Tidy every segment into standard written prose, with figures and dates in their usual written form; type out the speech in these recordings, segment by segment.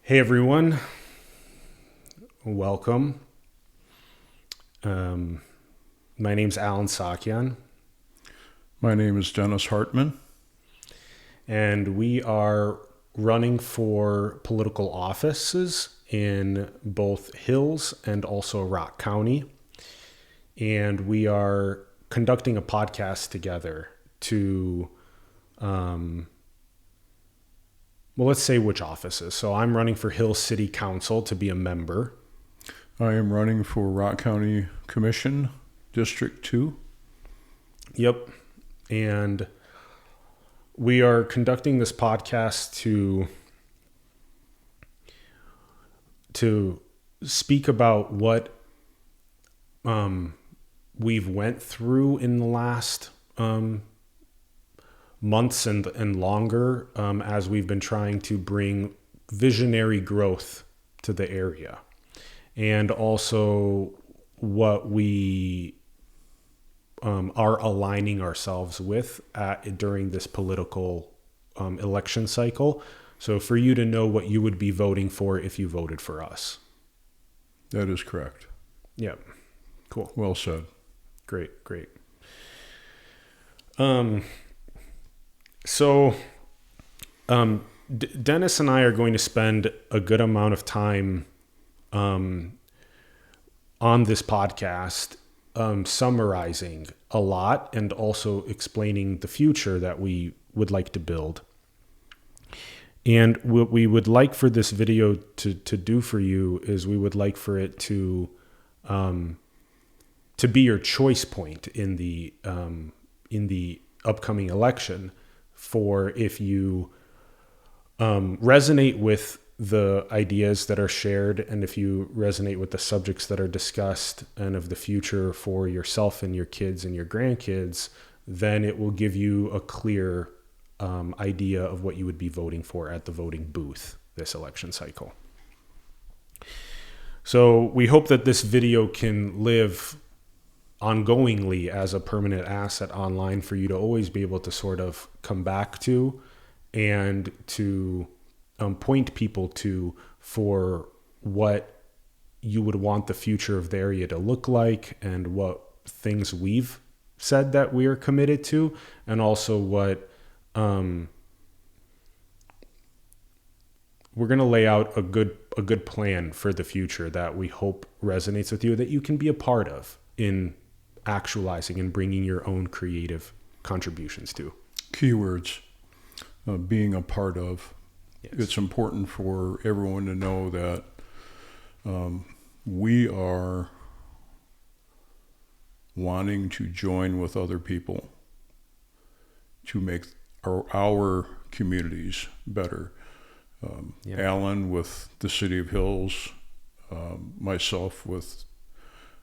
Hey everyone, welcome. My name's Allen Saakyan, My name is Dennis Hartman. and we are running for political offices in both Hills and also Rock County. And we are conducting a podcast together to, let's say which offices. So I'm running for Hills City Council to be a member. I am running for Rock County Commission, District 2. Yep. And we are conducting this podcast to speak about what we've went through in the last months and longer as we've been trying to bring visionary growth to the area, and also what we are aligning ourselves with during this political election cycle. So for you to know what you would be voting for if you voted for us. That is correct. Yeah. Cool. Well said. Great. Dennis and I are going to spend a good amount of time on this podcast summarizing a lot and also explaining the future that we would like to build. And what we would like for this video to do for you is we would like for it to be your choice point in the upcoming election for if you resonate with the ideas that are shared, and if you resonate with the subjects that are discussed and of the future for yourself and your kids and your grandkids, then it will give you a clear idea of what you would be voting for at the voting booth this election cycle. So we hope that this video can live ongoingly as a permanent asset online for you to always be able to sort of come back to and to point people to for what you would want the future of the area to look like, and what things we've said that we are committed to, and also what we're going to lay out a good plan for the future that we hope resonates with you, that you can be a part of in actualizing and bringing your own creative contributions to. Keywords, being a part of. Yes. It's important for everyone to know that we are wanting to join with other people to make our communities better. Alan with the City of Hills, myself with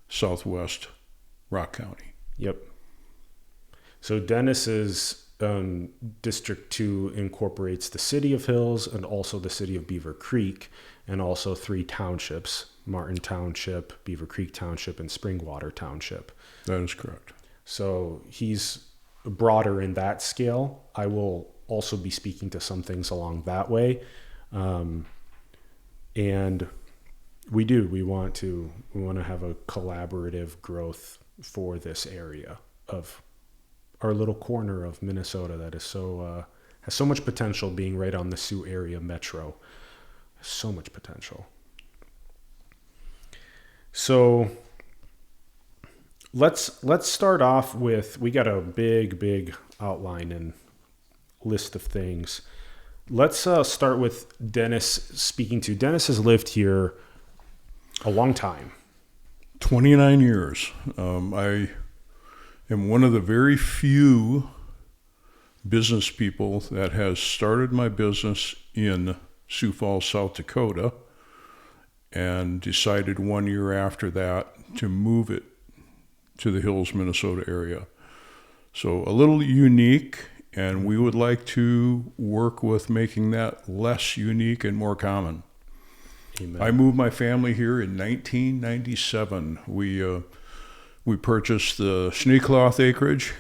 Southwest Rock County. Yep. So Dennis's District 2 incorporates the City of Hills and also the City of Beaver Creek, and also 3 townships: Martin Township, Beaver Creek Township, and Springwater Township. That is correct. So he's broader in that scale. I will also be speaking to some things along that way. And we want to have a collaborative growth for this area of our little corner of Minnesota that is has so much potential, being right on the Sioux area metro. So much potential. So let's start off with, we got a big outline and list of things. Let's start with Dennis speaking to. Dennis has lived here a long time. 29 years. I am one of the very few business people that has started my business in Sioux Falls, South Dakota, and decided 1 year after that to move it to the Hills, Minnesota area. So a little unique, and we would like to work with making that less unique and more common. Amen. I moved my family here in 1997. We purchased the Schneekloth acreage,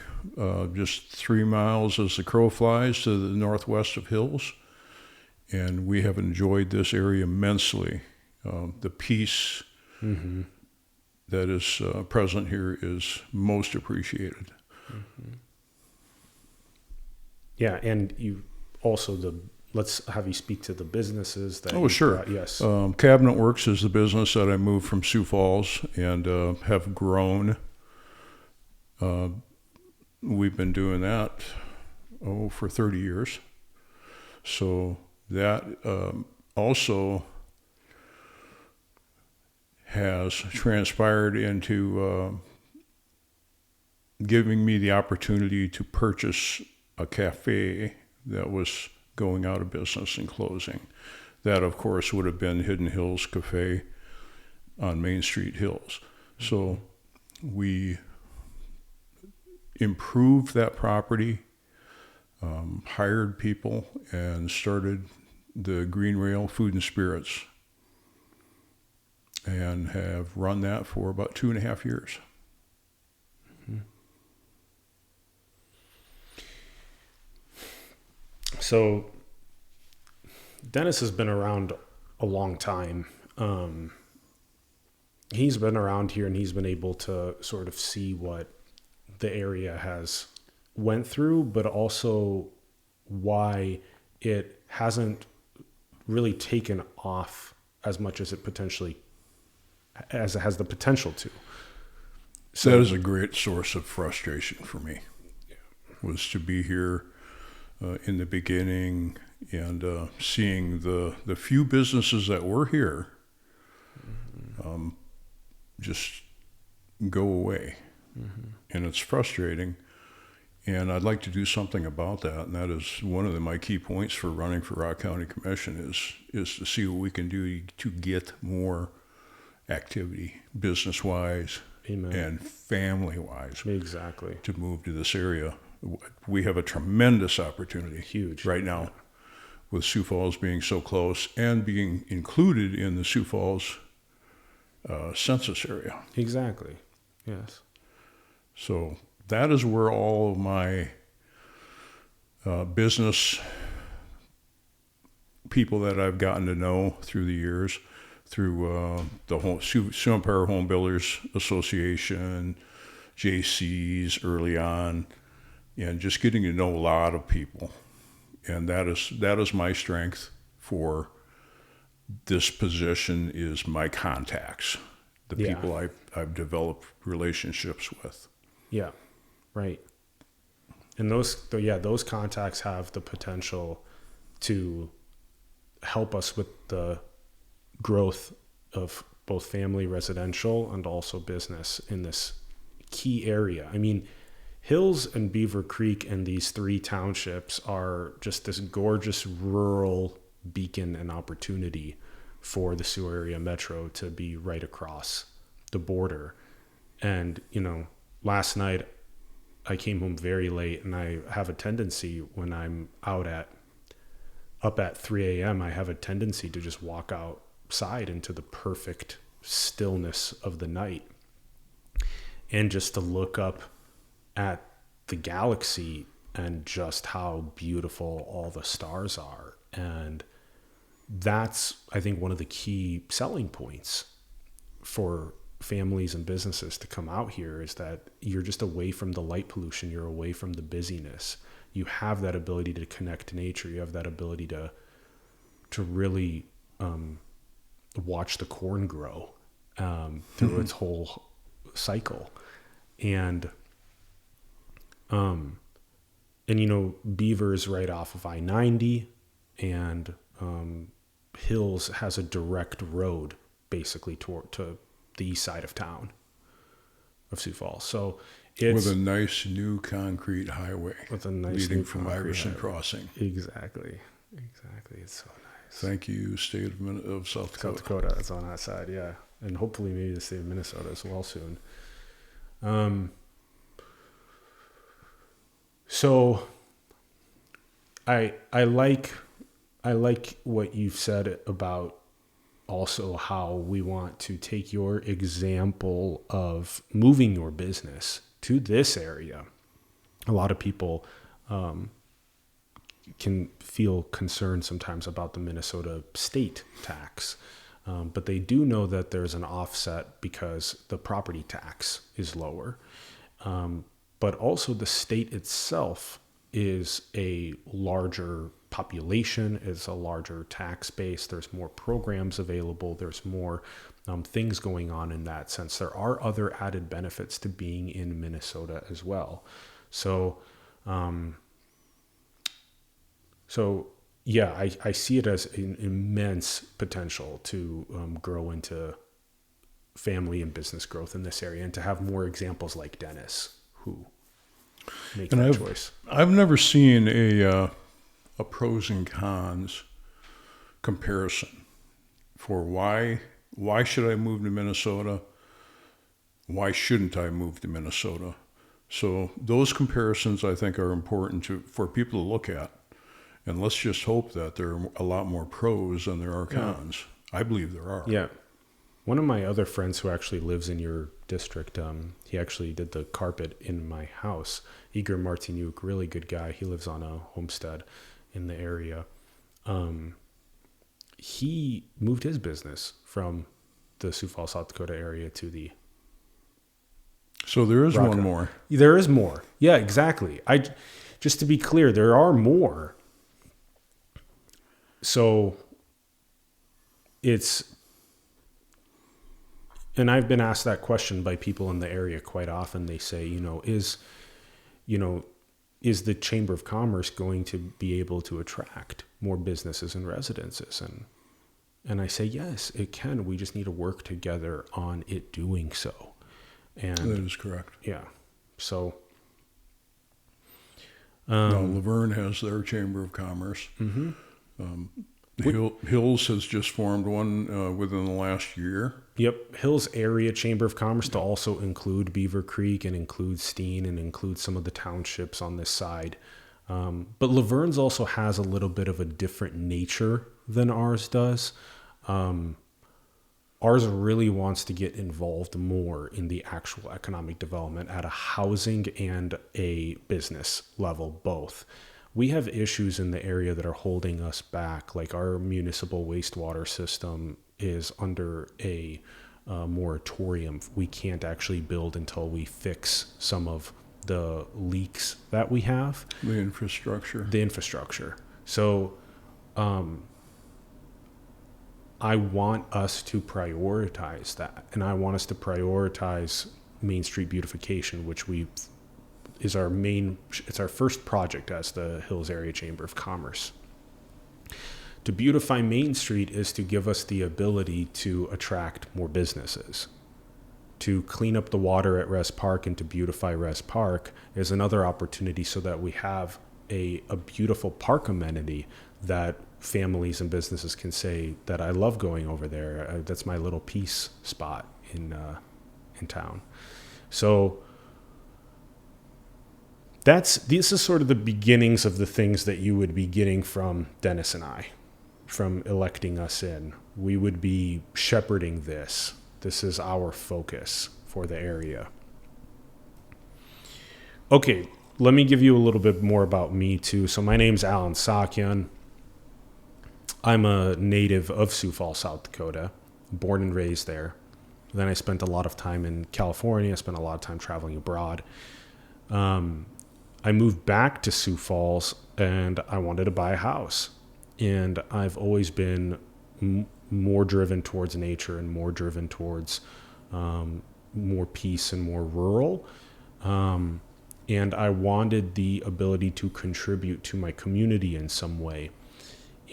just 3 miles as the crow flies to the northwest of Hills. and we have enjoyed this area immensely. The peace that is present here is most appreciated. Yeah, and you also let's have you speak to the businesses that. Oh, sure. Yes. Cabinet Works is the business that I moved from Sioux Falls and have grown. We've been doing that for 30 years. So that also has transpired into giving me the opportunity to purchase a cafe that was going out of business and closing. That, of course, would have been Hidden Hills Cafe on Main Street Hills. So we improved that property, hired people, and started the Green Rail Food and Spirits, and have run that for about 2.5 years. So Dennis has been around a long time. He's been around here and he's been able to sort of see what the area has went through, but also why it hasn't really taken off as much as it has the potential to. So that is a great source of frustration for me. Was to be here in the beginning and seeing the few businesses that were here just go away. And it's frustrating. And I'd like to do something about that. And that is one of my key points for running for Rock County Commission is to see what we can do to get more activity, business-wise and family-wise. Exactly. To move to this area. We have a tremendous opportunity. Huge. Right now, with Sioux Falls being so close and being included in the Sioux Falls census area. Exactly. Yes. So that is where all of my business people that I've gotten to know through the years, through the Sioux Empire Home Builders Association, JCs early on, and just getting to know a lot of people. And that is my strength for this position, is my contacts, the people I've developed relationships with. Yeah, right. And those contacts have the potential to help us with the growth of both family residential and also business in this key area. I mean, Hills and Beaver Creek and these 3 townships are just this gorgeous rural beacon and opportunity for the Sioux area metro to be right across the border. And, last night I came home very late, and I have a tendency when I'm up at 3 a.m., I have a tendency to just walk outside into the perfect stillness of the night and just to look up at the galaxy and just how beautiful all the stars are. And that's, I think, one of the key selling points for families and businesses to come out here, is that you're just away from the light pollution. You're away from the busyness. You have that ability to connect to nature. You have that ability to really watch the corn grow through its whole cycle. And Beaver's right off of I-90, and Hills has a direct road basically to the east side of town of Sioux Falls. So it's with a nice new concrete highway leading from Iverson Crossing. Exactly. It's so nice. Thank you, state of South Dakota. South Dakota, it's on that side, yeah. And hopefully maybe the state of Minnesota as well soon. So I like what you've said about also how we want to take your example of moving your business to this area. A lot of people can feel concerned sometimes about the Minnesota state tax. But they do know that there's an offset because the property tax is lower. But also the state itself is a larger population, is a larger tax base. There's more programs available. There's more things going on in that sense. There are other added benefits to being in Minnesota as well. So, yeah, I see it as an immense potential to grow into family and business growth in this area, and to have more examples like Dennis who make that choice. I've never seen a pros and cons comparison for why should I move to Minnesota? Why shouldn't I move to Minnesota? So those comparisons, I think, are important for people to look at. And let's just hope that there are a lot more pros than there are cons. Yeah. I believe there are. Yeah. One of my other friends who actually lives in your district, he actually did the carpet in my house. Igor Martinuk, really good guy. He lives on a homestead in the area. He moved his business from the Sioux Falls, South Dakota area to the... So there is one more. There is more. Yeah, exactly. Just to be clear, there are more. So it's... And I've been asked that question by people in the area quite often. They say, is the Chamber of Commerce going to be able to attract more businesses and residences? And I say, yes, it can. We just need to work together on it doing so. And that is correct. Yeah. So. Now, Laverne has their Chamber of Commerce. Mm-hmm. Hills has just formed one within the last year. Yep. Hills Area Chamber of Commerce to also include Beaver Creek and include Steen and include some of the townships on this side. But Laverne's also has a little bit of a different nature than ours does. Ours really wants to get involved more in the actual economic development at a housing and a business level, both. We have issues in the area that are holding us back, like our municipal wastewater system is under a moratorium. We can't actually build until we fix some of the leaks that we have. The infrastructure. So I want us to prioritize that. And I want us to prioritize Main Street beautification, which it's our first project as the Hills Area Chamber of Commerce. To beautify Main Street is to give us the ability to attract more businesses. To clean up the water at Rez Park and to beautify Rez Park is another opportunity so that we have a beautiful park amenity that families and businesses can say that I love going over there. That's my little peace spot in town. So this is sort of the beginnings of the things that you would be getting from Dennis and I, from electing us in. We would be shepherding this. This is our focus for the area. Okay, let me give you a little bit more about me too. So my name's Allen Saakyan. I'm a native of Sioux Falls, South Dakota, born and raised there. Then I spent a lot of time in California. I spent a lot of time traveling abroad. I moved back to Sioux Falls and I wanted to buy a house. And I've always been more driven towards nature and more driven towards more peace and more rural. And I wanted the ability to contribute to my community in some way.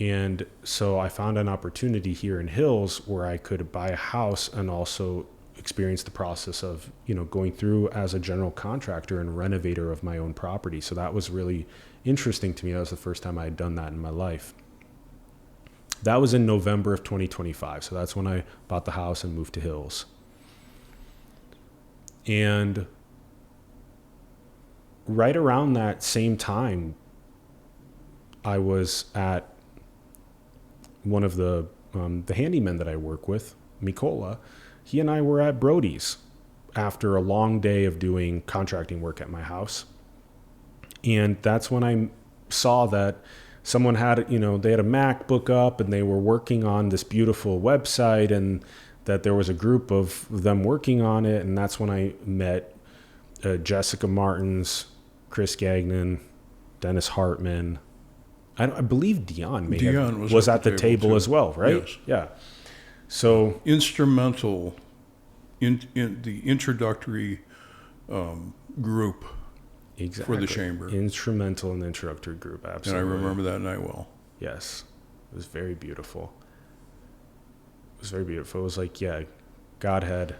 And so I found an opportunity here in Hills where I could buy a house and also experience the process of, going through as a general contractor and renovator of my own property. So that was really interesting to me. That was the first time I had done that in my life. That was in November of 2025. So that's when I bought the house and moved to Hills. And right around that same time, I was at one of the handymen that I work with, Mikola. He and I were at Brody's after a long day of doing contracting work at my house. And that's when I saw that someone had, they had a MacBook up and they were working on this beautiful website, and that there was a group of them working on it. And that's when I met Jessica Martins, Chris Gagnon, Dennis Hartman. I believe Dion was at the table as well, right? Yes. Yeah. So instrumental in the introductory group. Exactly. For the chamber. Instrumental in the introductory group, absolutely. And I remember that night well. Yes. It was very beautiful. It was like, yeah, God had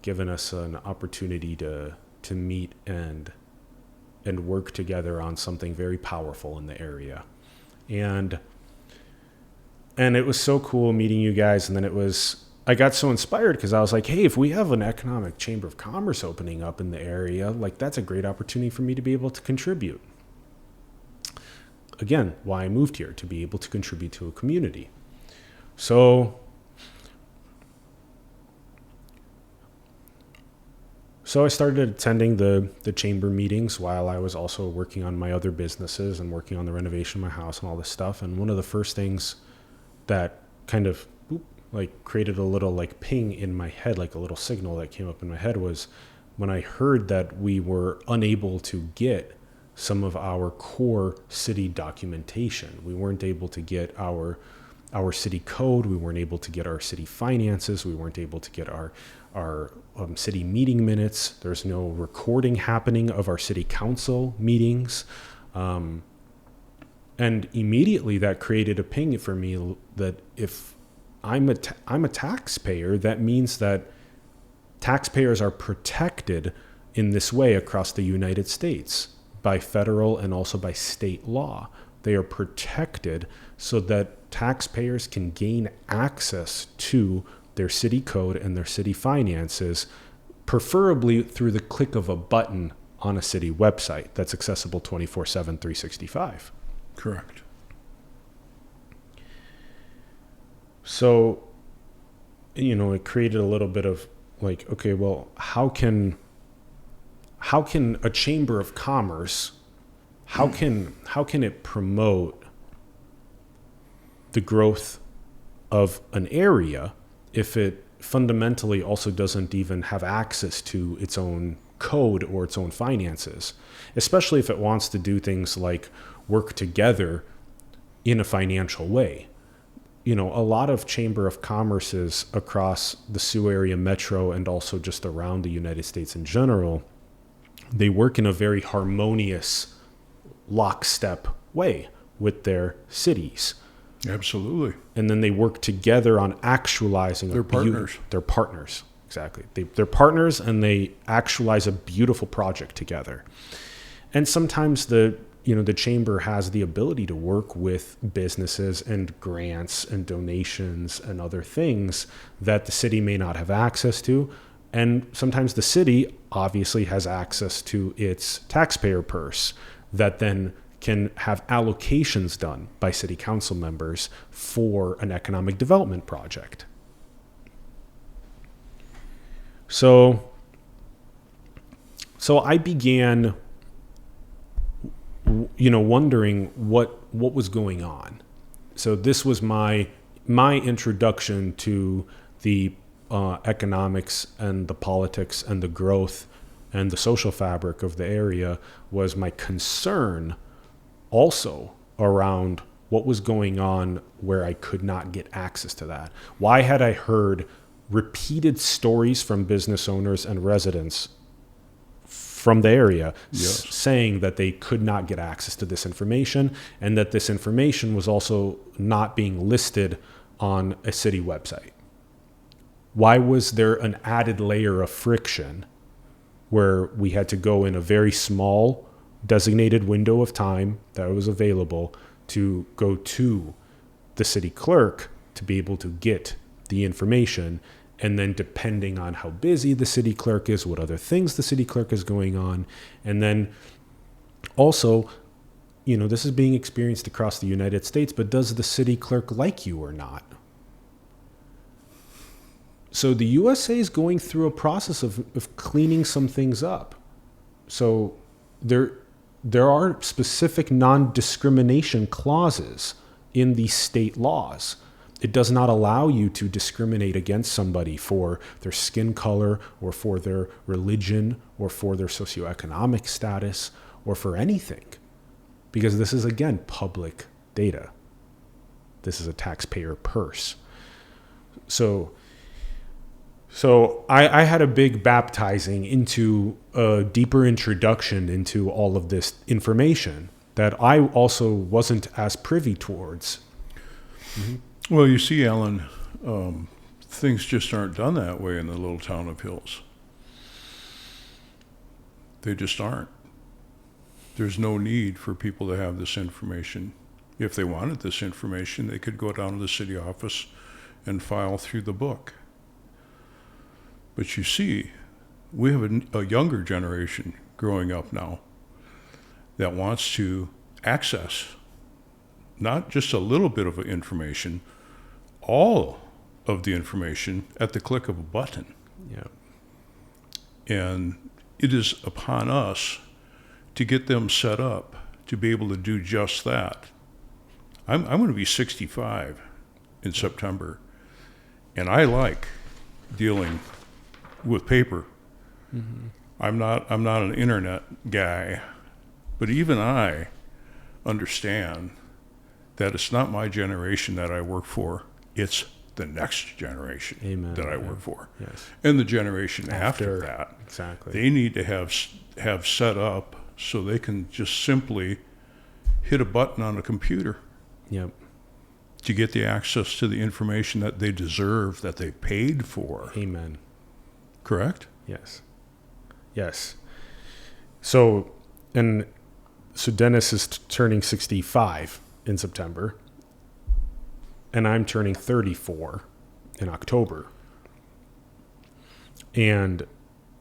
given us an opportunity to meet and work together on something very powerful in the area. And it was so cool meeting you guys. And then I got so inspired because I was like, hey, if we have an economic chamber of commerce opening up in the area, like that's a great opportunity for me to be able to contribute. Again, why I moved here, to be able to contribute to a community. So I started attending the chamber meetings while I was also working on my other businesses and working on the renovation of my house and all this stuff. And one of the first things that kind of created a little ping in my head, like a little signal that came up in my head, was when I heard that we were unable to get some of our core city documentation. We weren't able to get our city code. We weren't able to get our city finances. We weren't able to get our city meeting minutes. There's no recording happening of our city council meetings. And immediately that created a ping for me that if I'm a taxpayer, that means that taxpayers are protected in this way across the United States by federal and also by state law. They are protected so that taxpayers can gain access to their city code and their city finances, preferably through the click of a button on a city website that's accessible 24/7, 365. Correct. So, it created a little bit of okay, well, how can a chamber of commerce, how can it promote the growth of an area if it fundamentally also doesn't even have access to its own code or its own finances, especially if it wants to do things like work together in a financial way. A lot of chamber of commerces across the Sioux area metro and also just around the United States in general, they work in a very harmonious lockstep way with their cities. Absolutely. And then they work together on actualizing They're partners. They're partners. Exactly. They're partners, and they actualize a beautiful project together. And sometimes the chamber has the ability to work with businesses and grants and donations and other things that the city may not have access to. And sometimes the city obviously has access to its taxpayer purse that then can have allocations done by city council members for an economic development project. So I began wondering what was going on. So this was my introduction to the economics and the politics and the growth and the social fabric of the area, was my concern also around what was going on where I could not get access to that. Why had I heard repeated stories from business owners and residents from the area saying that they could not get access to this information, and that this information was also not being listed on a city website? Why was there an added layer of friction where we had to go in a very small designated window of time that was available to go to the city clerk to be able to get the information? And then depending on how busy the city clerk is, what other things the city clerk is going on. And then also, this is being experienced across the United States, but does the city clerk like you or not? So the USA is going through a process of cleaning some things up. So there are specific non-discrimination clauses in the state laws. It does not allow you to discriminate against somebody for their skin color or for their religion or for their socioeconomic status or for anything. Because this is, again, public data. This is a taxpayer purse. So I had a big baptizing into a deeper introduction into all of this information that I also wasn't as privy towards. Mm-hmm. Well, you see, Alan, things just aren't done that way in the little town of Hills. They just aren't. There's no need for people to have this information. If they wanted this information, they could go down to the city office and file through the book. But you see, we have a younger generation growing up now that wants to access not just a little bit of information, all of the information at the click of a button. Yeah. And it is upon us to get them set up to be able to do just that. I'm going to be 65 in September, and I like dealing with paper. Mm-hmm. I'm not an internet guy, but even I understand that it's not my generation that I work for. It's the next generation. Amen. That I work for. Yes. And the generation after that. Exactly. They need to have set up so they can just simply hit a button on a computer. Yep. To get the access to the information that they deserve, that they paid for. Amen. Correct? Yes. Yes. So Dennis is turning 65 in September, and I'm turning 34 in October. And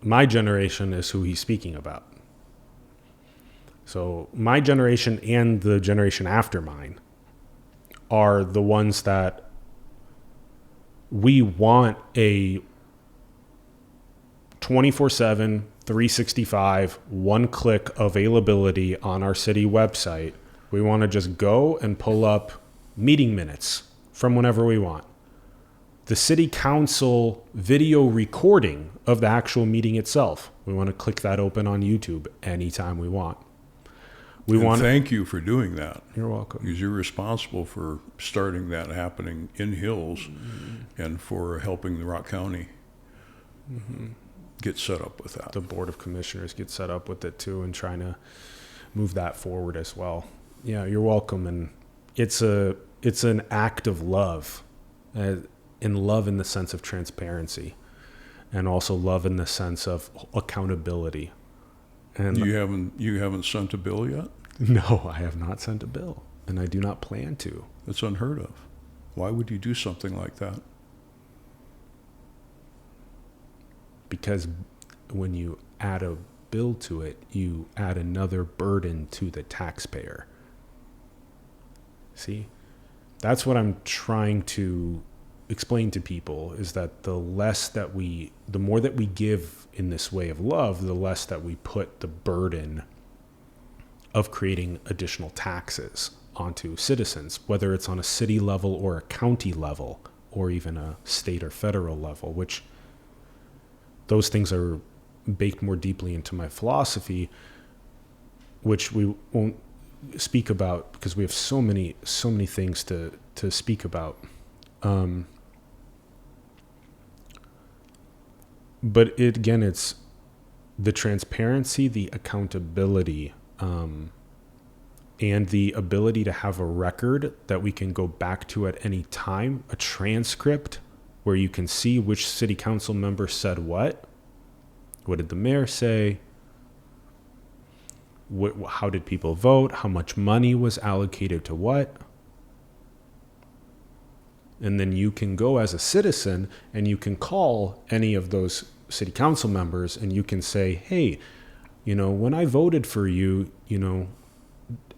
my generation is who he's speaking about. So my generation and the generation after mine are the ones that we want a 24/7, 365, one-click availability on our city website. We want to just go and pull up meeting minutes from whenever we want. The city council video recording of the actual meeting itself. We want to click that open on YouTube anytime we want. Thank you for doing that. You're welcome. Because you're responsible for starting that happening in Hills, mm-hmm. and for helping the Rock County mm-hmm. get set up with that. The Board of Commissioners get set up with it too, and trying to move that forward as well. Yeah, you're welcome. And it's an act of love, and love in the sense of transparency, and also love in the sense of accountability. And you haven't sent a bill yet? No, I have not sent a bill, and I do not plan to. It's unheard of. Why would you do something like that? Because when you add a bill to it, you add another burden to the taxpayer. See? That's what I'm trying to explain to people, is that the more that we give in this way of love, the less that we put the burden of creating additional taxes onto citizens, whether it's on a city level or a county level or even a state or federal level, which those things are baked more deeply into my philosophy, which we won't speak about because we have so many things to speak about. But it's the transparency, the accountability, and the ability to have a record that we can go back to at any time, a transcript where you can see which city council member said what did the mayor say, how did people vote, how much money was allocated to what. And then you can go as a citizen and you can call any of those city council members and you can say, hey, when I voted for you,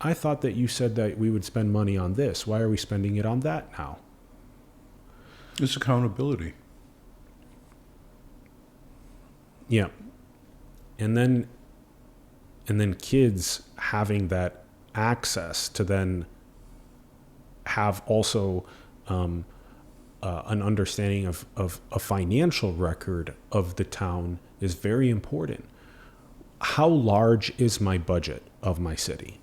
I thought that you said that we would spend money on this. Why are we spending it on that now? It's accountability. Yeah. And then and then kids having that access to then have also an understanding of a financial record of the town is very important. How large is my budget of my city?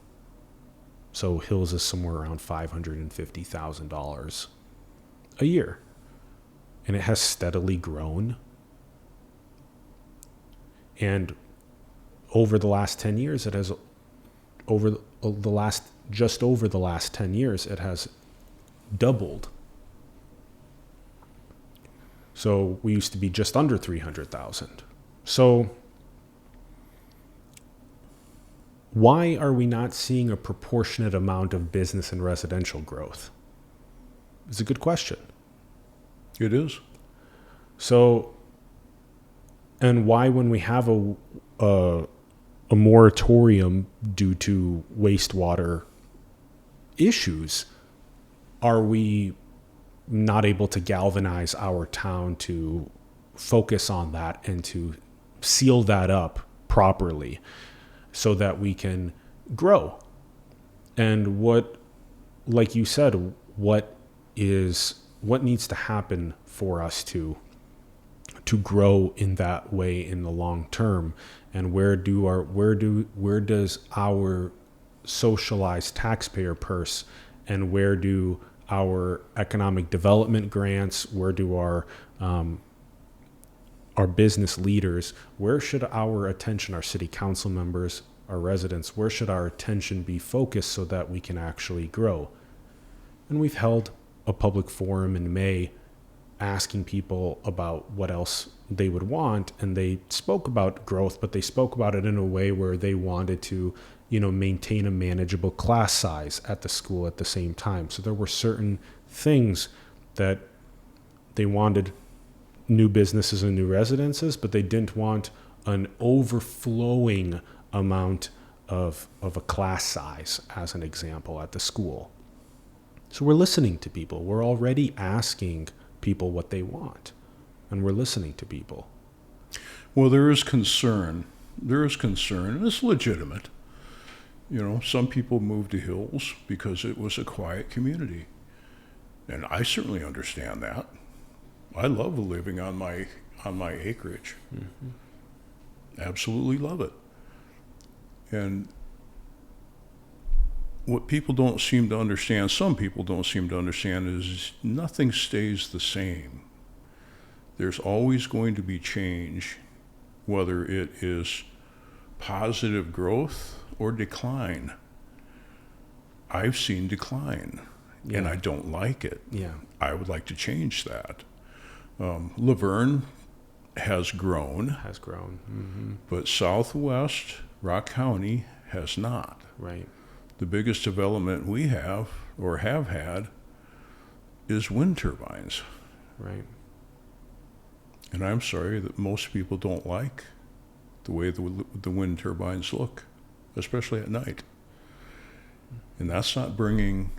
So Hills is somewhere around $550,000 a year, and it has steadily grown. And over the last 10 years, it has just over the last 10 years, it has doubled. So we used to be just under 300,000. So why are we not seeing a proportionate amount of business and residential growth? It's a good question. It is. So, and why, when we have a moratorium due to wastewater issues, are we not able to galvanize our town to focus on that and to seal that up properly so that we can grow? And what, like you said, what needs to happen for us to grow in that way in the long term? And where does our socialized taxpayer purse, and where do our economic development grants, where do our business leaders, where should our attention, our city council members, our residents, where should our attention be focused so that we can actually grow? And we've held a public forum in May asking people about what else they would want, and they spoke about growth, but they spoke about it in a way where they wanted to, maintain a manageable class size at the school at the same time. So there were certain things that they wanted: new businesses and new residences, but they didn't want an overflowing amount of a class size, as an example, at the school. So we're listening to people. We're already asking people what they want, and we're listening to people. Well, there is concern. And it's legitimate. Some people moved to Hills because it was a quiet community. And I certainly understand that. I love living on my acreage. Mm-hmm. Absolutely love it. And what people don't seem to understand, some people don't seem to understand, is nothing stays the same. There's always going to be change, whether it is positive growth or decline. I've seen decline, and I don't like it. Yeah. I would like to change that. Laverne has grown. Mm-hmm. But Southwest Rock County has not. Right. The biggest development we have, or have had, is wind turbines. Right. And I'm sorry that most people don't like the way the wind turbines look, especially at night. And that's not bringing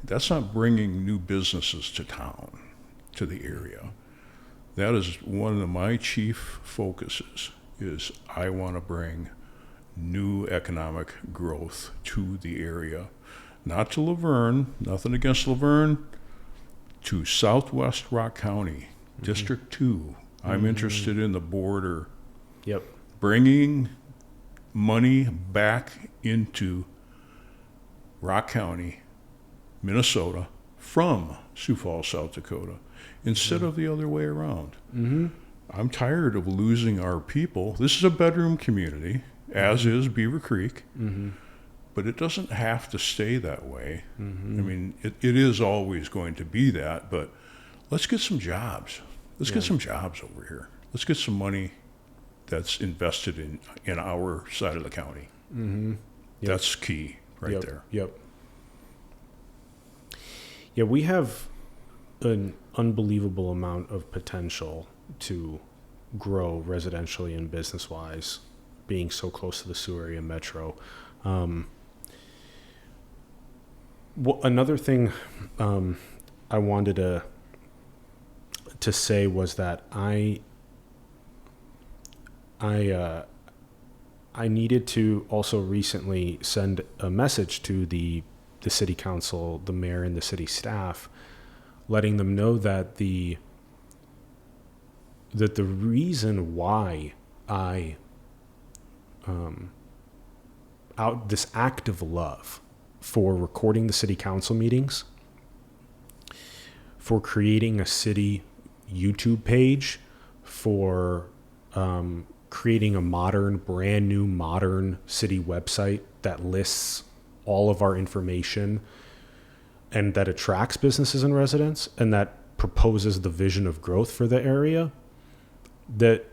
new businesses to town, to the area. That is one of my chief focuses, is I want to bring new economic growth to the area. Not to Laverne, nothing against Laverne, to Southwest Rock County, mm-hmm. District 2. I'm interested in the border. Yep. Bringing money back into Rock County, Minnesota, from Sioux Falls, South Dakota, instead of the other way around. Mm-hmm. I'm tired of losing our people. This is a bedroom community, as is Beaver Creek, mm-hmm. but it doesn't have to stay that way. Mm-hmm. I mean, it is always going to be that, but let's get some jobs. Let's get some jobs over here. Let's get some money that's invested in our side of the county. Mm-hmm. Yep. That's key right there. Yep. Yeah, we have an unbelievable amount of potential to grow residentially and business-wise, being so close to the Sioux area metro. Another thing I wanted to say was that I I needed to also recently send a message to the city council, the mayor, and the city staff, letting them know that the reason why I out this act of love for recording the city council meetings, for creating a city YouTube page, for creating a brand new modern city website that lists all of our information and that attracts businesses and residents and that proposes the vision of growth for the area, that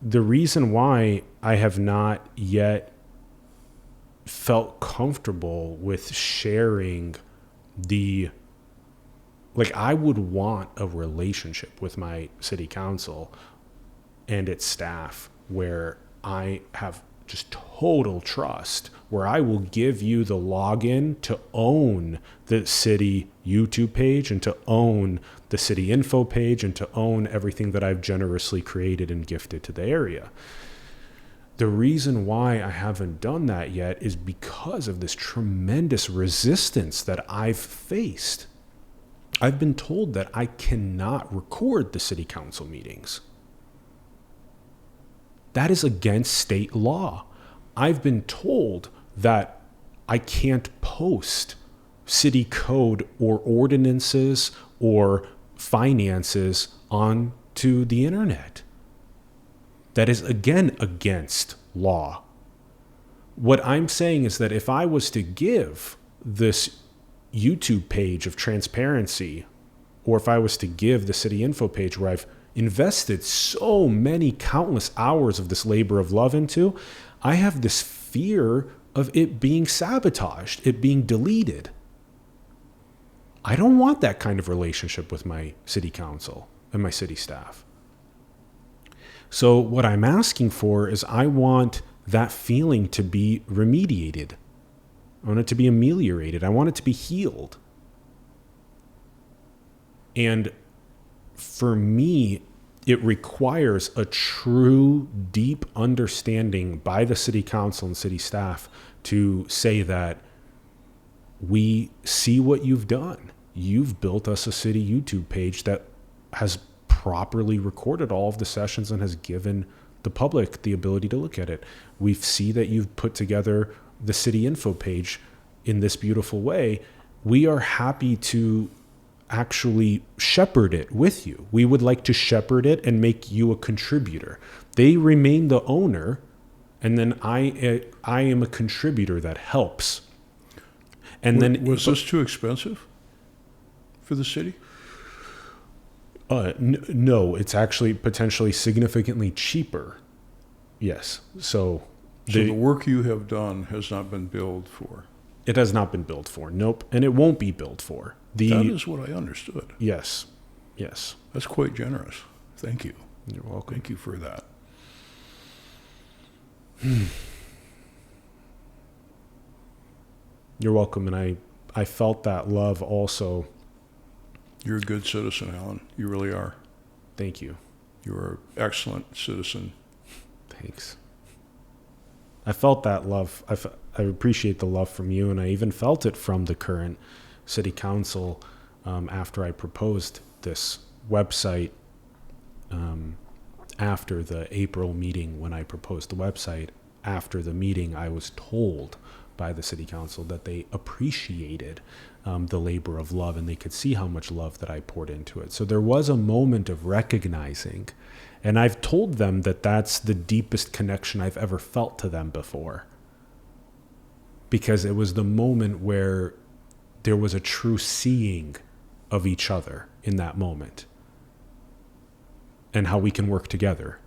the reason why I have not yet felt comfortable with sharing I would want a relationship with my city council and its staff where I have just total trust, where I will give you the login to own the city YouTube page and to own the city info page and to own everything that I've generously created and gifted to the area. The reason why I haven't done that yet is because of this tremendous resistance that I've faced. I've been told that I cannot record the city council meetings. That is against state law. I've been told that I can't post city code or ordinances or finances onto the internet. That is, again, against law. What I'm saying is that if I was to give this YouTube page of transparency, or if I was to give the city info page where I've invested so many countless hours of this labor of love into, I have this fear of it being sabotaged, it being deleted. I don't want that kind of relationship with my city council and my city staff. So what I'm asking for is I want that feeling to be remediated. I want it to be ameliorated. I want it to be healed. And for me, it requires a true, deep understanding by the city council and city staff to say that we see what you've done. You've built us a city YouTube page that has properly recorded all of the sessions and has given the public the ability to look at it. We see that you've put together the city info page in this beautiful way. We are happy to actually shepherd it with you. We would like to shepherd it and make you a contributor. They remain the owner, and then I am a contributor that helps. And was this too expensive for the city? No, it's actually potentially significantly cheaper. Yes. So the work you have done has not been billed for. It has not been billed for. Nope. And it won't be billed for. That is what I understood. Yes. Yes. That's quite generous. Thank you. You're welcome. Thank you for that. You're welcome. And I felt that love also. You're a good citizen, Alan. You really are. Thank you. You're an excellent citizen. Thanks. I felt that love. I appreciate the love from you, and I even felt it from the current city council after I proposed this website. After the April meeting, when I proposed the website, after the meeting, I was told by the city council that they appreciated the labor of love, and they could see how much love that I poured into it. So there was a moment of recognizing, and I've told them that that's the deepest connection I've ever felt to them before, because it was the moment where there was a true seeing of each other in that moment and how we can work together.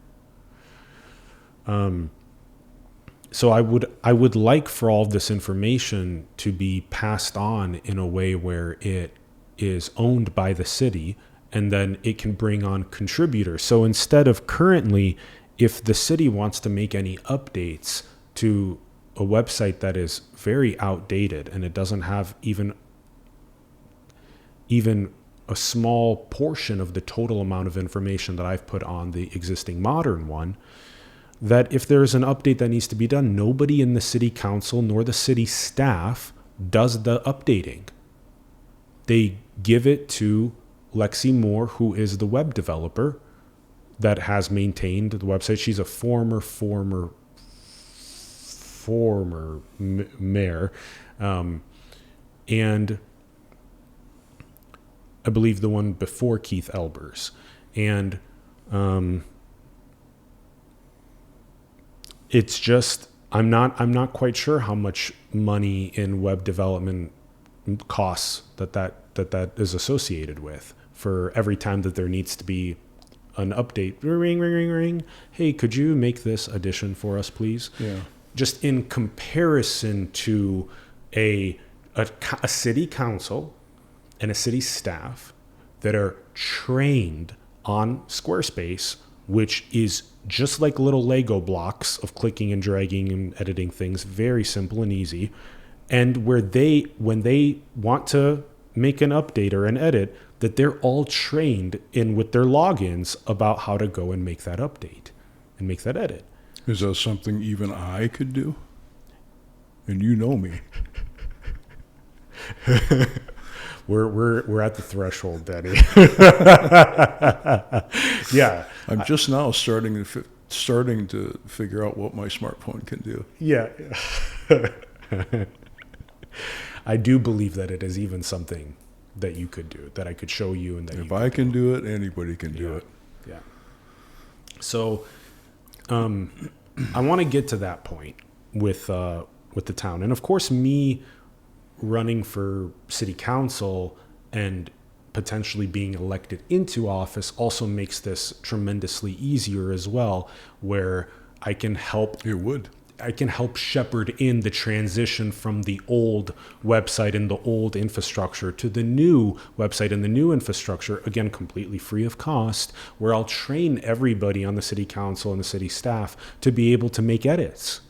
So I would like for all of this information to be passed on in a way where it is owned by the city, and then it can bring on contributors. So instead of currently, if the city wants to make any updates to a website that is very outdated and it doesn't have even a small portion of the total amount of information that I've put on the existing modern one, that if there's an update that needs to be done, nobody in the city council nor the city staff does the updating. They give it to Lexi Moore, who is the web developer that has maintained the website. She's a former mayor, and I believe the one before Keith Elbers. And it's just, I'm not quite sure how much money in web development costs that is associated with for every time that there needs to be an update. Ring, ring, ring, ring. Hey, could you make this addition for us, please? Yeah. Just in comparison to a city council and a city staff that are trained on Squarespace, which is just like little Lego blocks of clicking and dragging and editing things, very simple and easy. And where when they want to make an update or an edit, that they're all trained in with their logins about how to go and make that update and make that edit. Is that something even I could do? And you know me. We're at the threshold, Daddy. Yeah. I'm just now starting to figure out what my smartphone can do. Yeah. I do believe that it is even something that you could do, that I could show you, and that if I can do it, anybody can do it. Yeah. So, I want to get to that point with the town, and of course, me running for city council and potentially being elected into office also makes this tremendously easier as well, where I can help. It would. I can help shepherd in the transition from the old website and the old infrastructure to the new website and the new infrastructure, again, completely free of cost, where I'll train everybody on the city council and the city staff to be able to make edits.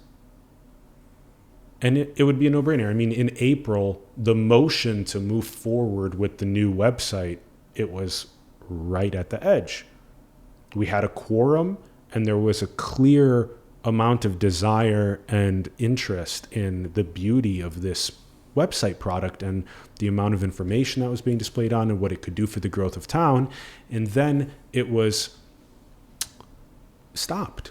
And it would be a no-brainer. I mean, in April, the motion to move forward with the new website, it was right at the edge. We had a quorum, and there was a clear amount of desire and interest in the beauty of this website product and the amount of information that was being displayed on and what it could do for the growth of town. And then it was stopped.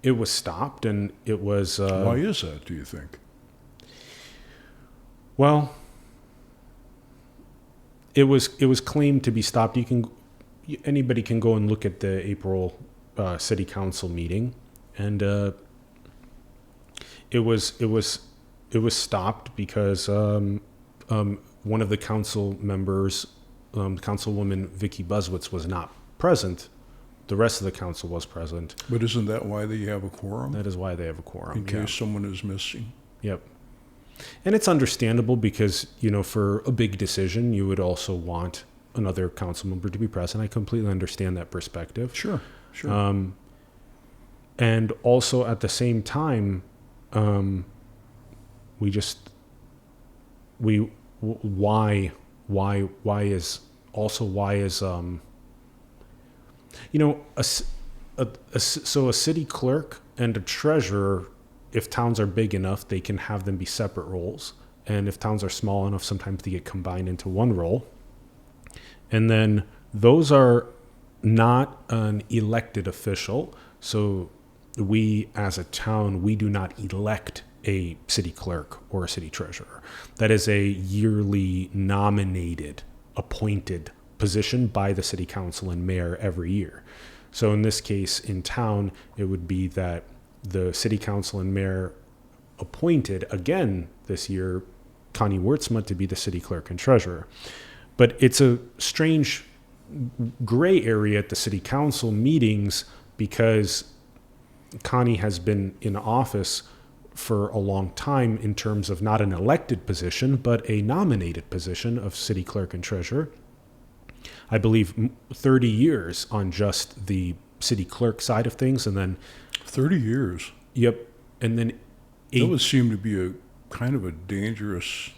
It was stopped, and it was... Why is that, do you think? Well, it was claimed to be stopped. Anybody can go and look at the April city council meeting, and it was stopped because one of the council members, Councilwoman Vicky Buswitz, was not present. The rest of the council was present. But isn't that why they have a quorum? That is why they have a quorum. In case someone is missing. Yep. And it's understandable because, for a big decision, you would also want another council member to be present. I completely understand that perspective. Sure. And also at the same time, why is so a city clerk and a treasurer, if towns are big enough, they can have them be separate roles. And if towns are small enough, sometimes they get combined into one role. And then those are not an elected official. So we, as a town, we do not elect a city clerk or a city treasurer. That is a yearly nominated, appointed position by the city council and mayor every year. So in this case, in town, it would be that the city council and mayor appointed again this year Connie Wurtzma to be the city clerk and treasurer. But it's a strange gray area at the city council meetings because Connie has been in office for a long time in terms of not an elected position, but a nominated position of city clerk and treasurer. I believe 30 years on just the city clerk side of things, and then 30 years. Yep. And then that would seem to be a kind of a dangerous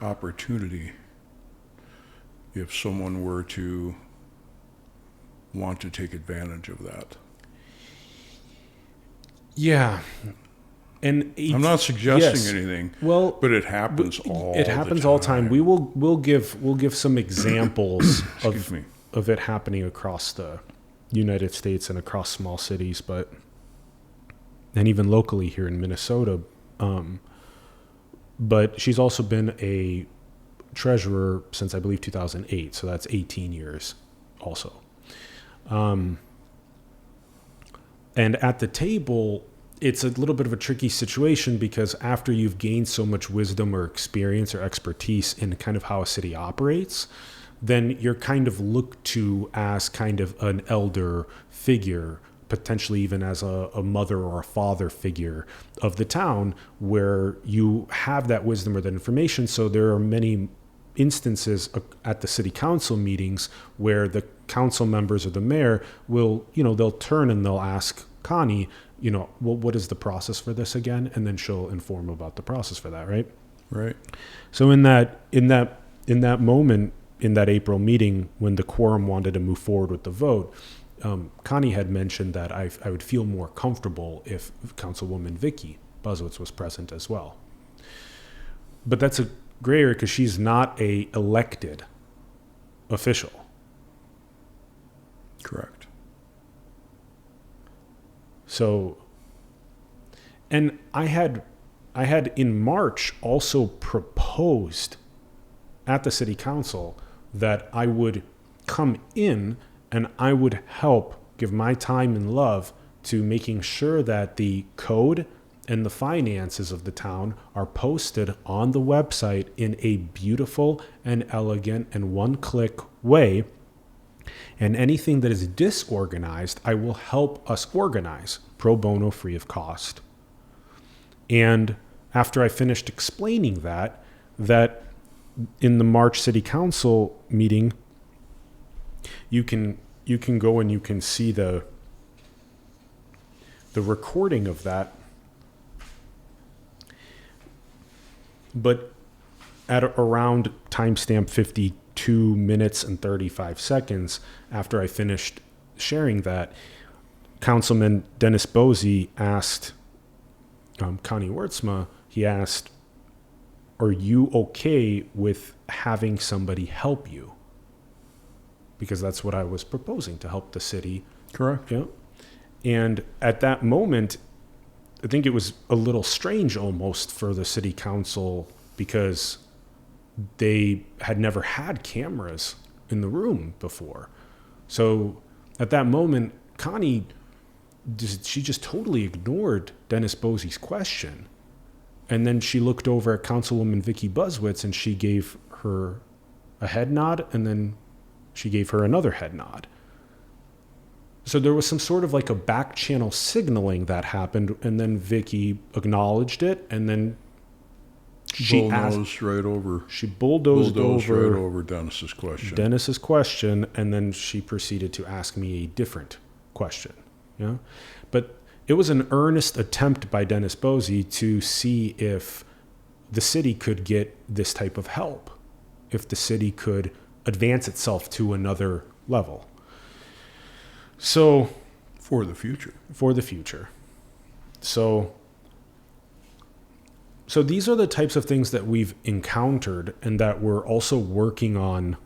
opportunity if someone were to want to take advantage of that. Yeah. And I'm not suggesting anything, well, but it happens all the time. It happens all the time. We'll give some examples of it happening across the United States and across small cities, and even locally here in Minnesota. But she's also been a treasurer since, I believe, 2008. So that's 18 years also. And at the table, it's a little bit of a tricky situation because after you've gained so much wisdom or experience or expertise in kind of how a city operates, then you're kind of looked to as kind of an elder figure, potentially even as a mother or a father figure of the town, where you have that wisdom or that information. So there are many instances at the city council meetings where the council members or the mayor will, they'll turn and they'll ask Connie, well, what is the process for this again? And then she'll inform about the process for that, right? Right. So in that moment, in that April meeting, when the quorum wanted to move forward with the vote, Connie had mentioned that I would feel more comfortable if Councilwoman Vicky Buzzwitz was present as well. But that's a gray area because she's not a elected official. Correct. So, and I had in March also proposed at the city council that I would come in and I would help give my time and love to making sure that the code and the finances of the town are posted on the website in a beautiful and elegant and one-click way. And anything that is disorganized, I will help us organize, pro bono, free of cost. And after I finished explaining that in the March City Council meeting, you can go and you can see the recording of that. But at around timestamp 52 minutes and 35 seconds after I finished sharing that, Councilman Dennis Bosey asked Connie Wertzma, he asked, are you okay with having somebody help you? Because that's what I was proposing, to help the city. Correct. Yeah. And at that moment, I think it was a little strange almost for the city council because they had never had cameras in the room before. So at that moment, Connie, she just totally ignored Dennis Bosey's question. And then she looked over at Councilwoman Vicky Buzzwitz and she gave her a head nod, and then she gave her another head nod. So there was some sort of like a back channel signaling that happened, and then Vicky acknowledged it, and then she bulldozed right over Dennis's question, and then she proceeded to ask me a different question. Yeah, but it was an earnest attempt by Dennis Bosey to see if the city could get this type of help, if the city could advance itself to another level. So, for the future. So these are the types of things that we've encountered and that we're also working on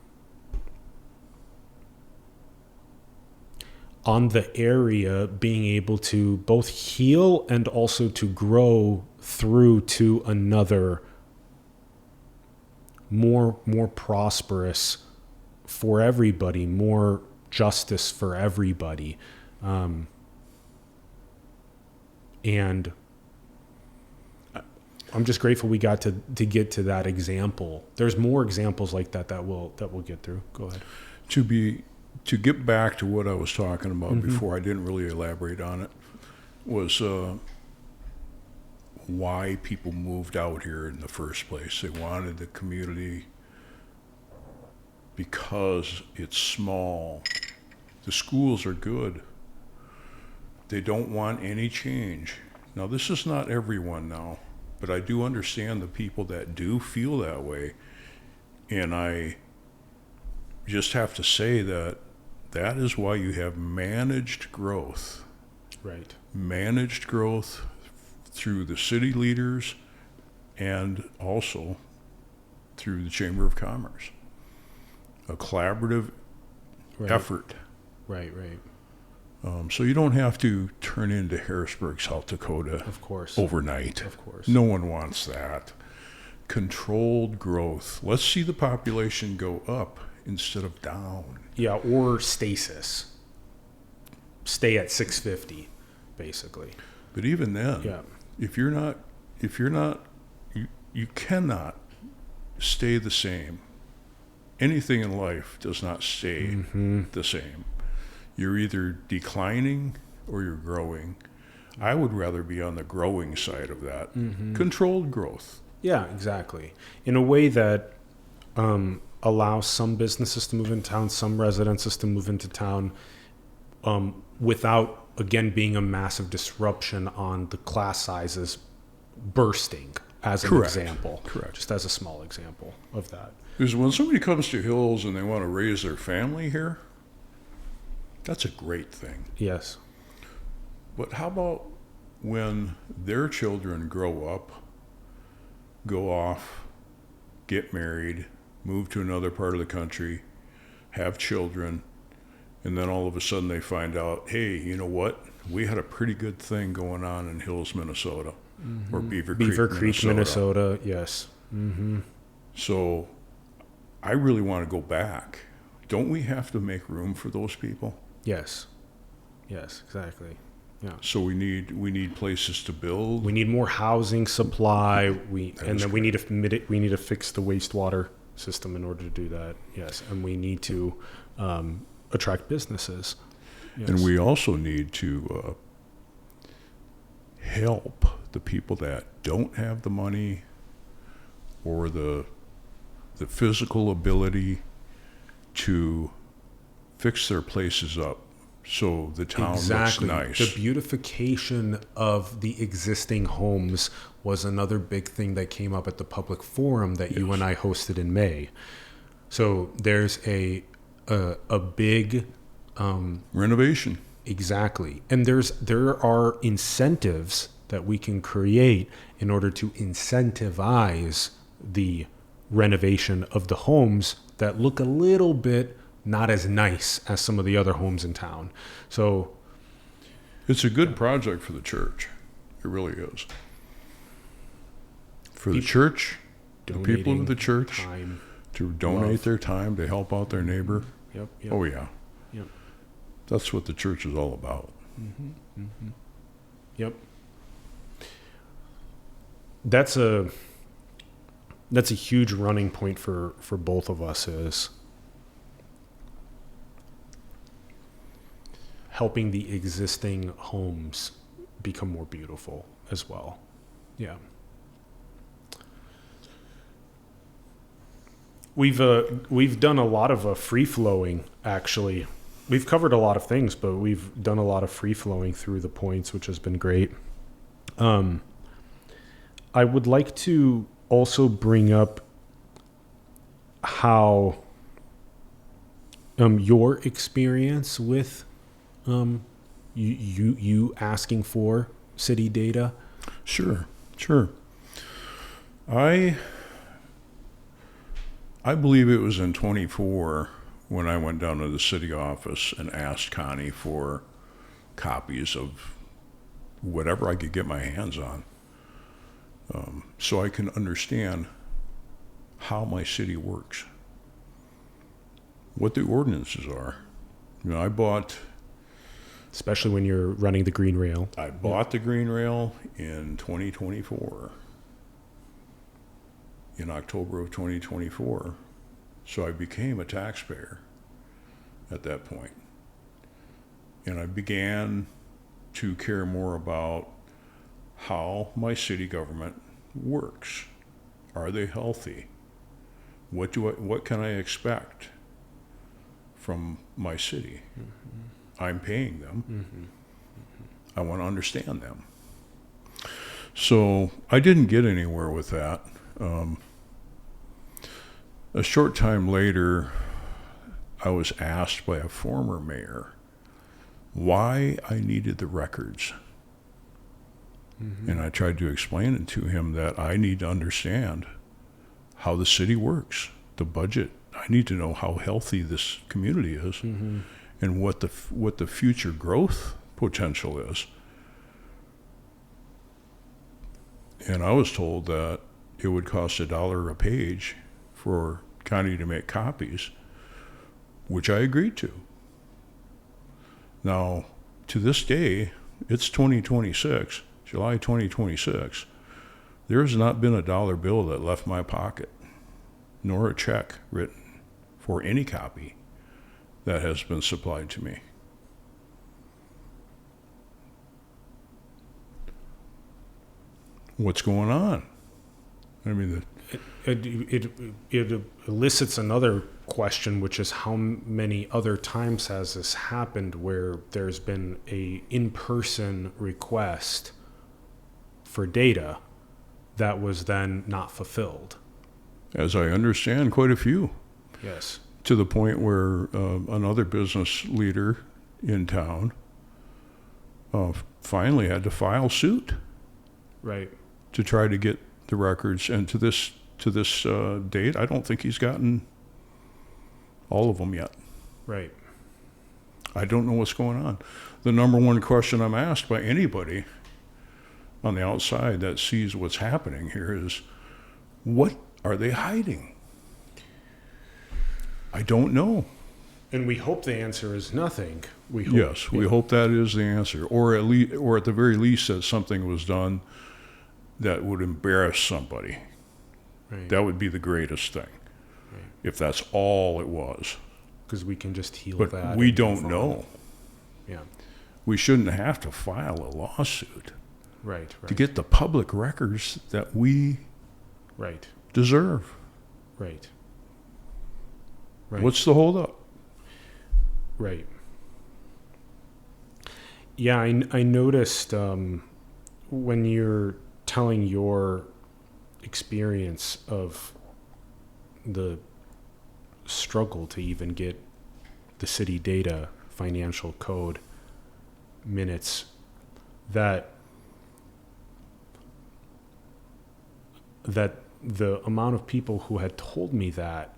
the area being able to both heal and also to grow through to another more prosperous for everybody, more justice for everybody. And I'm just grateful we got to get to that example. There's more examples like that we'll get through. Go ahead. To get back to what I was talking about before, I didn't really elaborate on it, was why people moved out here in the first place. They wanted the community because it's small. The schools are good. They don't want any change. Now, this is not everyone now, but I do understand the people that do feel that way. And I just have to say that that is why you have managed growth. Right. Managed growth through the city leaders and also through the Chamber of Commerce. A collaborative effort. Right, right. So you don't have to turn into Harrisburg, South Dakota, Of course. overnight. Of course. No one wants that. Controlled growth. Let's see the population go up instead of down. Yeah, or stasis. Stay at 650, basically. But even then, Yeah. if you're not, you cannot stay the same. Anything in life does not stay the same. You're either declining or you're growing. I would rather be on the growing side of that. Controlled growth. Yeah, exactly. In a way that allows some businesses to move into town, some residences to move into town, without, again, being a massive disruption on the class sizes bursting, as an example. Correct. Just as a small example of that. Because when somebody comes to Hills and they want to raise their family here, that's a great thing. Yes. But how about when their children grow up, go off, get married, move to another part of the country, have children, and then all of a sudden they find out, hey, you know what? We had a pretty good thing going on in Hills, Minnesota, or Beaver Creek, Minnesota. Yes. So I really want to go back. Don't we have to make room for those people? Yes. Yes, exactly. Yeah. So we need places to build. We need more housing supply. We need to fix the wastewater system in order to do that. Yes, and we need to attract businesses. Yes. And we also need to help the people that don't have the money or the physical ability to fix their places up so the town looks nice. The beautification of the existing homes was another big thing that came up at the public forum that you and I hosted in May. So there's a big renovation. Exactly. And there are incentives that we can create in order to incentivize the renovation of the homes that look a little bit not as nice as some of the other homes in town. So it's a good project for the church. It really is. For the church, the people of the church, to donate their time to help out their neighbor. Yep. Oh, yeah. Yep. That's what the church is all about. Yep. That's a huge running point for both of us, is helping the existing homes become more beautiful as well. Yeah. We've done a lot of free flowing, actually. We've covered a lot of things, but we've done a lot of free flowing through the points, which has been great. I would like to also bring up how your experience with you asking for city data. Sure. I believe it was in 24 when I went down to the city office and asked Connie for copies of whatever I could get my hands on, so I can understand how my city works, what the ordinances are. You know, I bought... Especially when you're running the green rail. I bought the green rail in 2024, in October of 2024. So I became a taxpayer at that point. And I began to care more about how my city government works. Are they healthy? What can I expect from my city? I'm paying them. I want to understand them. So I didn't get anywhere with that. A short time later, I was asked by a former mayor why I needed the records. And I tried to explain it to him that I need to understand how the city works, the budget. I need to know how healthy this community is and what the future growth potential is. And I was told that it would cost $1 a page for county to make copies, which I agreed to. Now, to this day, it's 2026, July 2026. There has not been a dollar bill that left my pocket, nor a check written for any copy that has been supplied to me. What's going on? I mean, it elicits another question, which is how many other times has this happened where there's been a in-person request for data that was then not fulfilled? as I understand, quite a few. Yes. To the point where another business leader in town finally had to file suit. Right. To try to get the records, and to this date, I don't think he's gotten all of them yet. Right. I don't know what's going on. The number one question I'm asked by anybody on the outside that sees what's happening here is, what are they hiding? I don't know. And we hope the answer is nothing. We hope, yes, we hope that is the answer, or at the very least that something was done that would embarrass somebody. Right. That would be the greatest thing, right, if that's all it was. Because we can just heal but that. We don't know. Yeah. We shouldn't have to file a lawsuit. Right. To get the public records that we right deserve. Right. What's the holdup? Right. Yeah, I noticed when you're telling your experience of the struggle to even get the city data, financial code minutes, that the amount of people who had told me that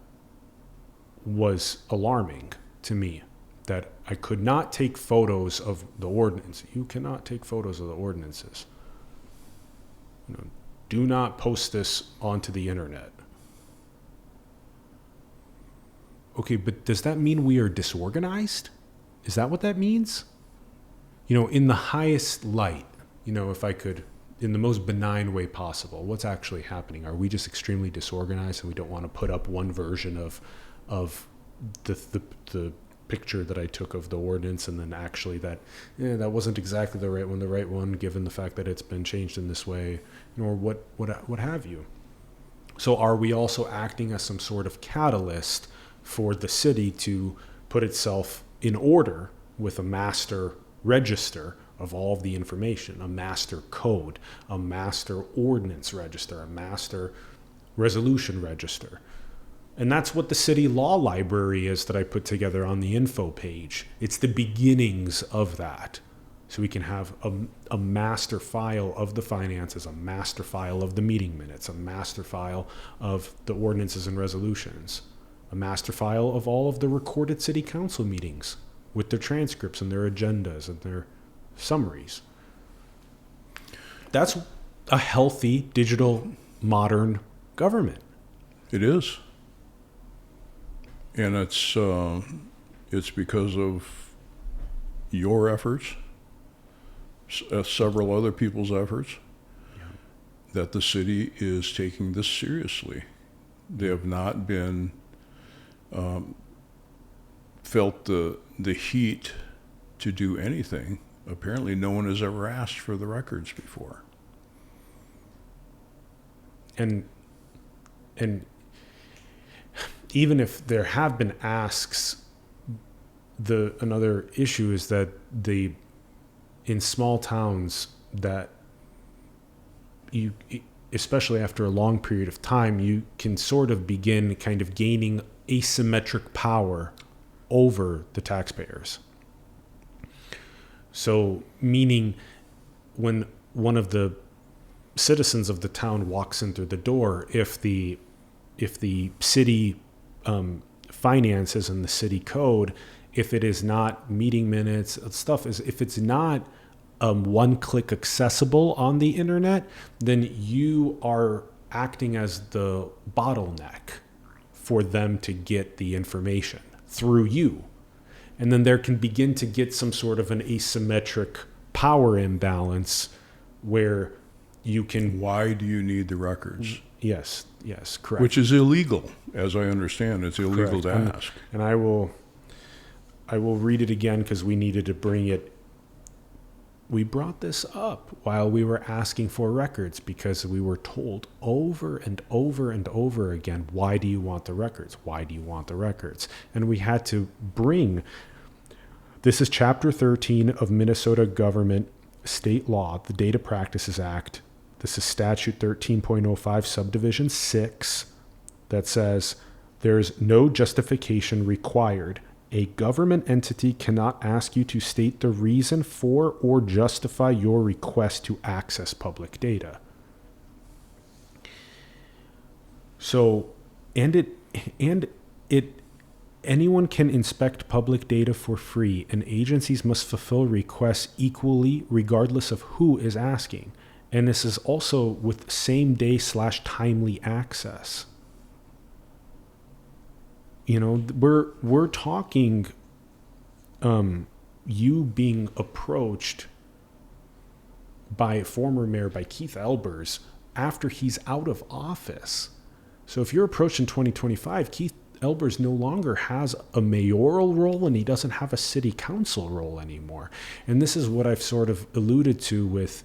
was alarming to me, that I could not take photos of the ordinance. You cannot take photos of the ordinances. You know, do not post this onto the internet. Okay, but does that mean we are disorganized? Is that what that means? You know, in the highest light, you know, if I could, in the most benign way possible, what's actually happening? Are we just extremely disorganized and we don't want to put up one version of the picture that I took of the ordinance, and then actually that wasn't exactly the right one given the fact that it's been changed in this way, or what have you. So are we also acting as some sort of catalyst for the city to put itself in order with a master register of all of the information, a master code, a master ordinance register, a master resolution register? And that's what the city law library is that I put together on the info page. It's the beginnings of that. So we can have a master file of the finances, a master file of the meeting minutes, a master file of the ordinances and resolutions, a master file of all of the recorded city council meetings with their transcripts and their agendas and their summaries. That's a healthy, digital, modern government. It is. And it's because of your efforts, several other people's efforts, that the city is taking this seriously. They have not been felt the heat to do anything. Apparently, no one has ever asked for the records before. And even if there have been asks, another issue is that in small towns, that you, especially after a long period of time, you can sort of begin kind of gaining asymmetric power over the taxpayers. So, meaning when one of the citizens of the town walks in through the door, if the city finances and the city code, if it is not meeting minutes stuff, if it's not one-click accessible on the internet, then you are acting as the bottleneck for them to get the information through you. And then there can begin to get some sort of an asymmetric power imbalance where you can... Why do you need the records? Yes, correct. Which is illegal, as I understand. It's illegal Correct. to ask. And I will read it again because we needed to bring it. We brought this up while we were asking for records because we were told over and over and over again, why do you want the records? Why do you want the records? And we had to bring, this is Chapter 13 of Minnesota Government State Law, the Data Practices Act. This is Statute 13.05, Subdivision 6, that says there's no justification required. A government entity cannot ask you to state the reason for or justify your request to access public data. So, anyone can inspect public data for free, and agencies must fulfill requests equally regardless of who is asking. And this is also with same-day/timely access. You know, we're talking you being approached by former mayor, by Keith Elbers, after he's out of office. So if you're approached in 2025, Keith Elbers no longer has a mayoral role and he doesn't have a city council role anymore. And this is what I've sort of alluded to with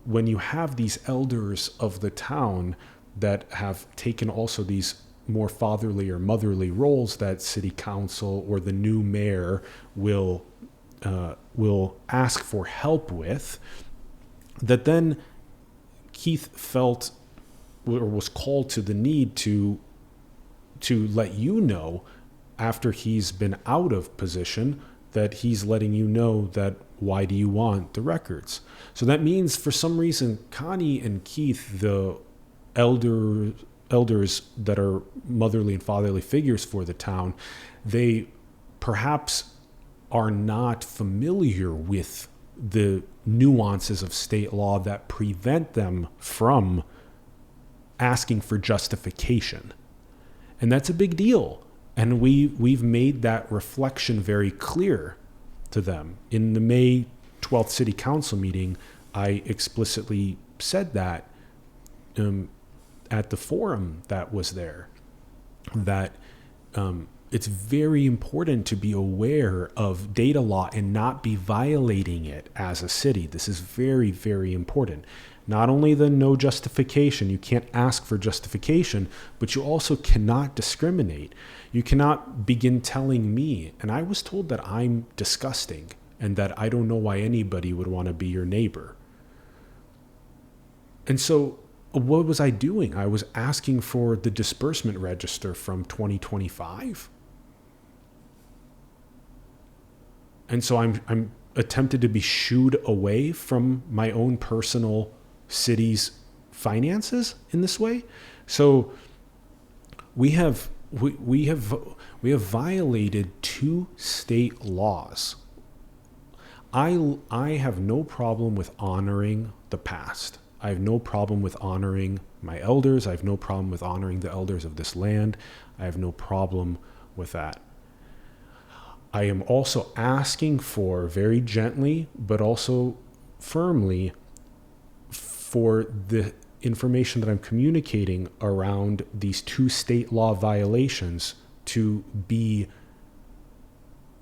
when you have these elders of the town that have taken also these more fatherly or motherly roles that city council or the new mayor will ask for help with, that then Keith felt or was called to the need to let you know after he's been out of position that he's letting you know that why do you want the records? So that means for some reason Connie and Keith, the elders that are motherly and fatherly figures for the town, they perhaps are not familiar with the nuances of state law that prevent them from asking for justification. And that's a big deal. And we've made that reflection very clear to them. In the May 12th City Council meeting, I explicitly said that at the forum that was there, that it's very important to be aware of data law and not be violating it as a city. This is very, very important. Not only the no justification, you can't ask for justification, but you also cannot discriminate. You cannot begin telling me, and I was told that I'm disgusting and that I don't know why anybody would want to be your neighbor. And so what was I doing? I was asking for the disbursement register from 2025. And so I'm attempted to be shooed away from my own personal city's finances in this way. So we have violated two state laws. I have no problem with honoring the past. I have no problem with honoring my elders. I have no problem with honoring the elders of this land. I have no problem with that. I am also asking for, very gently, but also firmly, for the information that I'm communicating around these two state law violations to be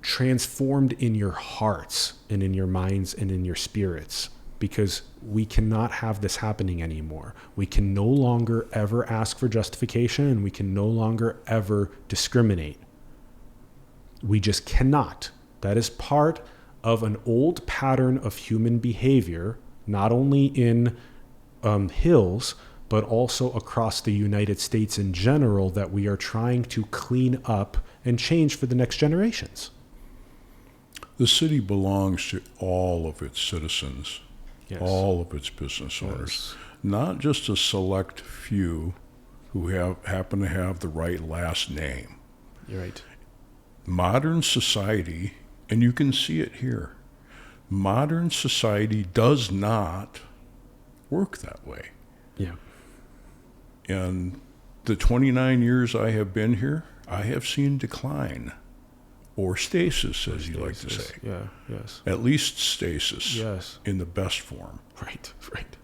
transformed in your hearts and in your minds and in your spirits, because we cannot have this happening anymore. We can no longer ever ask for justification, and we can no longer ever discriminate. We just cannot. That is part of an old pattern of human behavior, not only in hills, but also across the United States in general, that we are trying to clean up and change for the next generations. The city belongs to all of its citizens, Yes. all of its business owners, not just a select few who happen to have the right last name. You're right. Modern society, and you can see it here, modern society does not work that way. Yeah. And the 29 years I have been here, I have seen decline, or stasis, as you like to say. Yeah. Yes. At least stasis. Yes. In the best form. Right. Right.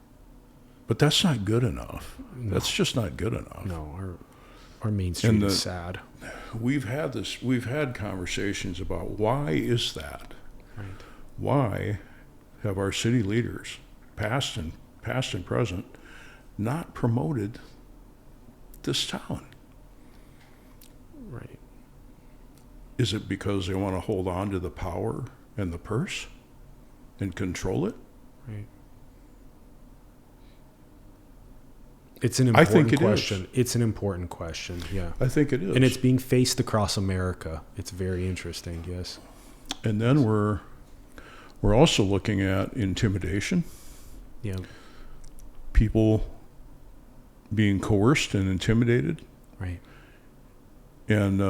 But that's not good enough. No. That's just not good enough. No. Our Main Street is sad. We've had conversations about why is that? Right. Why have our city leaders, past and present, not promoted this town? Right. Is it because they want to hold on to the power and the purse and control it? Right. It's an important question. It's an important question, yeah. I think it is. And it's being faced across America. It's very interesting, yes. And then we're also looking at intimidation. Yeah. People being coerced and intimidated. Right. And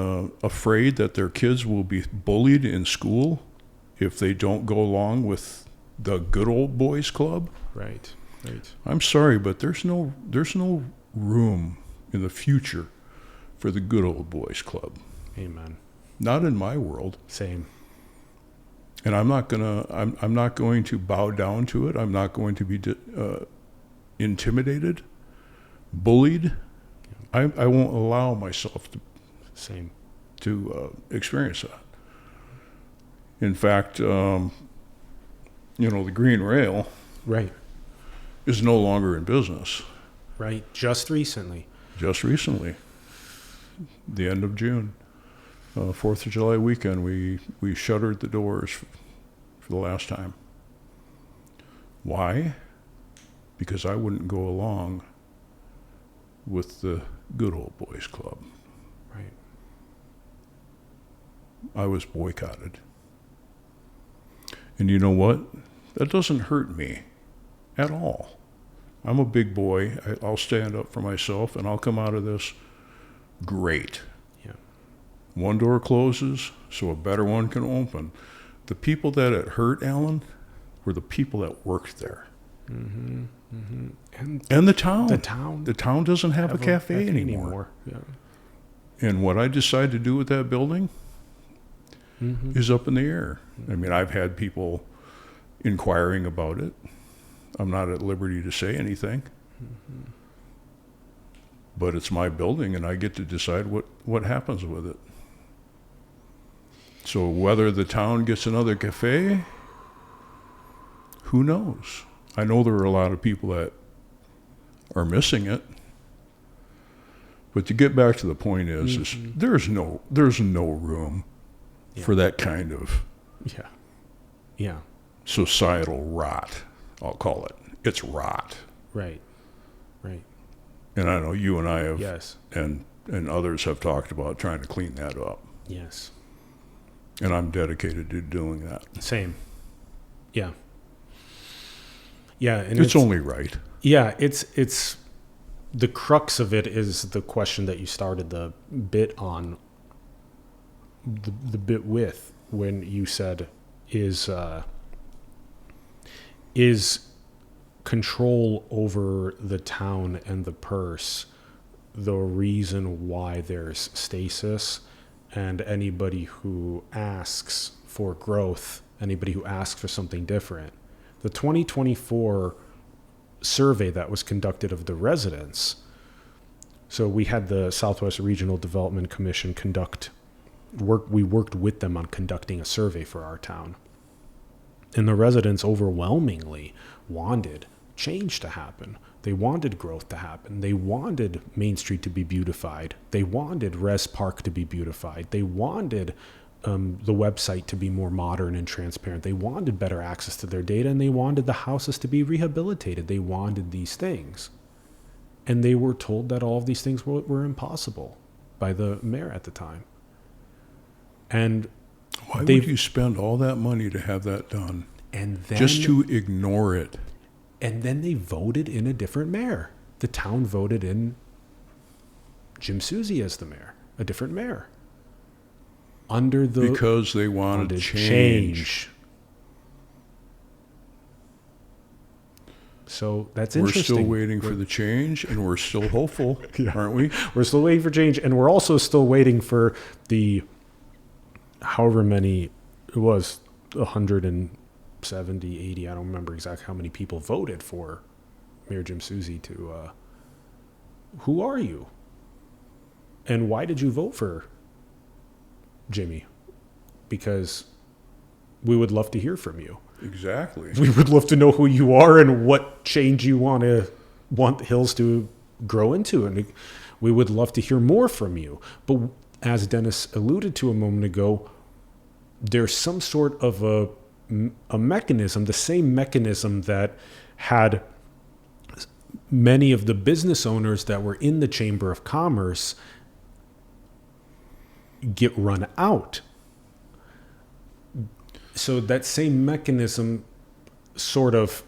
afraid that their kids will be bullied in school if they don't go along with the good old boys club. Right. Right. I'm sorry, but there's no room in the future for the good old boys club. Amen. Not in my world. Same. And I'm not going to bow down to it. I'm not going to be intimidated, bullied. I won't allow myself to experience that. In fact, the Green Rail, right, is no longer in business. Right. Just recently. The end of June, 4th of July weekend, we shuttered the doors for the last time. Why? Because I wouldn't go along with the good old boys club. Right. I was boycotted. And you know what? That doesn't hurt me at all. I'm a big boy. I'll stand up for myself, and I'll come out of this great. Yeah. One door closes, so a better one can open. The people that it hurt, Alan, were the people that worked there. Mm-hmm. Mm-hmm. And the town. The town doesn't have a cafe anymore. Yeah. And what I decide to do with that building is up in the air. I mean, I've had people inquiring about it. I'm not at liberty to say anything. Mm-hmm. But it's my building, and I get to decide what happens with it. So whether the town gets another cafe, who knows? I know there are a lot of people that are missing it. But to get back to the point is there's no room for that kind of societal rot, I'll call it. It's rot. Right. Right. And I know you and I have, yes, and others have talked about trying to clean that up. Yes. And I'm dedicated to doing that. Same. Yeah. Yeah, and it's only right. Yeah, it's the crux of it is the question that you started the bit on, the bit with, when you said is control over the town and the purse the reason why there's stasis, and anybody who asks for growth, anybody who asks for something different. The 2024 survey that was conducted of the residents, so we had the Southwest Regional Development Commission we worked with them on conducting a survey for our town. And the residents overwhelmingly wanted change to happen. They wanted growth to happen. They wanted Main Street to be beautified. They wanted Rez Park to be beautified. They wanted the website to be more modern and transparent. They wanted better access to their data, and they wanted the houses to be rehabilitated. They wanted these things. And they were told that all of these things were impossible by the mayor at the time. And why would you spend all that money to have that done? And then, just to ignore it. And then they voted in a different mayor. The town voted in Jim Susie as the mayor, a different mayor. Because they wanted change. So that's interesting. We're still waiting for the change, and we're still hopeful, aren't we? We're still waiting for change, and we're also still waiting for the however many it was, 170, 80, I don't remember exactly how many people voted for Mayor Jim Susie to, who are you? And why did you vote for Jimmy? Because we would love to hear from you. Exactly. We would love to know who you are and what change you want Hills to grow into. And we would love to hear more from you. But as Dennis alluded to a moment ago, there's some sort of a mechanism, the same mechanism that had many of the business owners that were in the Chamber of Commerce get run out. So that same mechanism sort of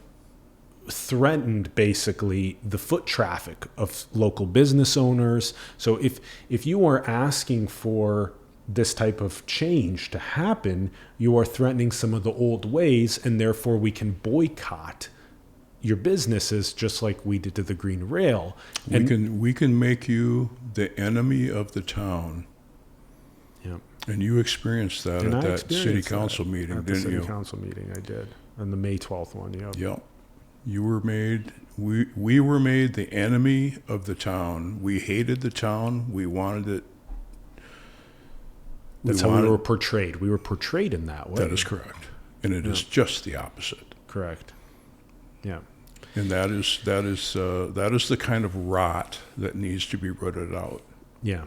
threatened basically the foot traffic of local business owners. So if you are asking for this type of change to happen, you are threatening some of the old ways, and therefore we can boycott your businesses just like we did to the Green Rail. We can make you the enemy of the town. Yeah. And you experienced that at that city council meeting, didn't you? At the city council meeting, I did. On the May 12th one, yeah. Yep. You were made, we were made the enemy of the town. We hated the town. We wanted it. That's how we were portrayed. We were portrayed in that way. That is correct. And it is just the opposite. Correct. Yeah. And that is the kind of rot that needs to be rooted out. Yeah.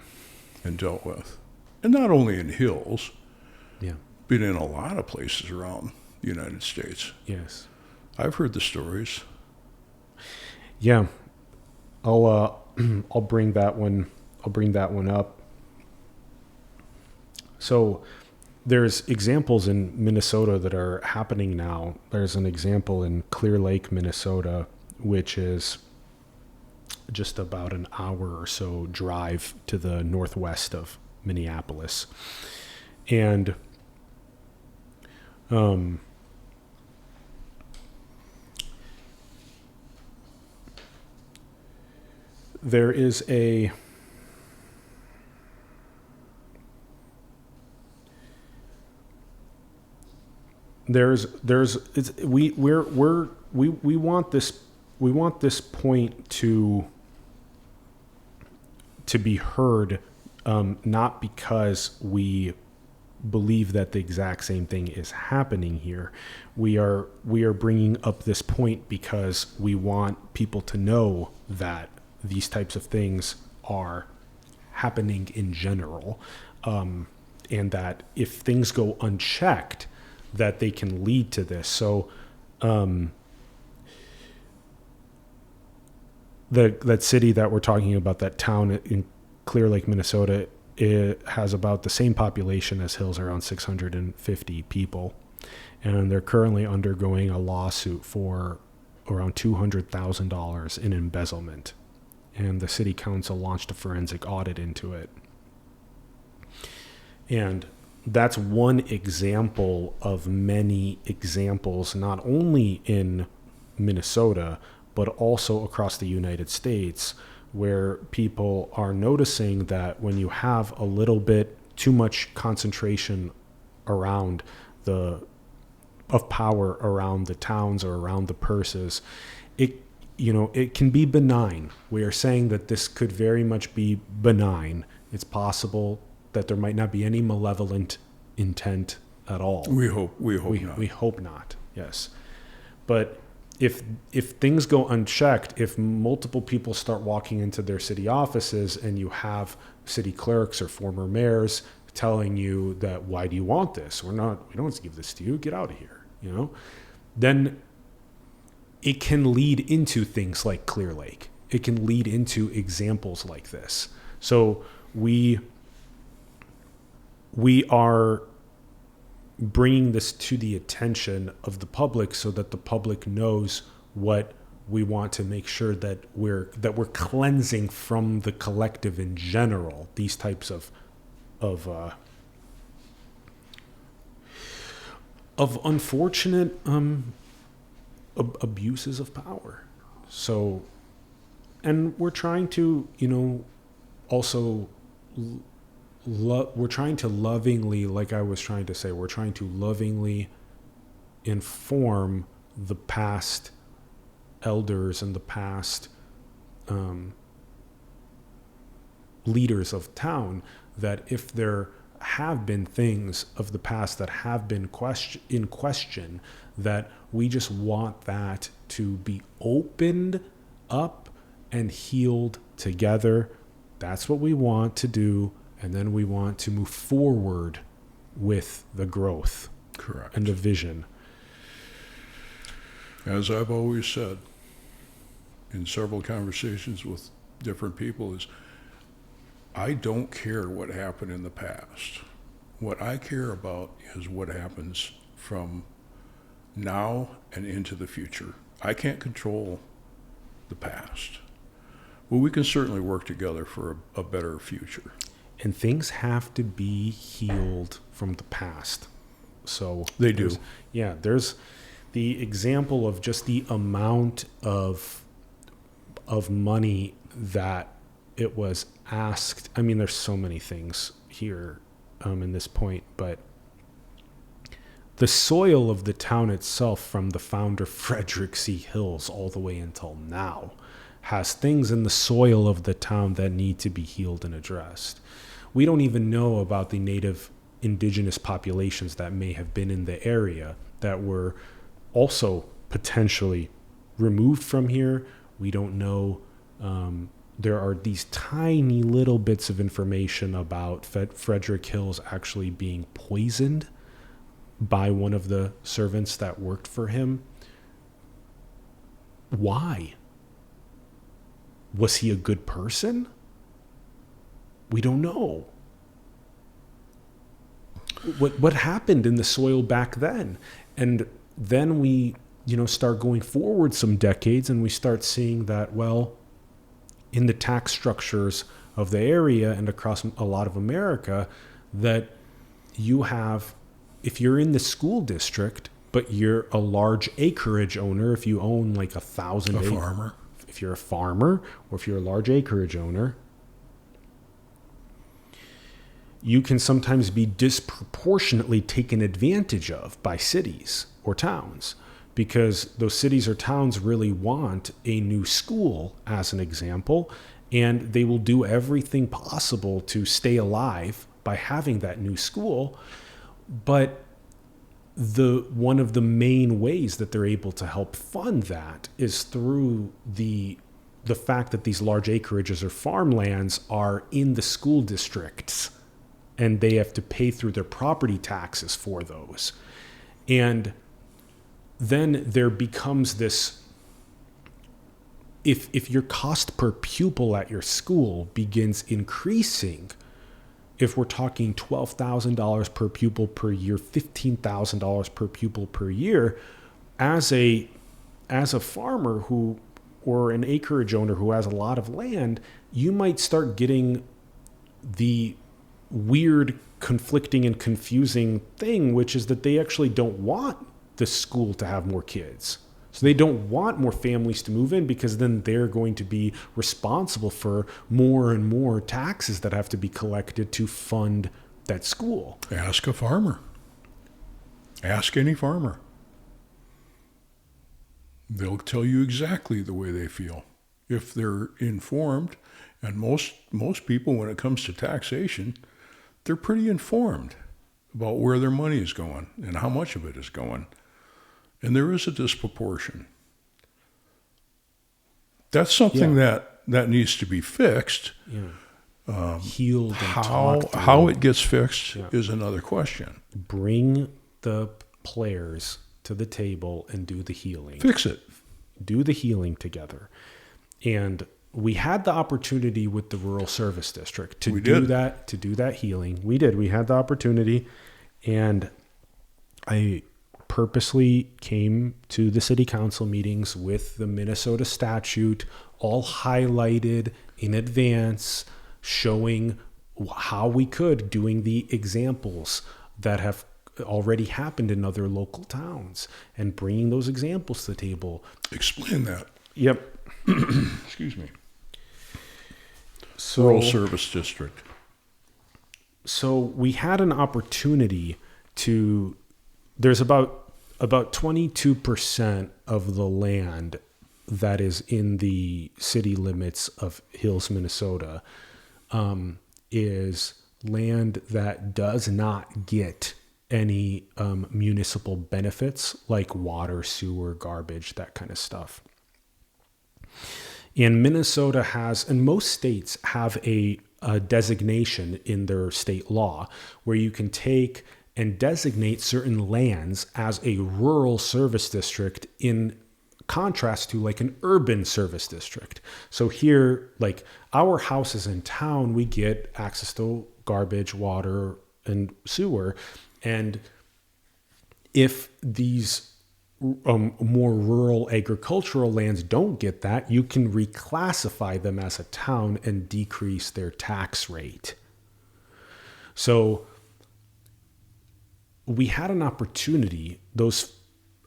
And dealt with. And not only in Hills, yeah, but in a lot of places around the United States. Yes. I've heard the stories. Yeah. I'll bring that one up. So there's examples in Minnesota that are happening now. There's an example in Clear Lake, Minnesota, which is just about an hour or so drive to the northwest of Minneapolis. And there is a we want this point to be heard, not because we believe that the exact same thing is happening here. We are bringing up this point because we want people to know that these types of things are happening in general, and that if things go unchecked, that they can lead to this. So that city that we're talking about, that town in Clear Lake, Minnesota, it has about the same population as Hills, around 650 people. And they're currently undergoing a lawsuit for around $200,000 in embezzlement. And the city council launched a forensic audit into it. And that's one example of many examples, not only in Minnesota, but also across the United States, where people are noticing that when you have a little bit too much concentration around of power around the towns or around the purses, it can be benign. We are saying that this could very much be benign. It's possible that there might not be any malevolent intent at all. We hope not. We hope not. Yes. But if things go unchecked, if multiple people start walking into their city offices and you have city clerks or former mayors telling you that, why do you want this? We don't want to give this to you. Get out of here. Then it can lead into things like Clear Lake. it can lead into examples like this. So we are bringing this to the attention of the public so that the public knows what we want to make sure that we're cleansing from the collective in general, these types of unfortunate abuses of power. So, and we're trying to, also we're trying to lovingly, like I was trying to say, we're trying to lovingly inform the past elders and the past leaders of town that if there have been things of the past that have been in question, that we just want that to be opened up and healed together. That's what we want to do. And then we want to move forward with the growth. Correct. And the vision. As I've always said in several conversations with different people, is I don't care what happened in the past. What I care about is what happens from now and into the future. I can't control the past. Well, we can certainly work together for a better future. And things have to be healed from the past. So they do. There's the example of just the amount of money that it was asked. I mean, there's so many things here in this point, but the soil of the town itself, from the founder Frederick C. Hills all the way until now, has things in the soil of the town that need to be healed and addressed. We don't even know about the native indigenous populations that may have been in the area that were also potentially removed from here. We don't know. There are these tiny little bits of information about Frederick Hills actually being poisoned by one of the servants that worked for him. Why? Was he a good person? We don't know. What happened in the soil back then? And then we, start going forward some decades and we start seeing that, well, in the tax structures of the area and across a lot of America, that you have, if you're in the school district, but you're a large acreage owner, if you own like 1,000 acres. Farmer. If you're a farmer or if you're a large acreage owner, you can sometimes be disproportionately taken advantage of by cities or towns, because those cities or towns really want a new school, as an example, and they will do everything possible to stay alive by having that new school. But one of the main ways that they're able to help fund that is through the fact that these large acreages or farmlands are in the school districts, and they have to pay through their property taxes for those. And then there becomes this, if your cost per pupil at your school begins increasing, if we're talking $12,000 per pupil per year, $15,000 per pupil per year, as a farmer or an acreage owner who has a lot of land, you might start getting the weird, conflicting and confusing thing, which is that they actually don't want the school to have more kids. So they don't want more families to move in, because then they're going to be responsible for more and more taxes that have to be collected to fund that school. Ask a farmer. Ask any farmer. They'll tell you exactly the way they feel if they're informed. And most people, when it comes to taxation, they're pretty informed about where their money is going and how much of it is going. And there is a disproportion. That's something that needs to be fixed. Yeah. Healed and talked through. How it gets fixed is another question. Bring the players to the table and do the healing. Fix it. Do the healing together. And we had the opportunity with the rural service district to We do did. that, to do that healing. We did. We had the opportunity, and I purposely came to the city council meetings with the Minnesota statute all highlighted in advance, showing how we could, doing the examples that have already happened in other local towns, and bringing those examples to the table. Explain that. Yep. Excuse me. So, Rural Service District. so we had an opportunity to, there's about 22% of the land that is in the city limits of Hills, Minnesota, is land that does not get any municipal benefits like water, sewer, garbage, that kind of stuff. And Minnesota has, and most states have a designation in their state law where you can take and designate certain lands as a rural service district in contrast to like an urban service district. So here, like our houses in town, we get access to garbage, water, and sewer. And if these more rural agricultural lands don't get that, you can reclassify them as a town and decrease their tax rate. So we had an opportunity. Those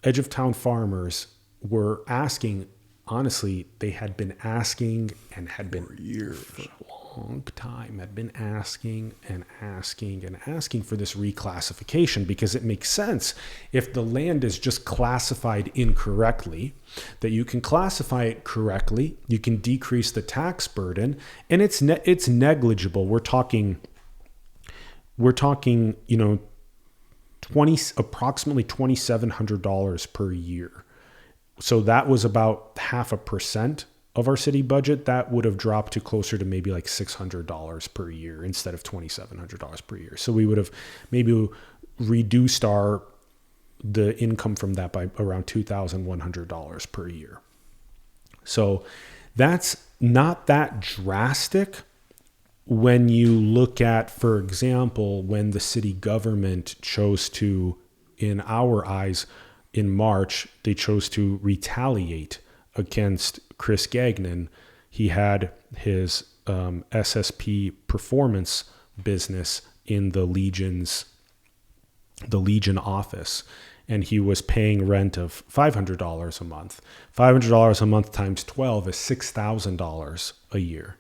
edge of town farmers were asking, honestly, they had been asking and had been For years. for a long time, had been asking and asking and asking for this reclassification, because it makes sense if the land is just classified incorrectly, that you can classify it correctly, you can decrease the tax burden, and it's negligible. We're talking, approximately $2,700 per year. So that was about 0.5% of our city budget. That would have dropped to closer to maybe like $600 per year instead of $2,700 per year. So we would have maybe reduced the income from that by around $2,100 per year. So that's not that drastic when you look at, for example, when the city government chose to, in our eyes, in March, they chose to retaliate against Chris Gagnon. He had his SSP performance business in the Legion office, and he was paying rent of $500 a month. $500 a month times 12 is $6,000 a year.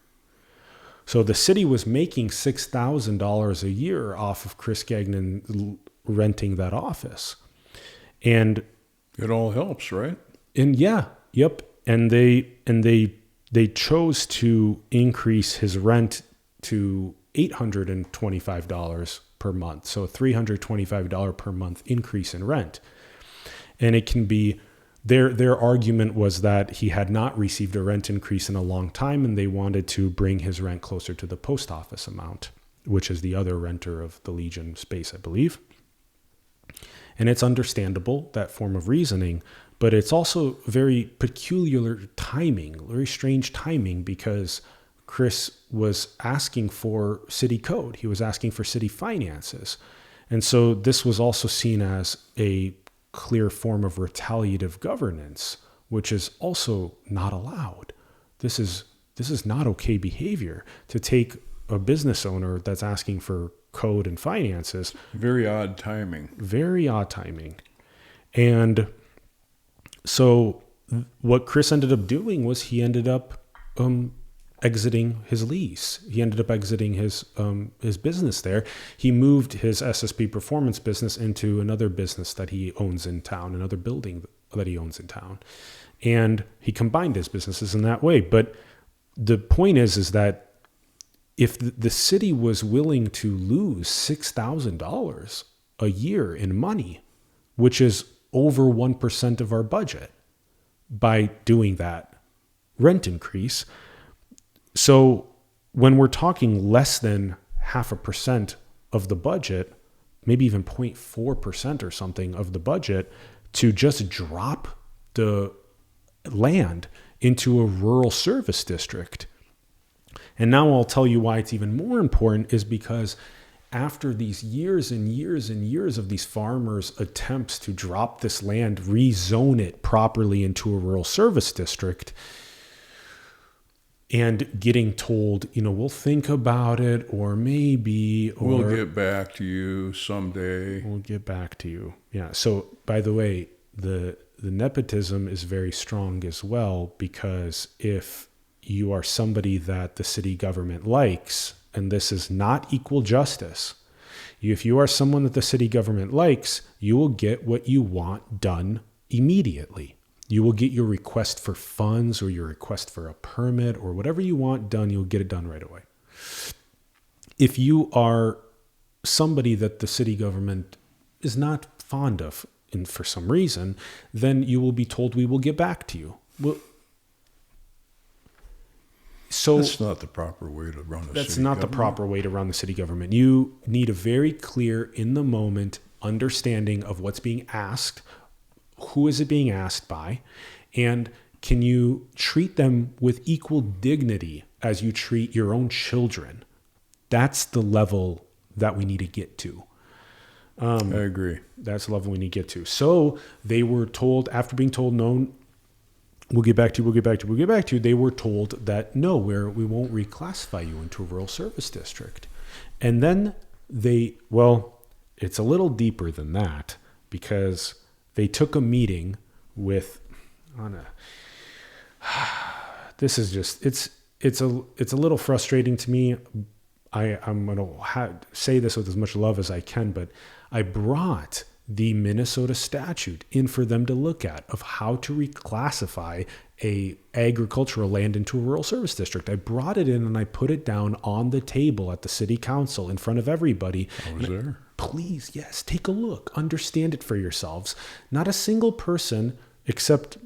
So the city was making $6,000 a year off of Chris Gagnon renting that office. And It all helps, right? And they chose to increase his rent to $825 per month. So a $325 per month increase in rent. And it can be, their argument was that he had not received a rent increase in a long time, and they wanted to bring his rent closer to the post office amount, which is the other renter of the Legion space, I believe. And it's understandable, that form of reasoning, but it's also very peculiar timing, very strange timing, because Chris was asking for city code. He was asking for city finances. And so this was also seen as a clear form of retaliative governance, which is also not allowed. This is not okay behavior to take a business owner that's asking for code and finances. Very odd timing. Very odd timing. And so what Chris ended up doing was he ended up exiting his lease. He ended up exiting his business there. He moved his SSP performance business into another business that he owns in town, another building that he owns in town. And he combined his businesses in that way. But the point is that if the city was willing to lose $6,000 a year in money, which is over 1% of our budget, by doing that rent increase. So when we're talking less than 0.5% of the budget, maybe even 0.4% or something of the budget, to just drop the land into a rural service district. And now I'll tell you why it's even more important is because after these years and years and years of these farmers' attempts to drop this land, rezone it properly into a rural service district, and getting told, we'll think about it, or maybe, or we'll get back to you someday. We'll get back to you. Yeah. So, by the way, the nepotism is very strong as well, because if you are somebody that the city government likes, and this is not equal justice, if you are someone that the city government likes, you will get what you want done immediately. You will get your request for funds or your request for a permit or whatever you want done, you'll get it done right away. If you are somebody that the city government is not fond of, and for some reason, then you will be told, we will get back to you. Well, so that's not the proper way to run a city government. That's not the proper way to run the city government. You need a very clear, in the moment, understanding of what's being asked, who is it being asked by, and can you treat them with equal dignity as you treat your own children? That's the level that we need to get to. I agree. That's the level we need to get to. So they were told, after being told, no, we'll get back to you, we'll get back to you, we'll get back to you, they were told that, no, we won't reclassify you into a rural service district. And then it's a little deeper than that, because they took a meeting with, this is just, it's a little frustrating to me. I'm going to say this with as much love as I can, but I brought the Minnesota statute in for them to look at of how to reclassify a agricultural land into a rural service district. I brought it in and I put it down on the table at the city council in front of everybody. I was there. Please, yes, take a look, understand it for yourselves. Not a single person except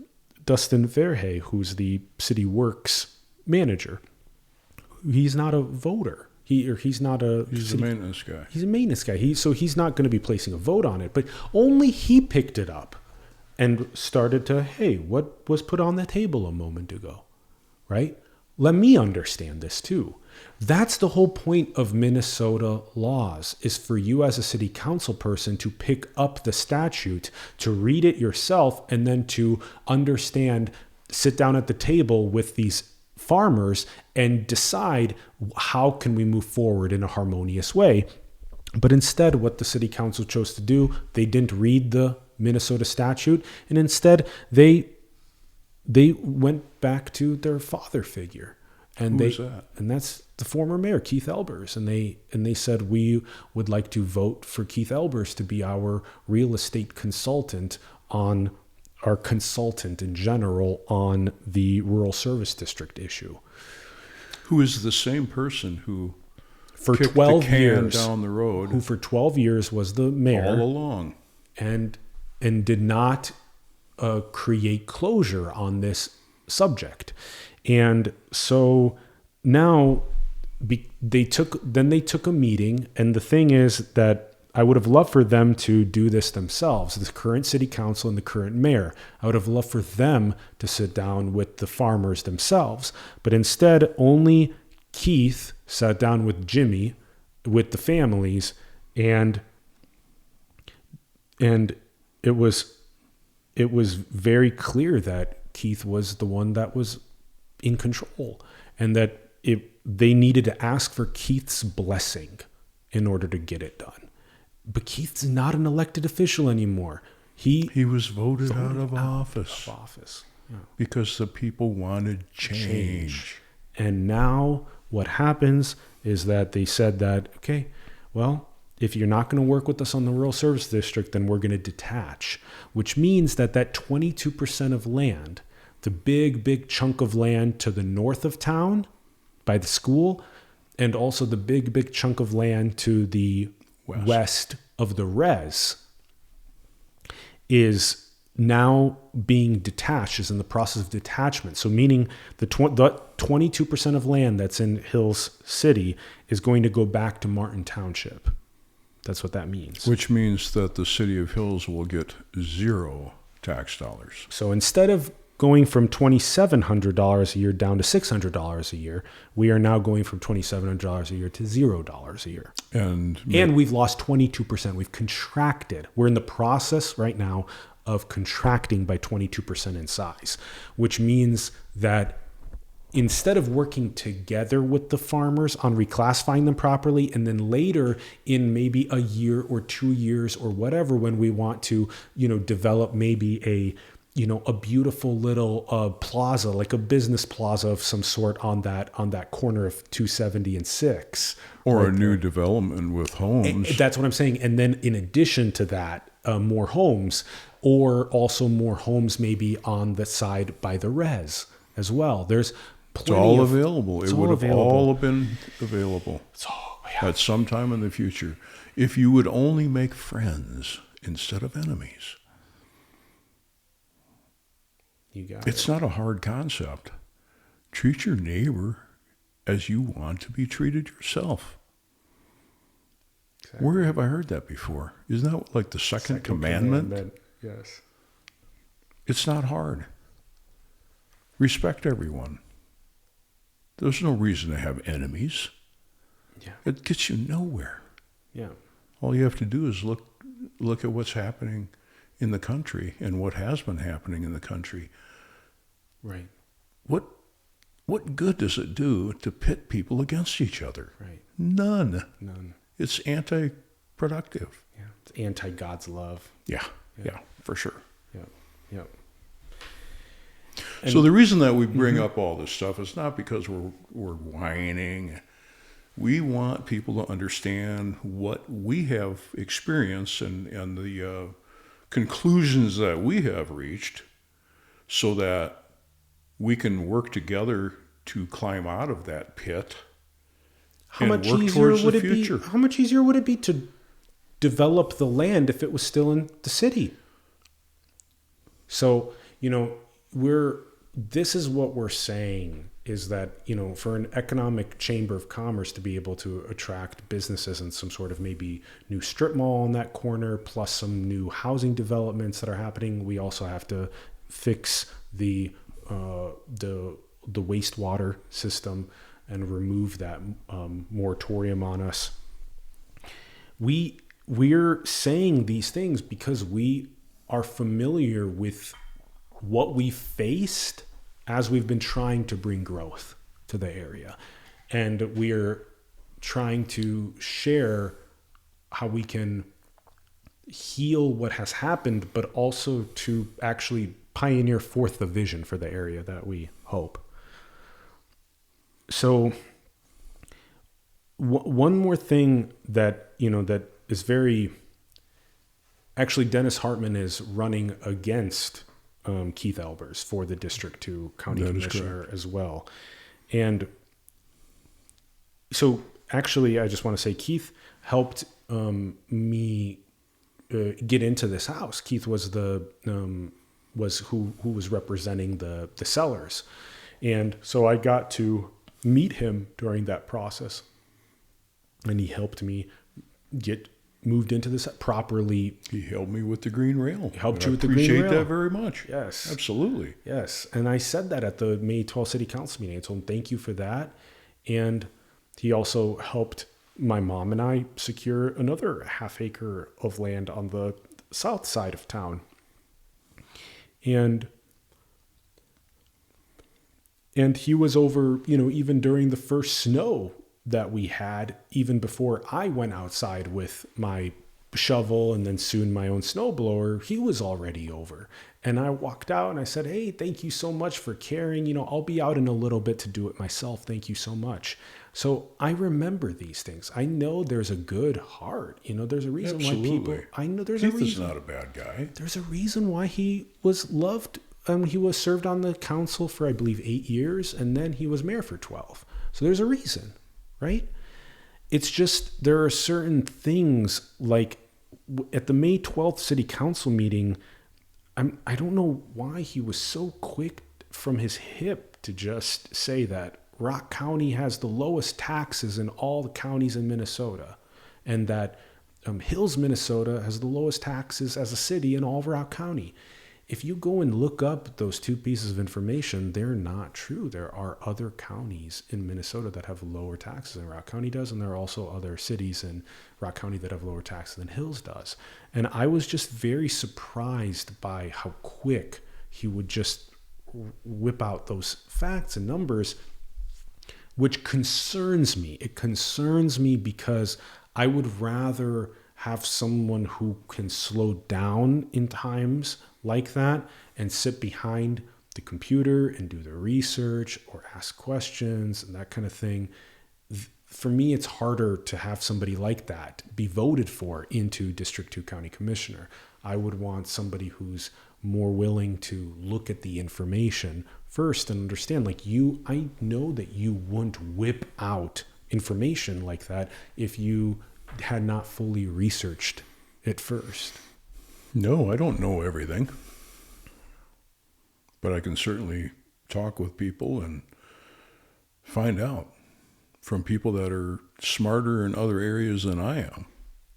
Dustin Verhey, who's the city works manager. He's not a voter. He's not a... He's a maintenance guy. He's a maintenance guy. So he's not going to be placing a vote on it. But only he picked it up and started to, hey, what was put on the table a moment ago, right? Let me understand this too. That's the whole point of Minnesota laws, is for you as a city council person to pick up the statute, to read it yourself, and then to understand, sit down at the table with these farmers and decide how can we move forward in a harmonious way. But instead, what the city council chose to do, they didn't read the Minnesota statute, and instead they went back to their father figure. And Who was that? And that's the former mayor, Keith Elbers. And they said, we would like to vote for Keith Elbers to be our real estate consultant on our consultant in general on the rural service district issue. Who is the same person who for kicked 12 the can years down the road, who for 12 years was the mayor all along, and did not create closure on this subject. And so now they took a meeting, and the thing is that I would have loved for them to do this themselves, the current city council and the current mayor. I would have loved for them to sit down with the farmers themselves. But instead, only Keith sat down with Jimmy, with the families, and it was very clear that Keith was the one that was in control, and that they needed to ask for Keith's blessing in order to get it done. But Keith's not an elected official anymore. He was voted out of office. Yeah. Because the people wanted change. And now what happens is that they said that, okay, well, if you're not going to work with us on the rural service district, then we're going to detach, which means that 22% of land, the big chunk of land to the north of town by the school, and also the big chunk of land to the west of the Rez, is now being detached, is in the process of detachment. So meaning the 22% of land that's in Hills City is going to go back to Martin Township. That's what that means. Which means that the city of Hills will get 0 tax dollars. So instead of going from $2,700 a year down to $600 a year. We are now going from $2,700 a year to $0 a year. And we've lost 22%. We've contracted. We're in the process right now of contracting by 22% in size, which means that instead of working together with the farmers on reclassifying them properly, and then later in maybe a year or 2 years or whatever, when we want to, develop maybe a beautiful little plaza, like a business plaza of some sort on that corner of 270 and 6. Or right, a new development with homes. And that's what I'm saying. And then in addition to that, more homes, or also more homes maybe on the side by the res as well. There's It's all available. It would have all been available at some time in the future if you would only make friends instead of enemies. It's not a hard concept. Treat your neighbor as you want to be treated yourself. Exactly. Where have I heard that before? Isn't that like the Second Commandment? Yes. It's not hard. Respect everyone. There's no reason to have enemies. Yeah. It gets you nowhere. Yeah. All you have to do is look at what's happening in the country and what has been happening in the country. Right. What good does it do to pit people against each other? Right. None. None. It's anti-productive. Yeah. It's anti-God's love. Yeah, for sure. Yeah. So the reason that we bring up all this stuff is not because we're whining. We want people to understand what we have experienced and the conclusions that we have reached, so that we can work together to climb out of that pit. How much easier would it be to develop the land if it was still in the city? So, this is what we're saying, is that, for an economic chamber of commerce to be able to attract businesses and some sort of maybe new strip mall on that corner, plus some new housing developments that are happening, we also have to fix the wastewater system and remove that moratorium on us. We're saying these things because we are familiar with what we faced as we've been trying to bring growth to the area. And we're trying to share how we can heal what has happened, but also to actually pioneer forth the vision for the area that we hope. So one more thing that, that is very... Actually, Dennis Hartman is running against Keith Albers for the District 2 County Commissioner as well. And so actually, I just want to say Keith helped me get into this house. Keith was who was representing the sellers. And so I got to meet him during that process. And he helped me get moved into this properly. He helped me with the green rail. Helped you with the green rail. I appreciate that very much. Yes. Absolutely. Yes. And I said that at the May 12th City Council meeting. I told him, thank you for that. And he also helped my mom and I secure another half acre of land on the south side of town. And he was over, even during the first snow that we had, even before I went outside with my shovel and then soon my own snowblower, he was already over. And I walked out and I said, hey, thank you so much for caring. I'll be out in a little bit to do it myself. Thank you so much. So I remember these things. I know there's a good heart. There's a reason why people... I know there's Keith a reason. Is not a bad guy. There's a reason why he was loved. He was served on the council for, I believe, 8 years, and then he was mayor for 12. So there's a reason. Right? It's just there are certain things, like at the May 12th City Council meeting, I don't know why he was so quick from his hip to just say that Rock County has the lowest taxes in all the counties in Minnesota, and that Hills, Minnesota has the lowest taxes as a city in all of Rock County. if you go and look up those two pieces of information, they're not true. There are other counties in Minnesota that have lower taxes than Rock County does, and there are also other cities in Rock County that have lower taxes than Hills does. And I was just very surprised by how quick he would just whip out those facts and numbers, which concerns me. It concerns me because I would rather have someone who can slow down in times like that and sit behind the computer and do the research or ask questions and that kind of thing. For me, it's harder to have somebody like that be voted for into District 2 County Commissioner. I would want somebody who's more willing to look at the information first and understand, like I know that you wouldn't whip out information like that if you had not fully researched it first. No, I don't know everything. But I can certainly talk with people and find out from people that are smarter in other areas than I am.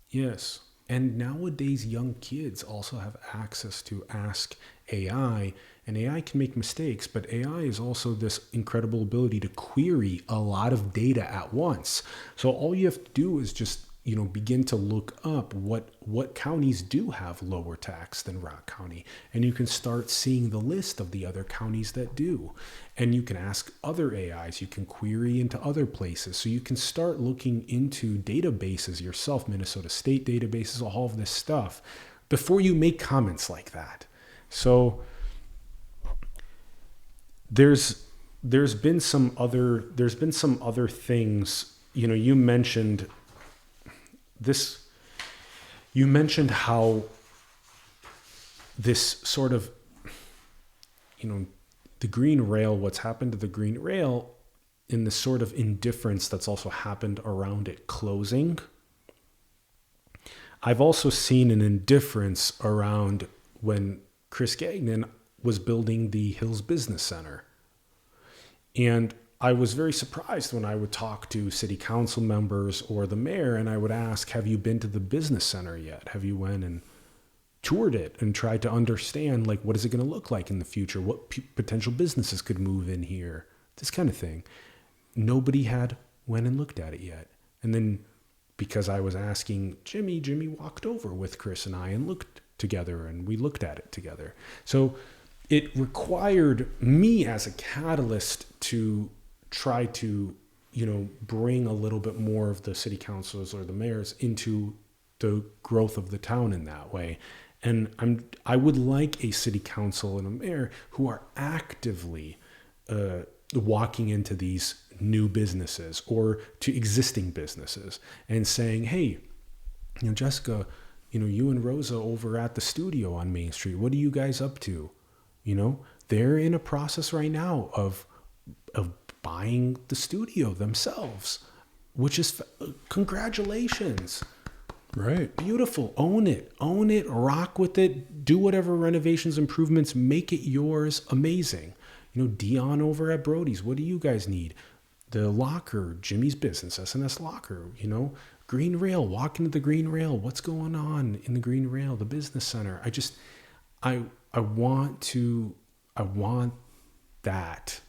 Yes. And nowadays, young kids also have access to Ask AI, and AI can make mistakes, but AI is also this incredible ability to query a lot of data at once. So all you have to do is just begin to look up what counties do have lower tax than Rock County. And you can start seeing the list of the other counties that do. And you can ask other AIs, you can query into other places. So you can start looking into databases yourself, Minnesota State databases, all of this stuff, before you make comments like that. So there's been some other things, you mentioned this, you mentioned how this sort of, the green rail, what's happened to the green rail in the sort of indifference that's also happened around it closing. I've also seen an indifference around when Chris Gagnon was building the Hills Business Center. And I was very surprised when I would talk to city council members or the mayor and I would ask, have you been to the business center yet? Have you went and toured it and tried to understand, like, what is it going to look like in the future? What potential businesses could move in here? This kind of thing. Nobody had went and looked at it yet. And then because I was asking Jimmy walked over with Chris and I and looked together and we looked at it together. So it required me as a catalyst to try to, bring a little bit more of the city councilors or the mayors into the growth of the town in that way. And I would like a city council and a mayor who are actively walking into these new businesses or to existing businesses and saying, hey, Jessica, you and Rosa over at the studio on Main Street, what are you guys up to? They're in a process right now of buying the studio themselves, which is congratulations. Right. Beautiful. Own it, rock with it, do whatever renovations, improvements, make it yours. Amazing. Dion over at Brody's, what do you guys need? The locker, Jimmy's business, SNS locker, green rail, walk into the green rail. What's going on in the green rail, the business center? I want that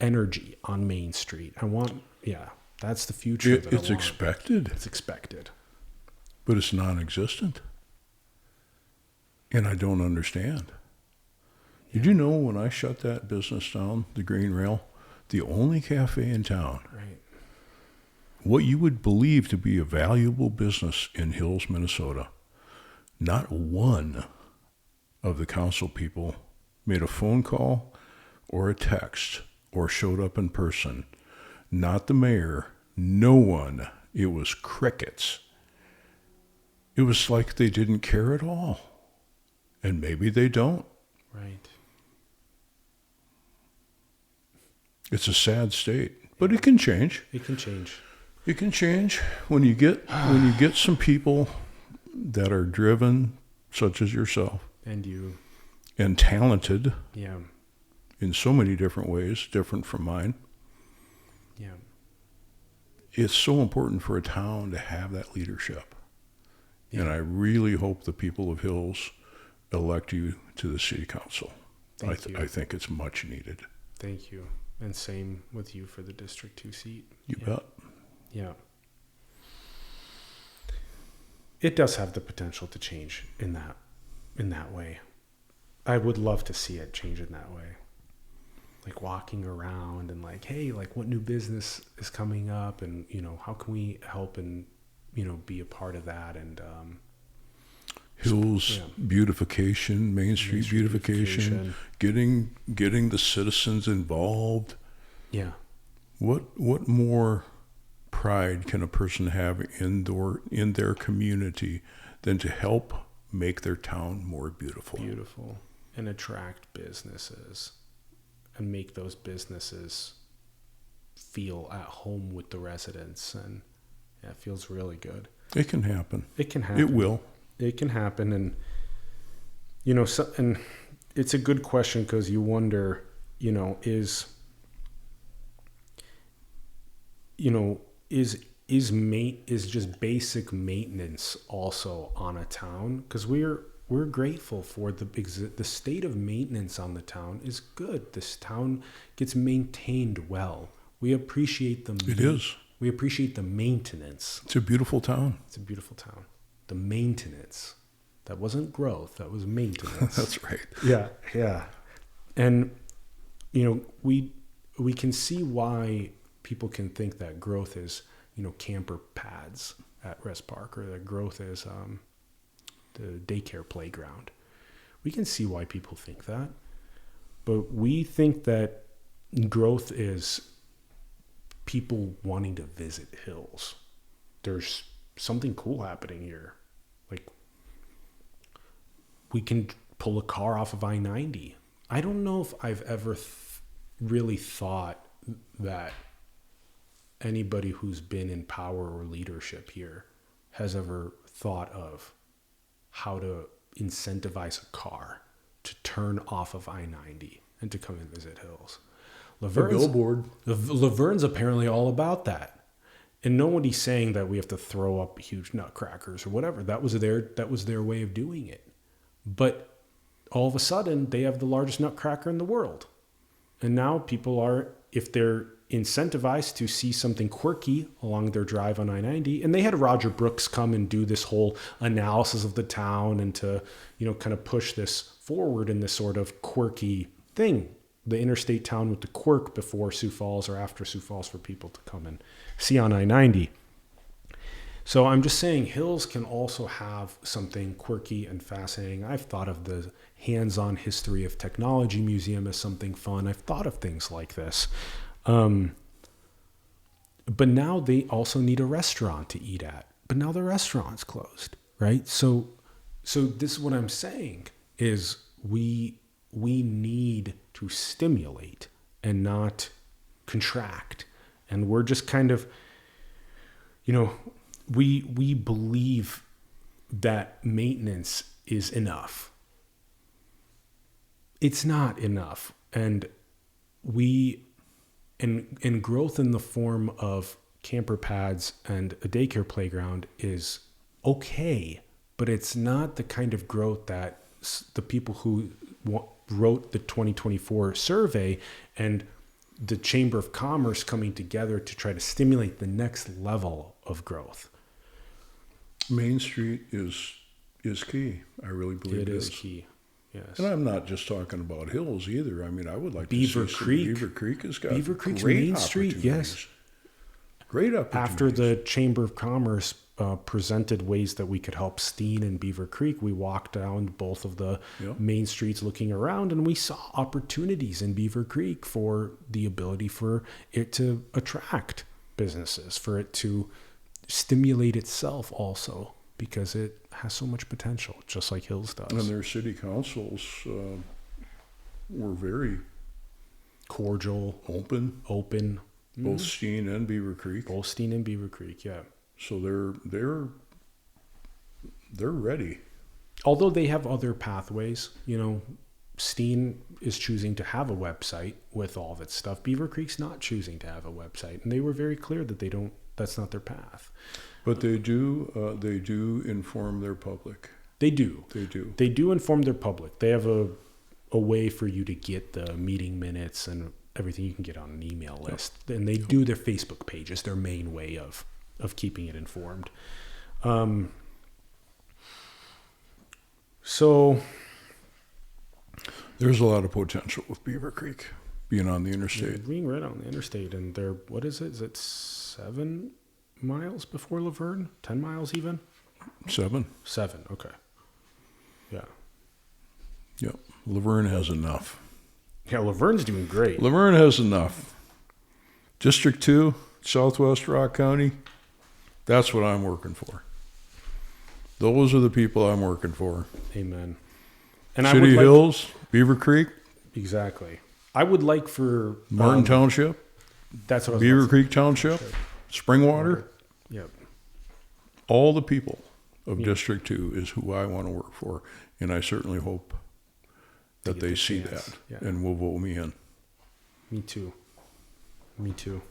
energy on Main Street. That's the future. It's expected. It's expected. But it's non-existent. And I don't understand. Yeah. Did you know when I shut that business down, the Green Rail, the only cafe in town, right, what you would believe to be a valuable business in Hills, Minnesota, not one of the council people made a phone call or a text or showed up in person. Not the mayor, no one. It was crickets. It was like they didn't care at all. And maybe they don't. Right. It's a sad state, but it can change. It can change. It can change when you get some people that are driven, such as yourself. And you. And talented. Yeah. In so many different ways, different from mine. Yeah. It's so important for a town to have that leadership. Yeah. And I really hope the people of Hills elect you to the city council. Thank you. I think it's much needed. Thank you. And same with you for the District 2 seat. You bet. Yeah. It does have the potential to change in that way. I would love to see it change in that way. Like walking around and like, hey, like what new business is coming up, and how can we help and be a part of that, and Hills beautification, Main Street beautification, getting the citizens involved. Yeah. What more pride can a person have in their community than to help make their town more beautiful? Beautiful. And attract businesses and make those businesses feel at home with the residents, and it feels really good. It can happen. It can happen. It will. It can happen, and and it's a good question, because you wonder, is just basic maintenance also on a town? Because we're grateful for the state of maintenance on the town is good. This town gets maintained well. We appreciate We appreciate the maintenance. It's a beautiful town. It's a beautiful town. The maintenance. That wasn't growth. That was maintenance. That's right. Yeah. And, we can see why people can think that growth is, camper pads at Rez Park, or that growth is the daycare playground. We can see why people think that. But we think that growth is people wanting to visit hills. There's something cool happening here. Like, we can pull a car off of I-90. I don't know if I've ever really thought that anybody who's been in power or leadership here has ever thought of how to incentivize a car to turn off of I-90 and to come and visit hills. Laverne's apparently all about that. And nobody's saying that we have to throw up huge nutcrackers or whatever. That was their way of doing it. But all of a sudden, they have the largest nutcracker in the world. And now people are, if they're incentivized to see something quirky along their drive on I-90, and they had Roger Brooks come and do this whole analysis of the town and to, kind of push this forward in this sort of quirky thing. The interstate town with the quirk before Sioux Falls or after Sioux Falls for people to come and see on I-90. So I'm just saying hills can also have something quirky and fascinating. I've thought of the hands-on history of technology museum as something fun. I've thought of things like this. But now they also need a restaurant to eat at. But now the restaurant's closed, right? So this is what I'm saying is we need to stimulate and not contract. And we're just kind of, we believe that maintenance is enough. It's not enough. And and growth in the form of camper pads and a daycare playground is okay, but it's not the kind of growth that the people who wrote the 2024 survey and the Chamber of Commerce coming together to try to stimulate the next level of growth. Main Street is key. I really believe it is key. Yes. And I'm not just talking about hills either. I mean, I would like Beaver to see Creek. Beaver Creek has got Beaver Creek's great Main Street, yes. Great opportunities. After the Chamber of Commerce presented ways that we could help Steen and Beaver Creek, we walked down both of the main streets looking around, and we saw opportunities in Beaver Creek for the ability for it to attract businesses, for it to stimulate itself also, because it has so much potential, just like Hills does. And their city councils were very cordial, open. Both Steen and Beaver Creek. Yeah. So they're ready. Although they have other pathways, Steen is choosing to have a website with all of its stuff. Beaver Creek's not choosing to have a website, and they were very clear that that's not their path. But they do inform their public. They do. They do. They do inform their public. They have a way for you to get the meeting minutes and everything you can get on an email list. Yep. And they do their Facebook page as their main way of keeping it informed. So there's a lot of potential with Beaver Creek being on the interstate. Being right on the interstate, and they're, what is it? Is it 7 miles before Laverne? 10 miles even? 7. 7, okay. Yeah. Yep. Laverne has enough. Yeah, Laverne's doing great. Laverne has enough. District 2, Southwest Rock County, that's what I'm working for. Those are the people I'm working for. Amen. And City Hills, Beaver Creek. Exactly. I would like for... Martin Township. That's what I was Beaver Creek Township. Springwater. Yep. All the people of District 2 is who I want to work for. And I certainly hope that they see that and will vote me in. Me too. Me too.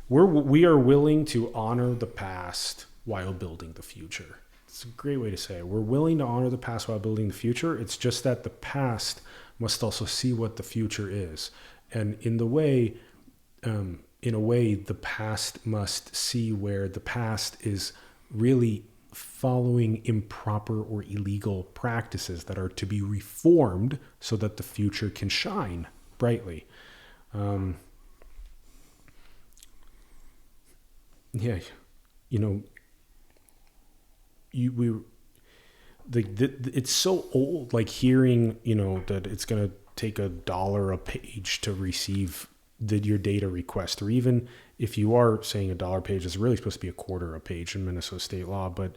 We are willing to honor the past while building the future. It's a great way to say it. We're willing to honor the past while building the future. It's just that the past must also see what the future is. And in a way, the past must see where the past is really following improper or illegal practices that are to be reformed so that the future can shine brightly. It's so old, like hearing, that it's going to take $1 a page to receive your data request, or even if you are saying $1 a page, it's really supposed to be $0.25 a page in Minnesota state law. But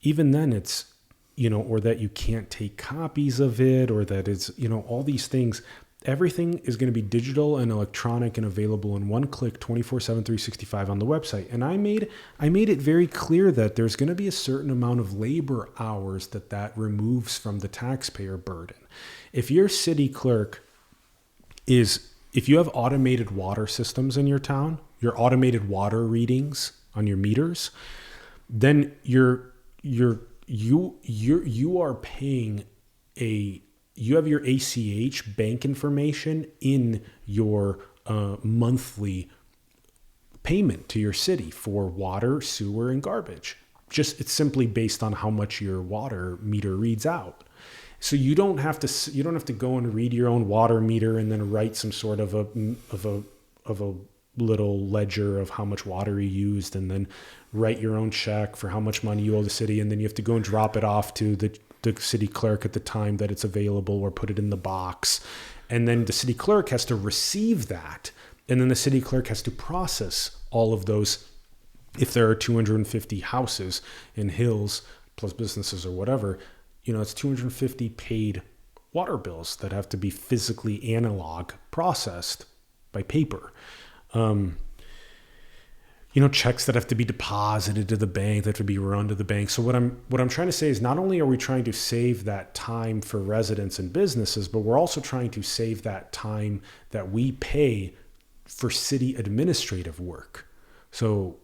even then it's, or that you can't take copies of it, or that it's, all these things. Everything is going to be digital and electronic and available in one click 24/7, 365 on the website. And I made it very clear that there's going to be a certain amount of labor hours that removes from the taxpayer burden. If your city clerk if you have automated water systems in your town, your automated water readings on your meters, then you are paying you have your ACH bank information in your monthly payment to your city for water, sewer, and garbage. It's simply based on how much your water meter reads out. So you don't have to go and read your own water meter and then write some sort of a little ledger of how much water you used, and then write your own check for how much money you owe the city, and then you have to go and drop it off to the city clerk at the time that it's available, or put it in the box. And then the city clerk has to receive that. And then the city clerk has to process all of those. If there are 250 houses in Hills plus businesses or whatever, it's 250 paid water bills that have to be physically analog processed by paper. Checks that have to be deposited to the bank, that have to be run to the bank. So what I'm trying to say is, not only are we trying to save that time for residents and businesses, but we're also trying to save that time that we pay for city administrative work. So,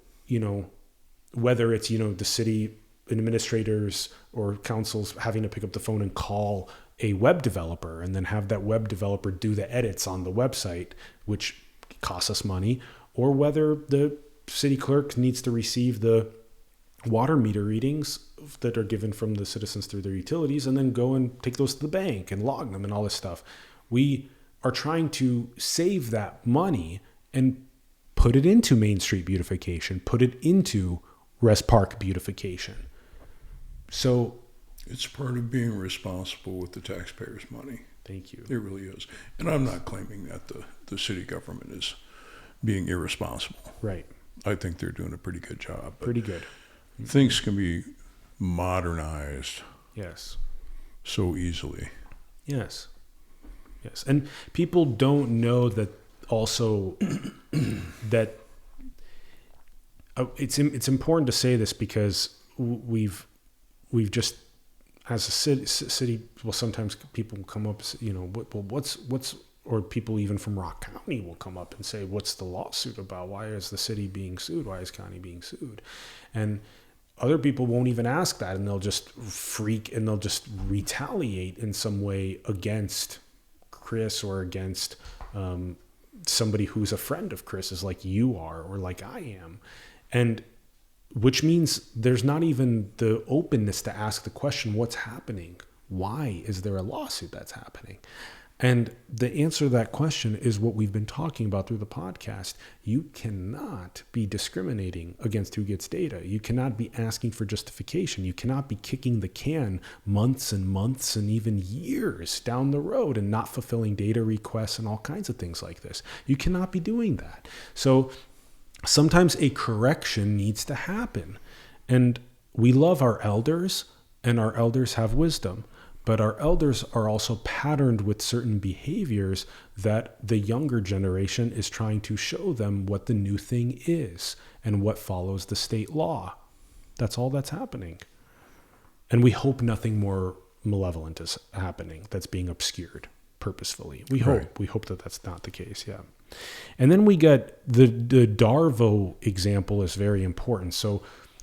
whether it's, the city administrators or councils having to pick up the phone and call a web developer and then have that web developer do the edits on the website, which costs us money, or whether the city clerk needs to receive the water meter readings that are given from the citizens through their utilities and then go and take those to the bank and log them and all this stuff. We are trying to save that money and put it into Main Street beautification, put it into Rez Park beautification. So it's part of being responsible with the taxpayers' money. Thank you. It really is. And I'm not claiming that the city government is being irresponsible. Right. I think they're doing a pretty good job. Pretty good. Things can be modernized. Yes. So easily. Yes. Yes. And people don't know that also that it's important to say this, because we've just, as a city, well, sometimes people will come up, what's or people even from Rock County will come up and say, what's the lawsuit about? Why is the city being sued? Why is county being sued? And other people won't even ask that, and they'll just freak and they'll just retaliate in some way against Chris or against somebody who's a friend of Chris's, like you are or like I am. And which means there's not even the openness to ask the question, what's happening? Why is there a lawsuit that's happening? And the answer to that question is what we've been talking about through the podcast. You cannot be discriminating against who gets data. You cannot be asking for justification. You cannot be kicking the can months and months and even years down the road and not fulfilling data requests and all kinds of things like this. You cannot be doing that. So sometimes a correction needs to happen. And we love our elders, and our elders have wisdom. But our elders are also patterned with certain behaviors that the younger generation is trying to show them what the new thing is and what follows the state law. That's all that's happening. And we hope nothing more malevolent is happening that's being obscured purposefully. We hope. Right. We hope that that's not the case, yeah. And then we get the DARVO example is very important. So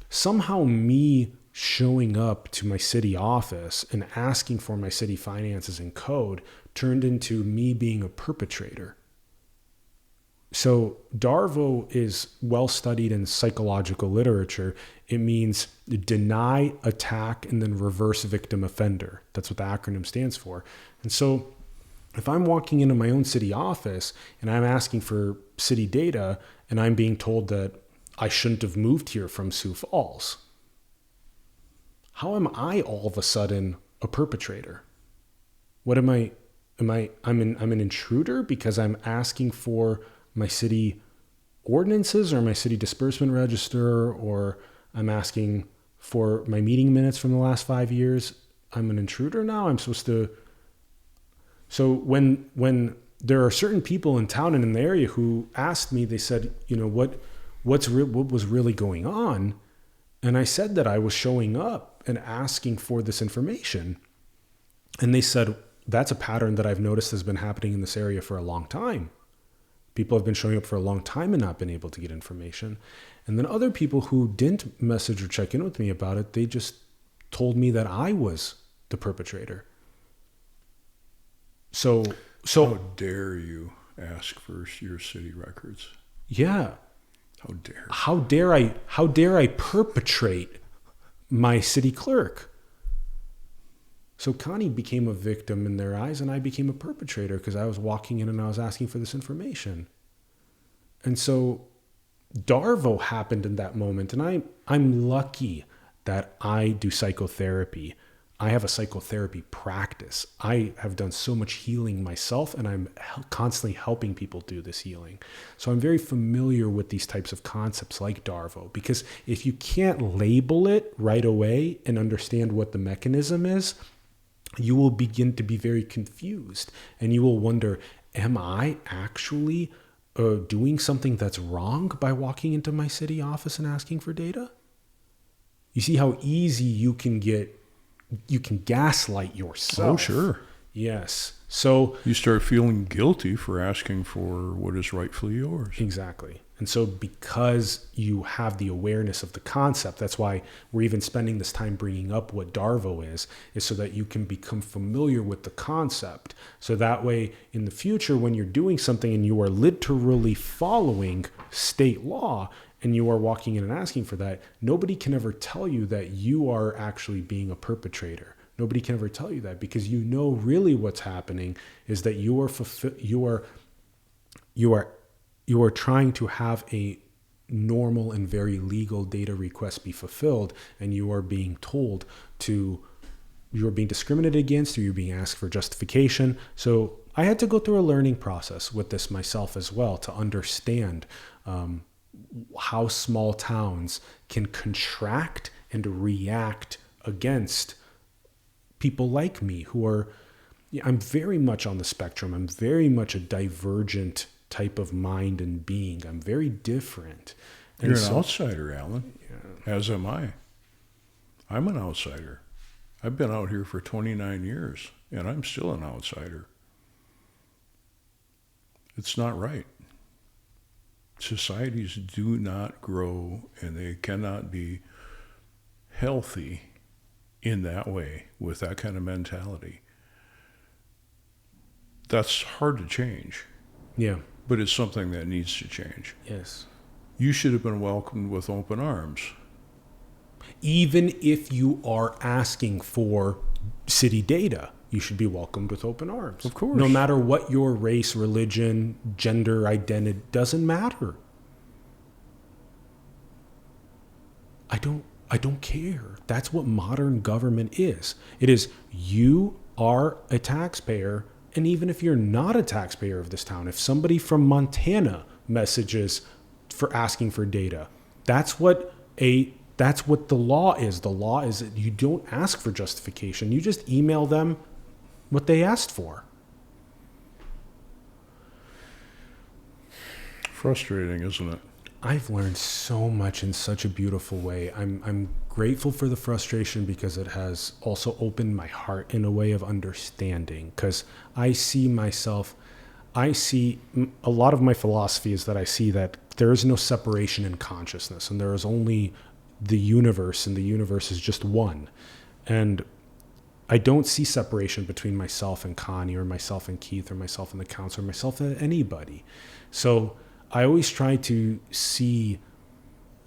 somehow me showing up to my city office and asking for my city finances and code turned into me being a perpetrator. So DARVO is well studied in psychological literature. It means deny, attack, and then reverse victim offender. That's what the acronym stands for. And so if I'm walking into my own city office and I'm asking for city data and I'm being told that I shouldn't have moved here from Sioux Falls, how am I all of a sudden a perpetrator? What am I? I'm an intruder because I'm asking for my city ordinances or my city disbursement register, or I'm asking for my meeting minutes from the last 5 years. I'm an intruder now. I'm supposed to. So when there are certain people in town and in the area who asked me, they said, what was really going on? And I said that I was showing up and asking for this information. And they said, that's a pattern that I've noticed has been happening in this area for a long time. People have been showing up for a long time and not been able to get information. And then other people who didn't message or check in with me about it, they just told me that I was the perpetrator. So how dare you ask for your city records? Yeah. How dare How dare I perpetrate my city clerk? So Connie became a victim in their eyes, and I became a perpetrator because I was walking in and I was asking for this information. And so DARVO happened in that moment, and I'm lucky that I do psychotherapy. I have a psychotherapy practice. I have done so much healing myself, and I'm constantly helping people do this healing. So I'm very familiar with these types of concepts like DARVO, because if you can't label it right away and understand what the mechanism is, you will begin to be very confused, and you will wonder, am I actually doing something that's wrong by walking into my city office and asking for data? You see how easy you can gaslight yourself. Oh, sure. Yes. So you start feeling guilty for asking for what is rightfully yours. Exactly. And so because you have the awareness of the concept, that's why we're even spending this time bringing up what DARVO is so that you can become familiar with the concept. So that way in the future, when you're doing something and you are literally following state law, and you are walking in and asking for that, nobody can ever tell you that you are actually being a perpetrator. Nobody can ever tell you that, because you know really what's happening is that you are trying to have a normal and very legal data request be fulfilled, and you are being told you're being discriminated against, or you're being asked for justification. So I had to go through a learning process with this myself as well to understand how small towns can contract and react against people like me who are, I'm very much on the spectrum. I'm very much a divergent type of mind and being. I'm very different. And you're an outsider, Alan. Yeah. As am I. I'm an outsider. I've been out here for 29 years, and I'm still an outsider. It's not right. Societies do not grow, and they cannot be healthy in that way, with that kind of mentality, that's hard to change. Yeah. But it's something that needs to change. Yes. You should have been welcomed with open arms. Even if you are asking for city data, you should be welcomed with open arms. Of course. No matter what your race, religion, gender, identity, doesn't matter. I don't care. That's what modern government is. It is, you are a taxpayer, and even if you're not a taxpayer of this town, if somebody from Montana messages for asking for data, that's what the law is. The law is that you don't ask for justification. You just email them what they asked for. Frustrating, isn't it? I've learned so much in such a beautiful way. I'm grateful for the frustration because it has also opened my heart in a way of understanding. Because I see a lot of my philosophy is that I see that there is no separation in consciousness, and there is only the universe, and the universe is just one. And I don't see separation between myself and Connie, or myself and Keith, or myself and the council, or myself and anybody. So I always try to see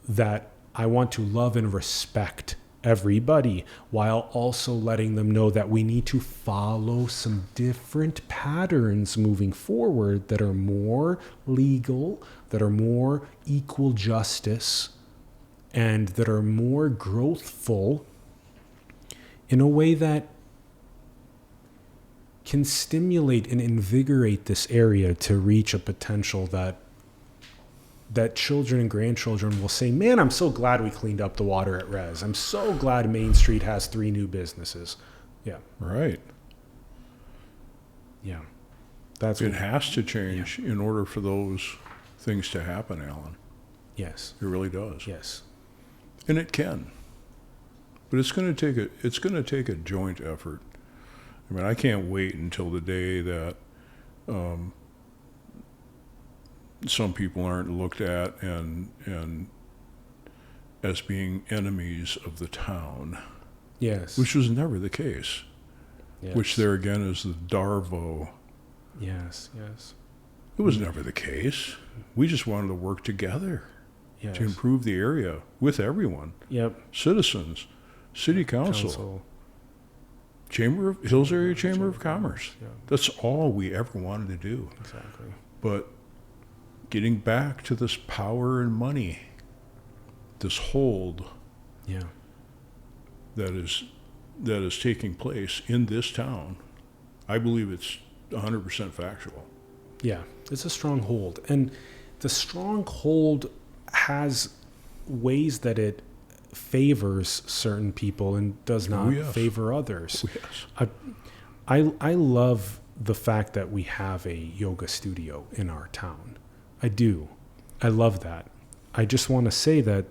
that I want to love and respect everybody, while also letting them know that we need to follow some different patterns moving forward that are more legal, that are more equal justice, and that are more growthful in a way that can stimulate and invigorate this area to reach a potential that children and grandchildren will say, man, I'm so glad we cleaned up the water at Rez. I'm so glad Main Street has 3 new businesses. Yeah. Right. Yeah. It has to change in order for those things to happen, Alan. Yes. It really does. Yes. And it can. But it's going to take a joint effort. I mean, I can't wait until the day that some people aren't looked at and as being enemies of the town. Yes. Which was never the case. Yes. Which there again is the DARVO. Yes, yes. It was never the case. We just wanted to work together Yes. to improve the area with everyone. Yep. Citizens, city council. Hills Area Chamber of Commerce. Yeah. That's all we ever wanted to do. Exactly. But getting back to this power and money, this hold Yeah. that is taking place in this town, I believe it's 100% factual. Yeah. It's a stronghold. And the stronghold has ways that it favors certain people and does not favor others. Yes. I love the fact that we have a yoga studio in our town. I do. I love that. I just want to say that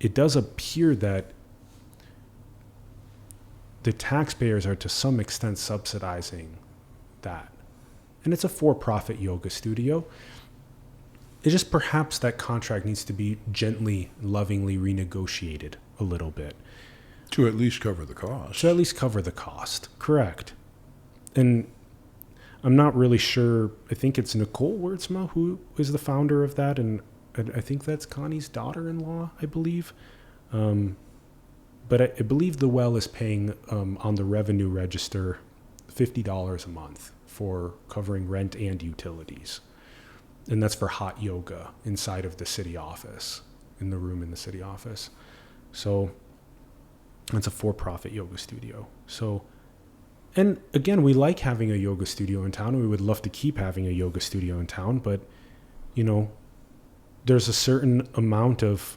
it does appear that the taxpayers are to some extent subsidizing that. And it's a for-profit yoga studio. It's just perhaps that contract needs to be gently, lovingly renegotiated a little bit. To at least cover the cost. To at least cover the cost. Correct. And I'm not really sure. I think it's Nicole Wertzma who is the founder of that. And I think that's Connie's daughter-in-law, I believe. But I believe the well is paying on the revenue register $50 a month for covering rent and utilities. And that's for hot yoga inside of the city office, in the room in the city office. So it's a for-profit yoga studio. So, and again, we like having a yoga studio in town, and we would love to keep having a yoga studio in town, but, you know, there's a certain amount of,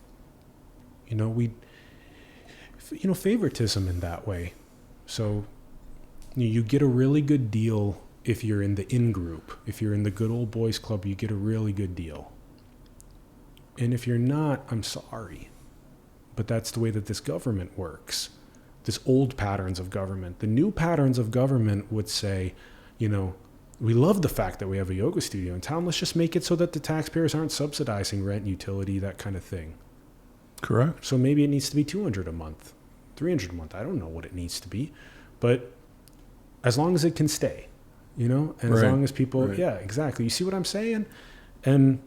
favoritism in that way. So you get a really good deal if you're in the in-group. If you're in the good old boys club, you get a really good deal. And if you're not, I'm sorry. But that's the way that this government works. This old patterns of government. The new patterns of government would say, we love the fact that we have a yoga studio in town. Let's just make it so that the taxpayers aren't subsidizing rent, utility, that kind of thing. Correct. So maybe it needs to be $200 a month. 300 a month. I don't know what it needs to be, but as long as it can stay, you know, and as Right. long as people, Right. yeah, exactly. You see what I'm saying? And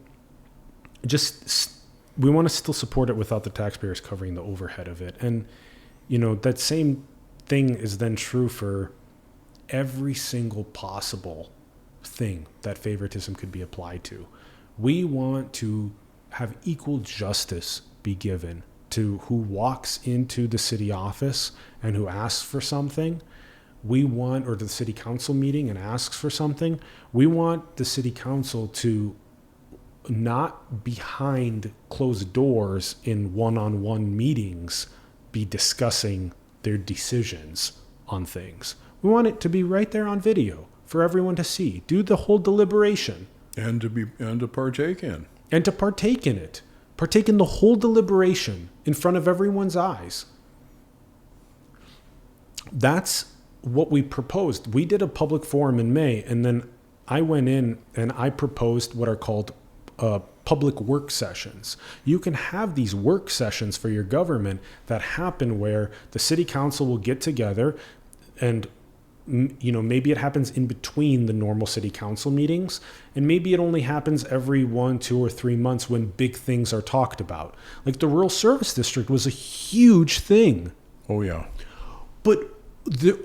just, we want to still support it without the taxpayers covering the overhead of it. And, you know, that same thing is then true for every single possible thing that favoritism could be applied to. We want to have equal justice be given to who walks into the city office and who asks for something. We want, or the city council meeting and asks for something. We want the city council to not behind closed doors in one-on-one meetings be discussing their decisions on things. We want it to be right there on video for everyone to see. Do the whole deliberation. And to partake in. And to partake in it. Partake in the whole deliberation in front of everyone's eyes. That's what we proposed. We did a public forum in May, and then I went in and I proposed what are called public work sessions. You can have these work sessions for your government that happen where the city council will get together and, you know, maybe it happens in between the normal city council meetings, and maybe it only happens every 1, 2, or 3 months when big things are talked about. Like the rural service district was a huge thing. Oh, yeah. But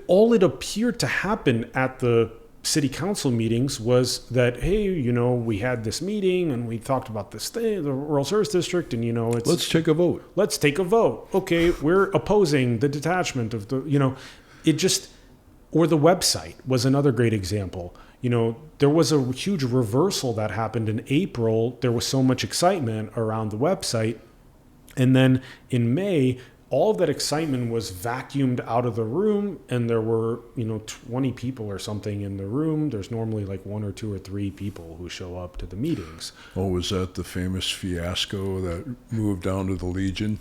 all it appeared to happen at the city council meetings was that, hey, you know, we had this meeting and we talked about this thing, the rural service district, and, you know, it's... Let's take a vote. Let's take a vote. Okay, we're opposing the detachment of the, you know, it just... Or the website was another great example. You know, there was a huge reversal that happened in April. There was so much excitement around the website. And then in May, all of that excitement was vacuumed out of the room, and there were, you know, 20 people or something in the room. There's normally like 1 or 2 or 3 people who show up to the meetings. Oh, was that the famous fiasco that moved down to the Legion?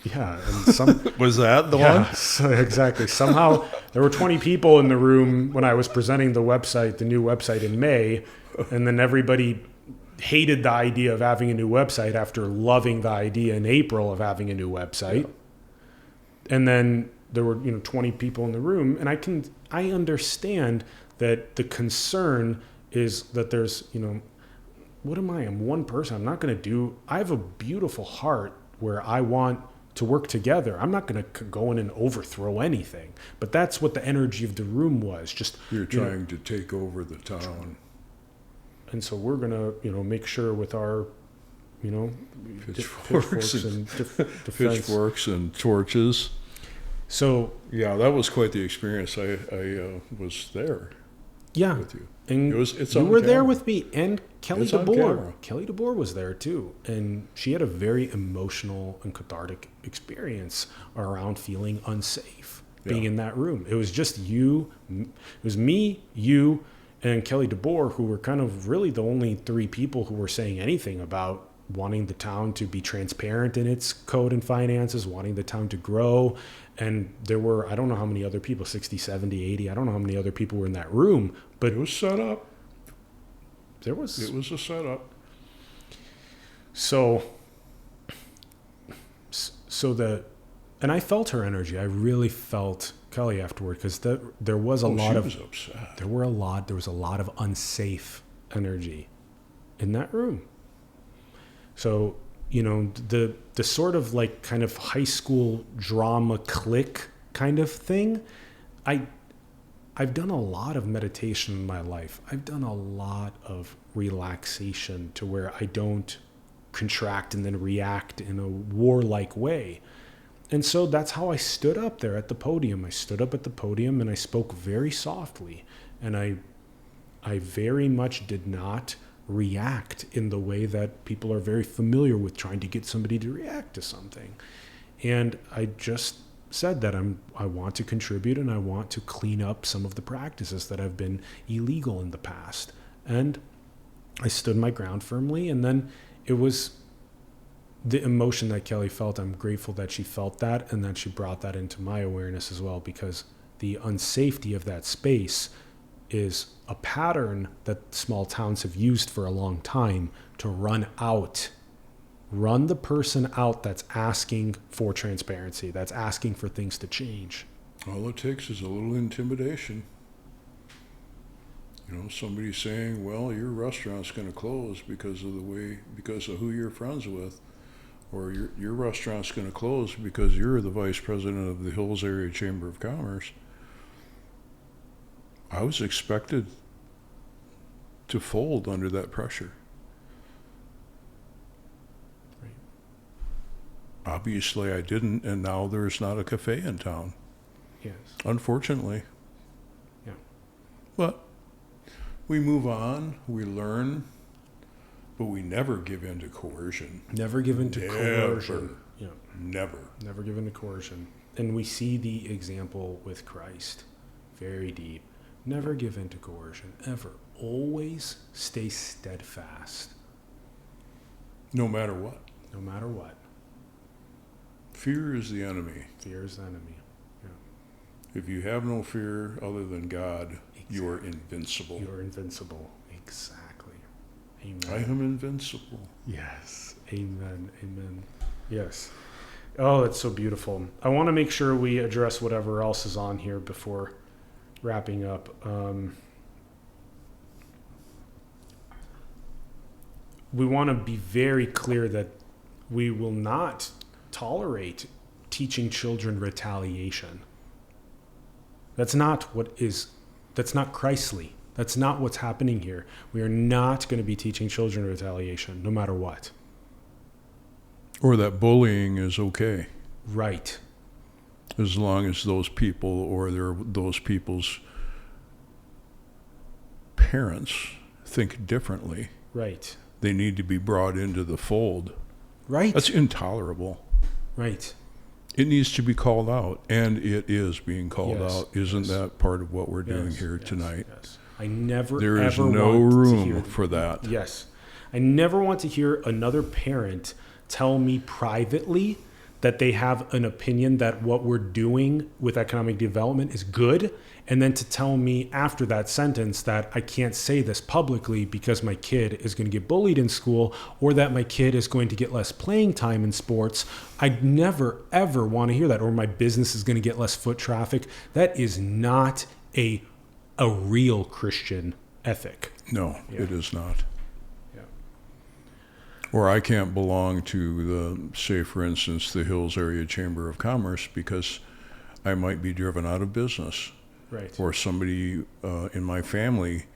Yeah, and some Was that the yeah, one? so exactly. Somehow there were 20 people in the room when I was presenting the website, the new website in May, and then everybody hated the idea of having a new website after loving the idea in April of having a new website. Yeah. And then there were, you know, 20 people in the room, and I understand that the concern is that there's, you know, what am I? I'm one person. I have a beautiful heart where I want to work together. I'm not going to go in and overthrow anything. But that's what the energy of the room was. Just You're trying to take over the town. And so we're going to, you know, make sure with our, you know, pitchforks and defense. pitchforks and torches. So yeah, that was quite the experience. I was there. Yeah, with you. And It's you on were there camera. with me, and Kelly It's on DeBoer. camera. Kelly DeBoer was there too, and she had a very emotional and cathartic experience around feeling unsafe being Yeah. in that room. It was just you. It was me, you, and Kelly DeBoer, who were kind of really the only 3 people who were saying anything about wanting the town to be transparent in its code and finances, wanting the town to grow. And there were, I don't know how many other people, 60, 70, 80, I don't know how many other people were in that room, but It was set up. there was... It was a setup. So and I felt her energy. I really felt Kelly afterward, because there was a lot she of... was upset. There was a lot of unsafe energy in that room. So, you know, the sort of like kind of high school drama clique kind of thing, I've done a lot of meditation in my life. I've done a lot of relaxation to where I don't contract and then react in a warlike way. And so that's how I stood up there at the podium. I stood up at the podium and I spoke very softly. And I very much did not react in the way that people are very familiar with, trying to get somebody to react to something. And I just said that I want to contribute, and I want to clean up some of the practices that have been illegal in the past. And I stood my ground firmly, and then it was the emotion that Kelly felt. I'm grateful that she felt that, and that she brought that into my awareness as well, because the unsafety of that space is a pattern that small towns have used for a long time to run out Run the person out that's asking for transparency, that's asking for things to change. All it takes is a little intimidation. Somebody saying, well, your restaurant's going to close because of who you're friends with, or your restaurant's going to close because you're the vice president of the Hills Area Chamber of Commerce. I was expected to fold under that pressure. Right. Obviously I didn't, and now there's not a cafe in town. Yes. Unfortunately. Yeah. But we move on, we learn, but we never give in to coercion. Never give in to coercion. Yeah. Never. Never give in to coercion. And we see the example with Christ. Very deep. Never give in to coercion, ever. Always stay steadfast. No matter what. No matter what. Fear is the enemy. Fear is the enemy. Yeah. If you have no fear other than God, you are invincible. You are invincible. Exactly. Amen. I am invincible. Yes. Amen. Amen. Yes. Oh, it's so beautiful. I want to make sure we address whatever else is on here before wrapping up. We want to be very clear that we will not tolerate teaching children retaliation. That's not Christly. That's not what's happening here. We are not going to be teaching children retaliation, no matter what. Or that bullying is okay. Right. As long as those people or those people's parents think differently. Right. They need to be brought into the fold. Right. That's intolerable. Right. It needs to be called out, and it is being called out. Isn't that part of what we're doing here tonight? Yes. I never There is ever no want room to hear, for that. Yes. I never want to hear another parent tell me privately that they have an opinion that what we're doing with economic development is good, and then to tell me after that sentence that I can't say this publicly because my kid is going to get bullied in school, or that my kid is going to get less playing time in sports. I never, ever want to hear that. Or my business is going to get less foot traffic. That is not a real Christian ethic. No, it is not. Yeah. Or I can't belong to say, for instance, the Hills Area Chamber of Commerce because I might be driven out of business. Right. Or somebody in my family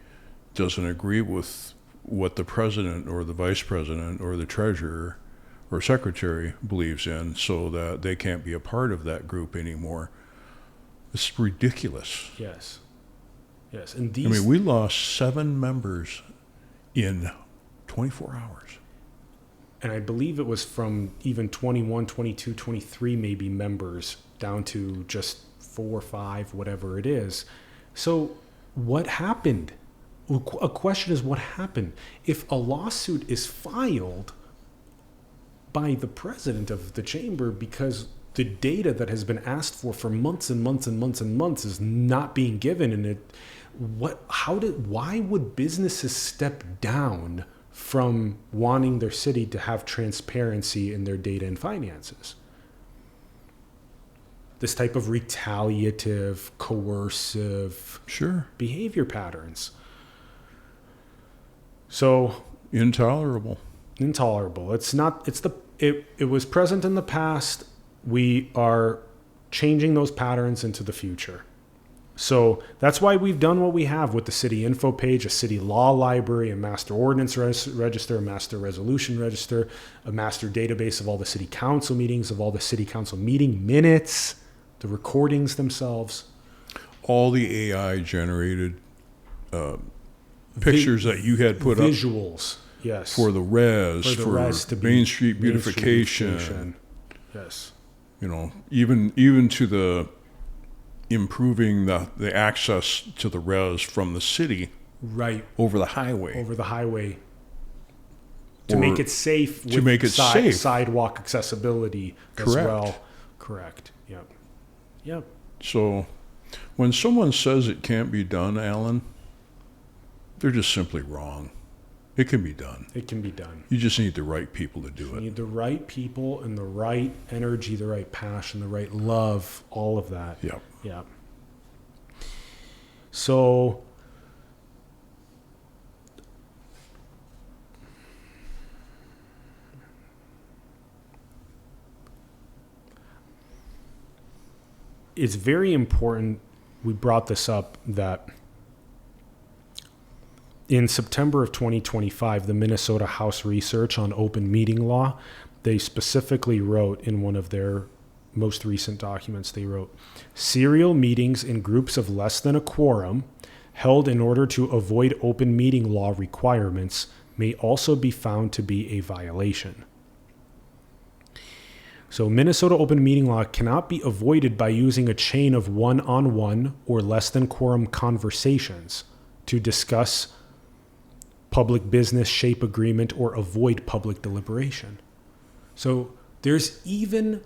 doesn't agree with what the president or the vice president or the treasurer or secretary believes in, so that they can't be a part of that group anymore. It's ridiculous. Yes. Yes. And we lost 7 members in 24 hours. And I believe it was from even 21, 22, 23 maybe members down to just 4 or 5, whatever it is. So what happened? A question is, what happened? If a lawsuit is filed by the president of the chamber because the data that has been asked for months and months and months and months is not being given, and why would businesses step down from wanting their city to have transparency in their data and finances? This type of retaliative, coercive behavior patterns. So intolerable. It was present in the past. We are changing those patterns into the future. So that's why we've done what we have with the city info page, a city law library, a master ordinance register, a master resolution register, a master database of all the city council meetings, of all the city council meeting minutes, the recordings themselves. All the AI generated pictures that you had put visuals, yes, for the Rez, for Main Street beautification. Yes. Even to the improving the access to the Rez from the city, right, over the highway, to make it safe, safe, sidewalk accessibility as well. Correct. Yep. So when someone says it can't be done, Alan, they're just simply wrong. It can be done. It can be done. You just need the right people to do You it. need the right people and the right energy, the right passion, the right love, all of that. Yep. Yeah. So it's very important, we brought this up, that in September of 2025, the Minnesota House Research on Open Meeting Law, they specifically wrote in one of their most recent documents, they wrote, serial meetings in groups of less than a quorum held in order to avoid open meeting law requirements may also be found to be a violation. So Minnesota open meeting law cannot be avoided by using a chain of one-on-one or less than quorum conversations to discuss public business, shape agreement, or avoid public deliberation. So there's even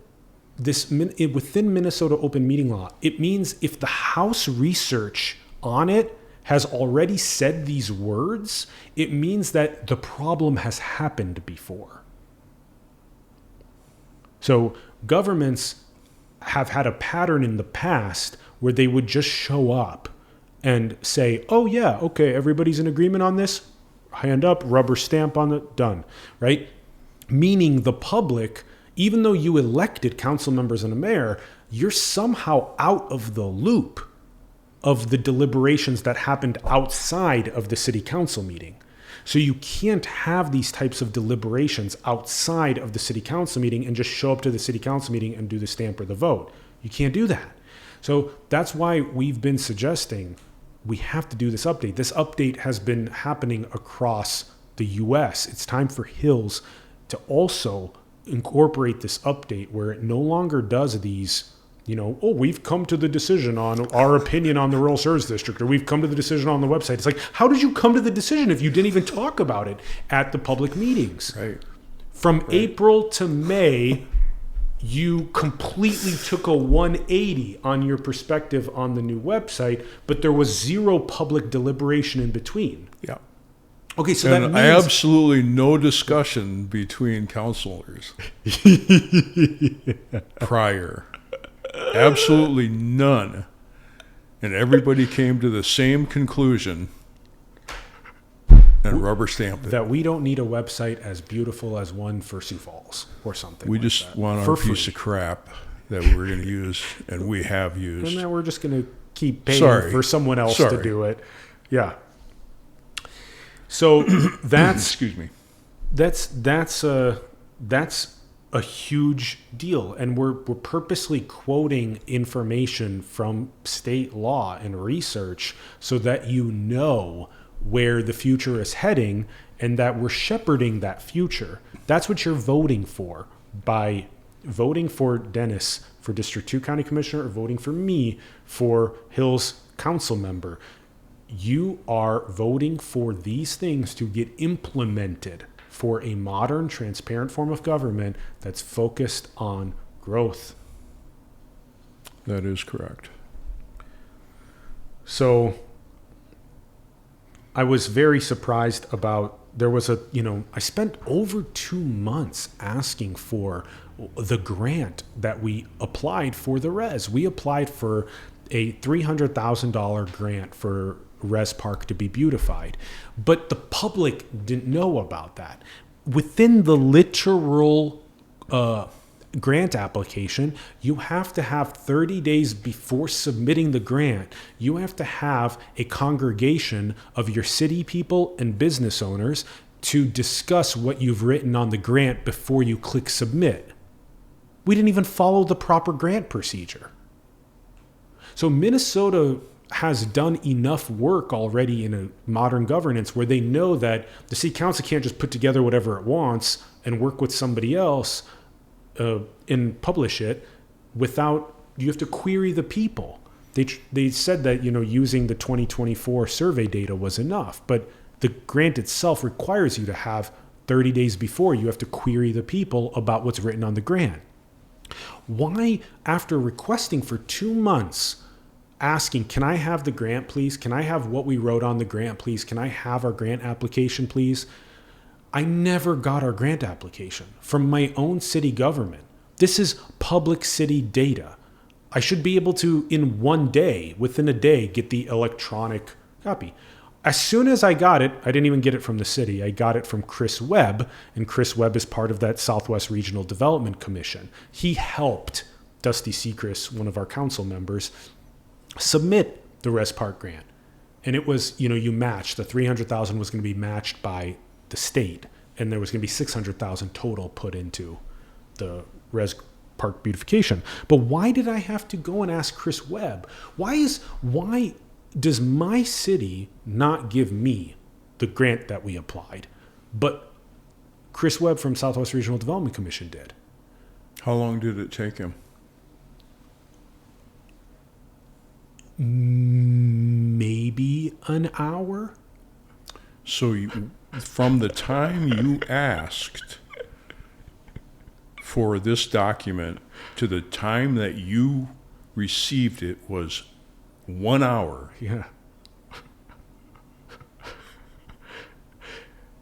this within Minnesota open meeting law. It means if the House research on it has already said these words, it means that the problem has happened before. So governments have had a pattern in the past where they would just show up and say, oh yeah, okay, everybody's in agreement on this, hand up, rubber stamp on it, done, right? Meaning the public, even though you elected council members and a mayor, you're somehow out of the loop of the deliberations that happened outside of the city council meeting. So you can't have these types of deliberations outside of the city council meeting and just show up to the city council meeting and do the stamp or the vote. You can't do that. So that's why we've been suggesting we have to do this update. This update has been happening across the US. It's time for Hills to also incorporate this update where it no longer does these, oh, we've come to the decision on our opinion on the rural service district, or we've come to the decision on the website. It's like, how did you come to the decision if you didn't even talk about it at the public meetings? Right. From April to May, you completely took a 180 on your perspective on the new website, but there was zero public deliberation in between. Yeah. Okay, so that means absolutely no discussion between councilors prior. Absolutely none. And everybody came to the same conclusion and rubber stamped it. That we don't need a website as beautiful as one for Sioux Falls or something. We like just that. want our piece of crap that we're going to use and we have used. And then we're just going to keep paying for someone else to do it. Yeah. So that's excuse me. That's a huge deal, and we're purposely quoting information from state law and research so that you know where the future is heading and that we're shepherding that future. That's what you're voting for by voting for Dennis for District 2 County Commissioner or voting for me for Hills Council Member. You are voting for these things to get implemented for a modern, transparent form of government that's focused on growth. That is correct. So I was very surprised about, there was I spent over 2 months asking for the grant that we applied for the Rez. We applied for a $300,000 grant for Rez Park to be beautified. But the public didn't know about that. Within the literal grant application, you have to have 30 days before submitting the grant, you have to have a congregation of your city people and business owners to discuss what you've written on the grant before you click submit. We didn't even follow the proper grant procedure. So Minnesota has done enough work already in a modern governance where they know that the city council can't just put together whatever it wants and work with somebody else and publish it without, you have to query the people. They said that, using the 2024 survey data was enough, but the grant itself requires you to have 30 days before, you have to query the people about what's written on the grant. Why, after requesting for 2 months, asking, can I have the grant, please? Can I have what we wrote on the grant, please? Can I have our grant application, please? I never got our grant application from my own city government. This is public city data. I should be able to, in one day, within a day, get the electronic copy. As soon as I got it, I didn't even get it from the city. I got it from Chris Webb, and Chris Webb is part of that Southwest Regional Development Commission. He helped Dusty Sechrist, one of our council members, submit the Rez Park grant. And it was, you matched. The $300,000 was going to be matched by the state, and there was going to be $600,000 total put into the Rez Park beautification. But why did I have to go and ask Chris Webb? Why does my city not give me the grant that we applied, but Chris Webb from Southwest Regional Development Commission did? How long did it take him? Maybe an hour. So from the time you asked for this document to the time that you received it was 1 hour. Yeah.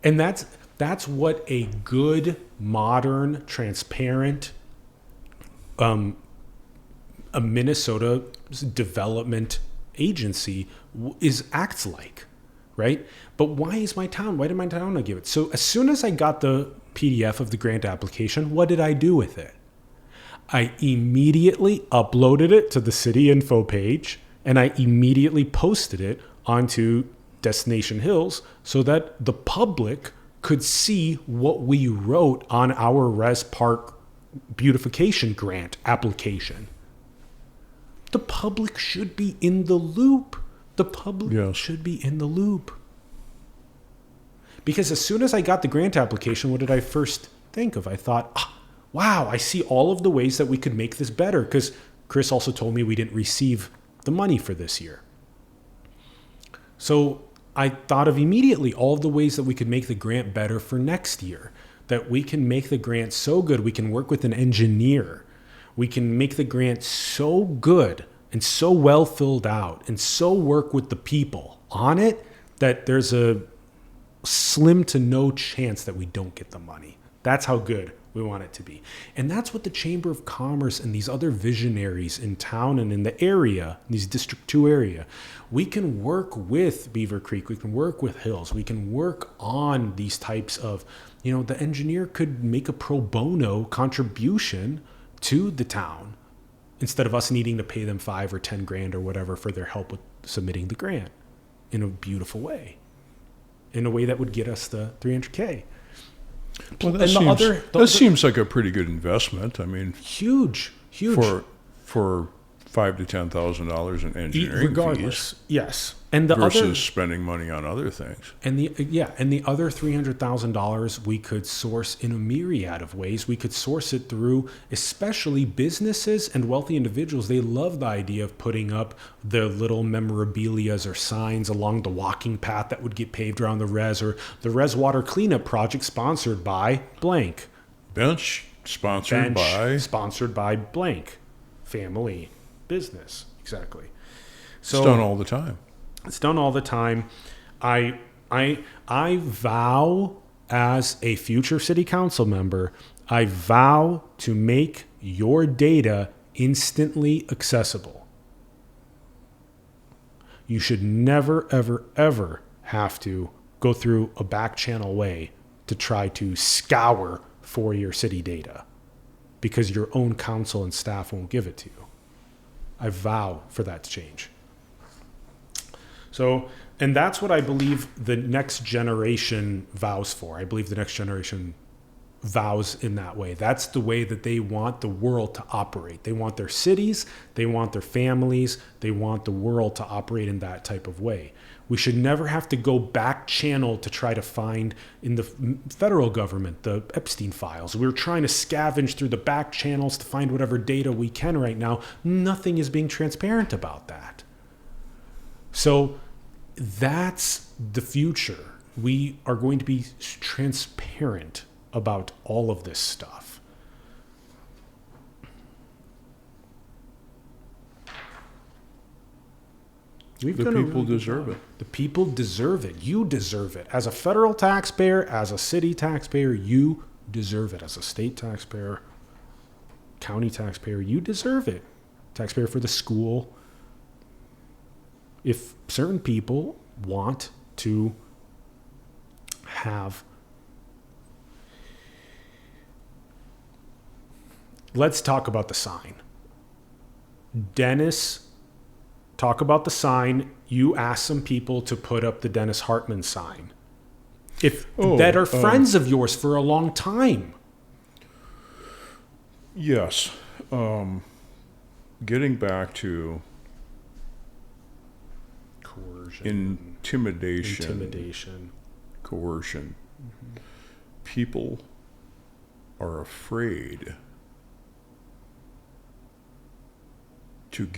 And that's what a good, modern, transparent, a Minnesota development agency acts like, right? But why did my town not give it? So as soon as I got the PDF of the grant application, what did I do with it? I immediately uploaded it to the city info page, and I immediately posted it onto Destination Hills so that the public could see what we wrote on our Rez Park beautification grant application. The public should be in the loop. The public should be in the loop. Because as soon as I got the grant application, what did I first think of? I thought, wow, I see all of the ways that we could make this better. Because Chris also told me we didn't receive the money for this year. So I thought of immediately all of the ways that we could make the grant better for next year. That we can make the grant so good, we can work with an engineer. We can make the grant so good and so well filled out and so work with the people on it that there's a slim to no chance that we don't get the money. That's how good we want it to be. And that's what the Chamber of Commerce and these other visionaries in town and in the area, these District 2 area, we can work with Beaver Creek, we can work with Hills, we can work on these types of, the engineer could make a pro bono contribution to the town instead of us needing to pay them $5 or $10,000 or whatever for their help with submitting the grant in a beautiful way, in a way that would get us the $300K. Well, that seems like a pretty good investment. I mean, huge for $5,000 to $10,000 in engineering regardless, fees. Yes, and versus spending money on other things. And the other $300,000 we could source in a myriad of ways. We could source it through, especially businesses and wealthy individuals. They love the idea of putting up their little memorabilias or signs along the walking path that would get paved around the Rez, or the Rez Water Cleanup Project sponsored by blank. Bench sponsored by blank. Family. Business, exactly. So it's done all the time. It's done all the time. I vow as a future city council member, I vow to make your data instantly accessible. You should never, ever, ever have to go through a back channel way to try to scour for your city data because your own council and staff won't give it to you. I vow for that to change. So, and that's what I believe the next generation vows for. I believe the next generation vows in that way. That's the way that they want the world to operate. They want their cities, they want their families, they want the world to operate in that type of way. We should never have to go back channel to try to find in the federal government, the Epstein files. We're trying to scavenge through the back channels to find whatever data we can right now. Nothing is being transparent about that. So that's the future. We are going to be transparent about all of this stuff. We've The done a people really good deserve job. it. The people deserve it. You deserve it. As a federal taxpayer, as a city taxpayer, you deserve it. As a state taxpayer, county taxpayer, you deserve it. Taxpayer for the school. If certain people want to have, let's talk about the sign. Dennis, talk about the sign. You asked some people to put up the Dennis Hartman sign. That are friends of yours for a long time. Yes. Getting back to Coercion. Intimidation. Coercion. Mm-hmm. People are afraid to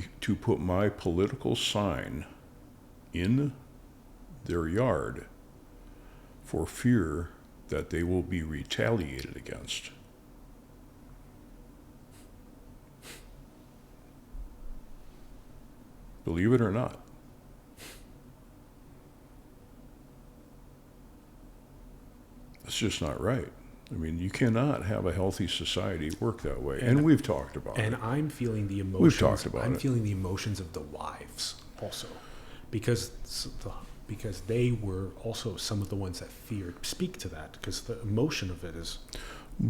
put my political sign in their yard for fear that they will be retaliated against. Believe it or not. It's just not right. I mean, you cannot have a healthy society work that way. And we've talked about it. And I'm feeling the emotions. We've talked about I'm it. feeling the emotions of the wives also, because they were also some of the ones that feared. Speak to that, because the emotion of it is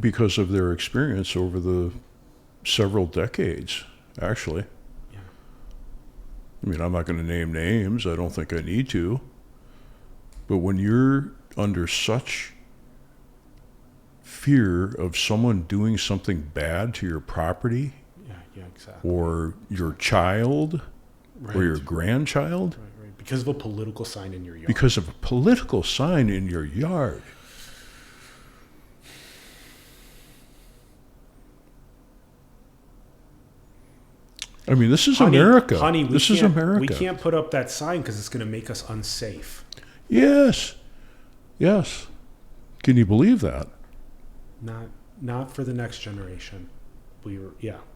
Because of their experience over the several decades, actually. Yeah. I mean, I'm not going to name names. I don't think I need to. But when you're under such fear of someone doing something bad to your property, exactly. or your child, Right. or your grandchild, Right. Because of a political sign in your yard. because of a political sign in your yard. I mean, this is America. Honey, this is America. We can't put up that sign because it's going to make us unsafe. Yes. Yes. Can you believe that? Not for the next generation.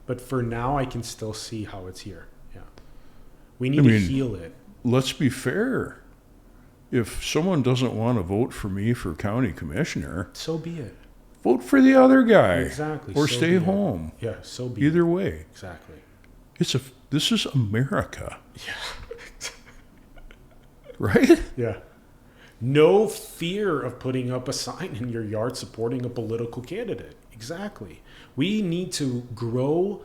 But for now, I can still see how it's here. Yeah, we need to heal it. Let's be fair. If someone doesn't want to vote for me for county commissioner, So be it. vote for the other guy. Exactly. Or so stay be it. home. Yeah. So be Either it. way. Exactly. This is America. Yeah. Right? Yeah. No fear of putting up a sign in your yard supporting a political candidate. Exactly. We need to grow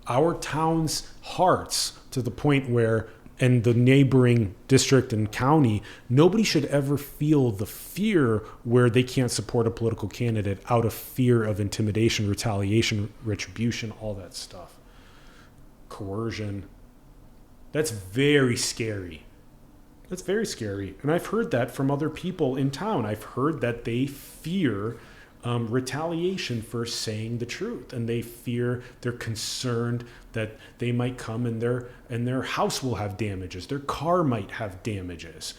our town's hearts to the point where, and the neighboring district and county, nobody should ever feel the fear where they can't support a political candidate out of fear of intimidation, retaliation, retribution, all that stuff. Coercion. That's very scary. That's very scary. And I've heard that from other people in town. I've heard that they fear retaliation for saying the truth. And they're concerned that they might come and their house will have damages. Their car might have damages.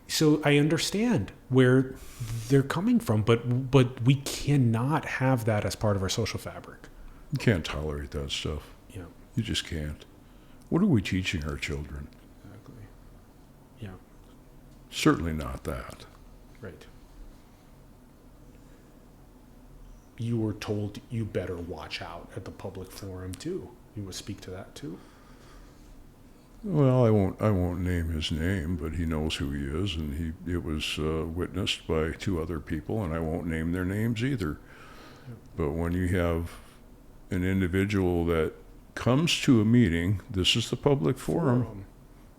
So I understand where they're coming from, but we cannot have that as part of our social fabric. You can't tolerate that stuff. Yeah. You just can't. What are we teaching our children? Exactly. Yeah. Certainly not that. Right. You were told you better watch out at the public forum too. You would speak to that too. Well, I won't name his name, but he knows who he is, and it was witnessed by two other people, and I won't name their names either. But when you have an individual that comes to a meeting, this is the public forum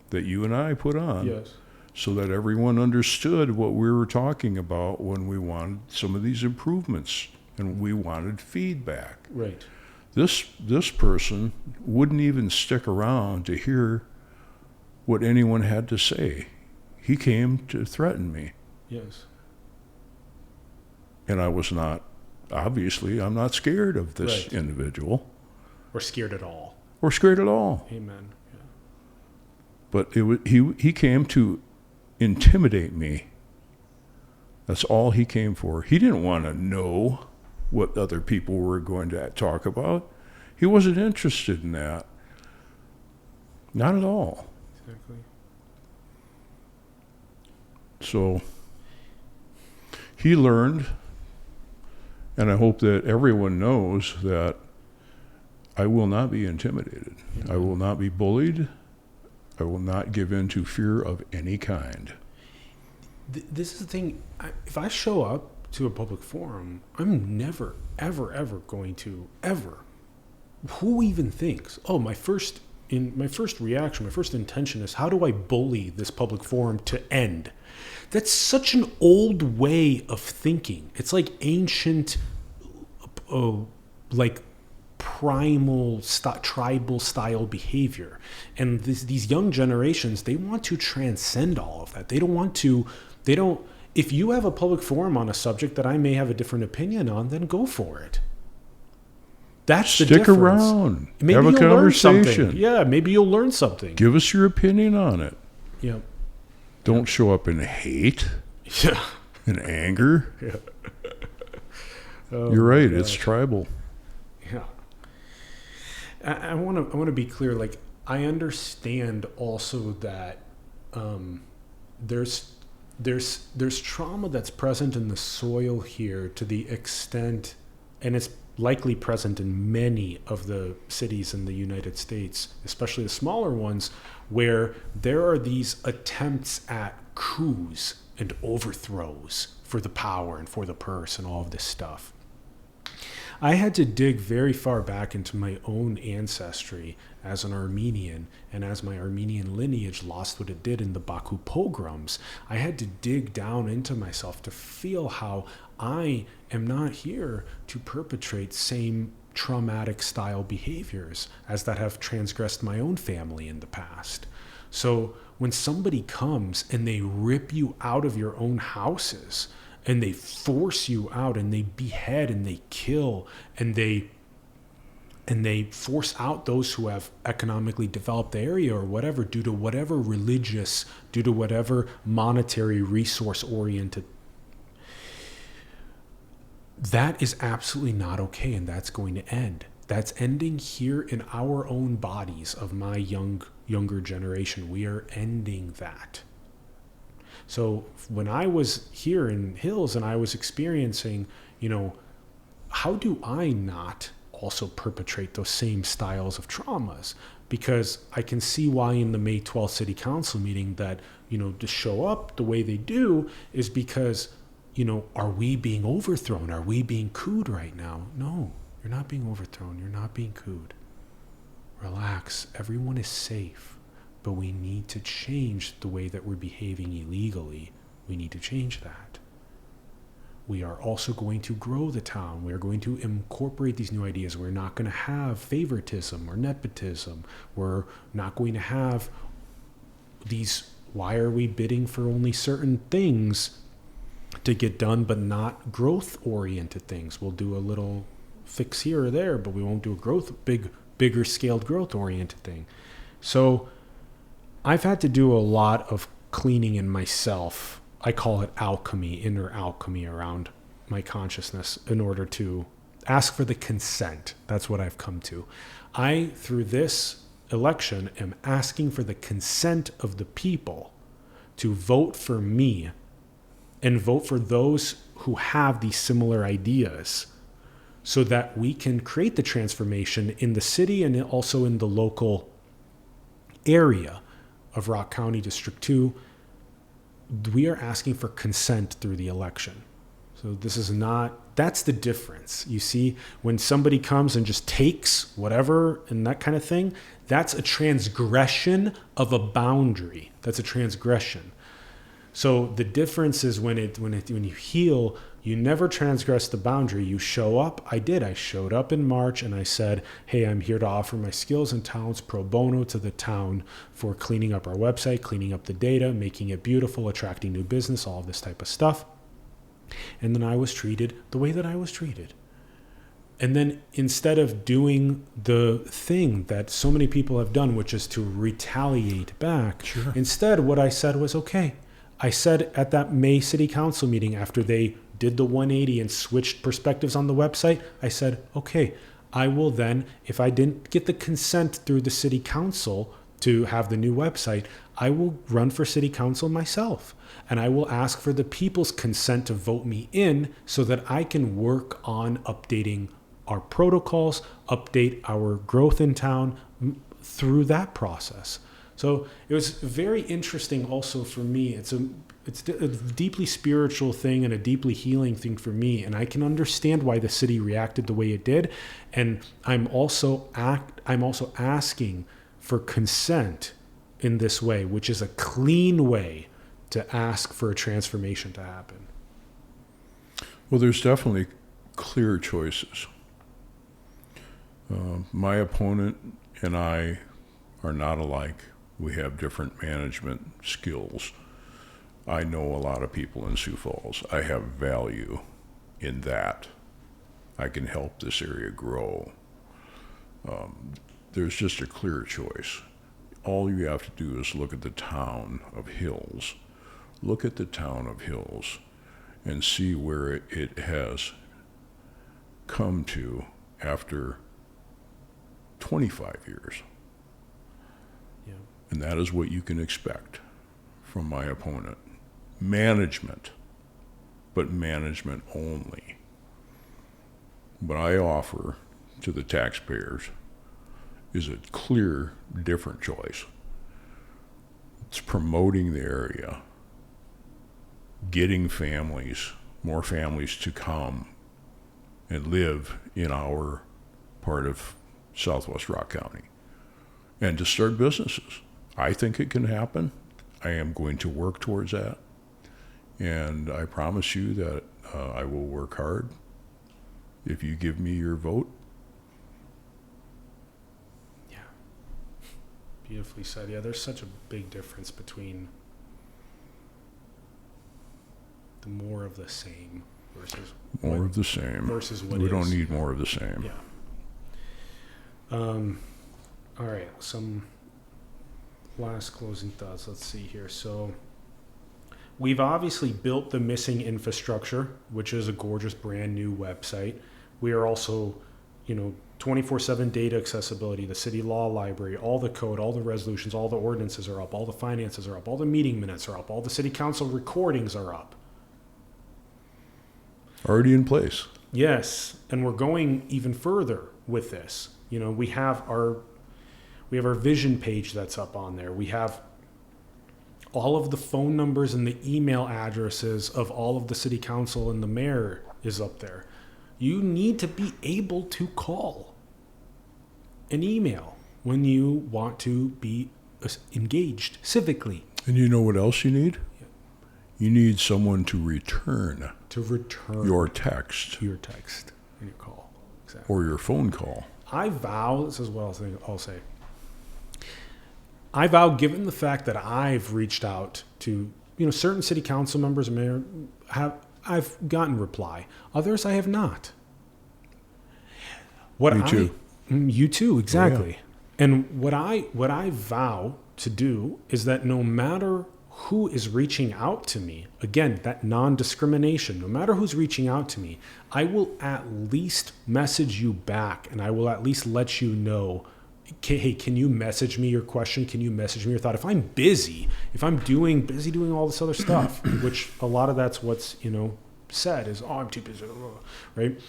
that you and I put on, Yes. so that everyone understood what we were talking about when we wanted some of these improvements and we wanted feedback. Right. This person wouldn't even stick around to hear what anyone had to say. He came to threaten me. Yes. And I was not, obviously, I'm not scared of this Right. individual. Or scared at all. Or scared at all. Amen. Yeah. But he came to intimidate me. That's all he came for. He didn't want to know what other people were going to talk about. He wasn't interested in that. Not at all. Exactly. So he learned, and I hope that everyone knows that I will not be intimidated. Mm-hmm. I will not be bullied. I will not give in to fear of any kind. This is the thing. If I show up to a public forum, I'm never, ever, ever going to ever. Who even thinks? Oh, my first reaction, my first intention is, how do I bully this public forum to end? That's such an old way of thinking. It's like ancient, like primal, tribal style behavior. And these young generations, they want to transcend all of that. If you have a public forum on a subject that I may have a different opinion on, then go for it. That's the difference. Stick around. Maybe have a you'll conversation. Learn something. Yeah, maybe you'll learn something. Give us your opinion on it. Yeah. Don't show up in hate. Yeah. In anger. Yeah. Oh, you're right. It's tribal. Yeah. I want to be clear. Like, I understand also that there's trauma that's present in the soil here to the extent, and it's likely present in many of the cities in the United States, especially the smaller ones, where there are these attempts at coups and overthrows for the power and for the purse and all of this stuff. I had to dig very far back into my own ancestry as an Armenian, and as my Armenian lineage lost what it did in the Baku pogroms, I had to dig down into myself to feel how I am not here to perpetrate same traumatic style behaviors as that have transgressed my own family in the past. So when somebody comes and they rip you out of your own houses, and they force you out, and they behead and they kill, and they force out those who have economically developed the area or whatever, due to whatever religious, due to whatever monetary resource oriented, that is absolutely not okay, and that's going to end. That's ending here in our own bodies of my younger generation. We are ending that. So when I was here in Hills and I was experiencing, how do I not also perpetrate those same styles of traumas? Because I can see why in the May 12th City Council meeting that, to show up the way they do is because, are we being overthrown? Are we being cooed right now? No, you're not being overthrown. You're not being cooed. Relax. Everyone is safe. But we need to change the way that we're behaving illegally. We need to change that. We are also going to grow the town. We are going to incorporate these new ideas. We're not going to have favoritism or nepotism. We're not going to have these, why are we bidding for only certain things to get done, but not growth-oriented things? We'll do a little fix here or there, but we won't do a bigger scaled growth-oriented thing. So I've had to do a lot of cleaning in myself. I call it alchemy, inner alchemy around my consciousness in order to ask for the consent. That's what I've come to. I, through this election, am asking for the consent of the people to vote for me and vote for those who have these similar ideas so that we can create the transformation in the city and also in the local area of Rock County District 2. We are asking for consent through the election. So that's the difference. You see, when somebody comes and just takes whatever and that kind of thing, that's a transgression of a boundary. That's a transgression. So the difference is when you heal, you never transgress the boundary. You show up. I did. I showed up in March and I said, hey, I'm here to offer my skills and talents pro bono to the town for cleaning up our website, cleaning up the data, making it beautiful, attracting new business, all of this type of stuff. And then I was treated the way that I was treated. And then instead of doing the thing that so many people have done, which is to retaliate back, sure. Instead what I said was, okay, I said at that May City Council meeting after they did the 180 and switched perspectives on the website, I said, okay, I will then, if I didn't get the consent through the city council to have the new website, I will run for city council myself. And I will ask for the people's consent to vote me in so that I can work on updating our protocols, update our growth in town through that process. So it was very interesting also for me. It's a deeply spiritual thing and a deeply healing thing for me. And I can understand why the city reacted the way it did. And I'm also asking for consent in this way, which is a clean way to ask for a transformation to happen. Well, there's definitely clear choices. My opponent and I are not alike. We have different management skills. I know a lot of people in Sioux Falls. I have value in that. I can help this area grow. There's just a clear choice. All you have to do is look at the town of Hills. Look at the town of Hills and see where it has come to after 25 years. Yeah. And that is what you can expect from my opponent. Management, but management only. What I offer to the taxpayers is a clear, different choice. It's promoting the area, getting families, more families to come and live in our part of Southwest Rock County and to start businesses. I think it can happen. I am going to work towards that. And I promise you that I will work hard if you give me your vote. Yeah. Beautifully said. Yeah, there's such a big difference between the more of the same versus more of the same versus what we don't need more of the same. Yeah. All right. Some last closing thoughts. Let's see here. So we've obviously built the missing infrastructure, which is a gorgeous brand new website. We are also, 24/7 data accessibility, the city law library, all the code, all the resolutions, all the ordinances are up, all the finances are up, all the meeting minutes are up, all the city council recordings are up. Already in place. Yes, and we're going even further with this. We have our vision page that's up on there. We have all of the phone numbers and the email addresses of all of the city council and the mayor is up there. You need to be able to call and email when you want to be engaged civically. And you know what else you need? Yeah. You need someone to return your text. Your text and your call. Exactly. Or your phone call. I vow, this is what I'll say. I vow, given the fact that I've reached out to, certain city council members and mayor, I've gotten reply. Others I have not. Me too. You too, exactly. Oh, yeah. And what I vow to do is that no matter who is reaching out to me, again, that non-discrimination, no matter who's reaching out to me, I will at least message you back and I will at least let you know, hey, can you message me your question? Can you message me your thought? If I'm busy, if I'm busy doing all this other stuff, which a lot of that's what's, said is, I'm too busy, right?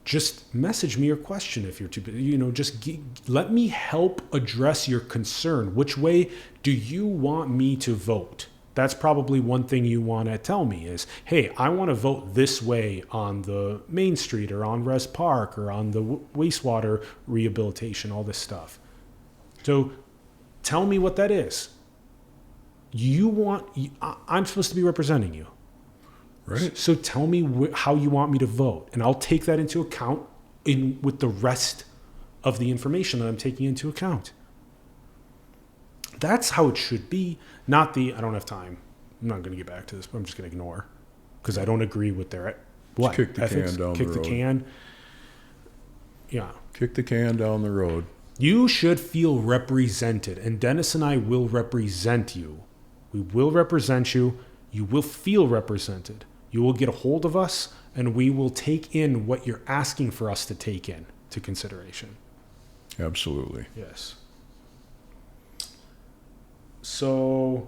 Just message me your question if you're too busy. Let me help address your concern. Which way do you want me to vote? That's probably one thing you want to tell me is, hey, I want to vote this way on the Main Street or on Rez Park or on the wastewater rehabilitation, all this stuff. So tell me what that is. I'm supposed to be representing you. Right. So tell me how you want me to vote, and I'll take that into account with the rest of the information that I'm taking into account. That's how it should be, not I don't have time. I'm not going to get back to this, but I'm just going to ignore because I don't agree with their what? Kick the can down the road. Kick the can. Yeah. Kick the can down the road. You should feel represented, and Dennis and I will represent you. We will represent you. You will feel represented. You will get a hold of us, and we will take in what you're asking for us to take in to consideration. Absolutely. Yes. So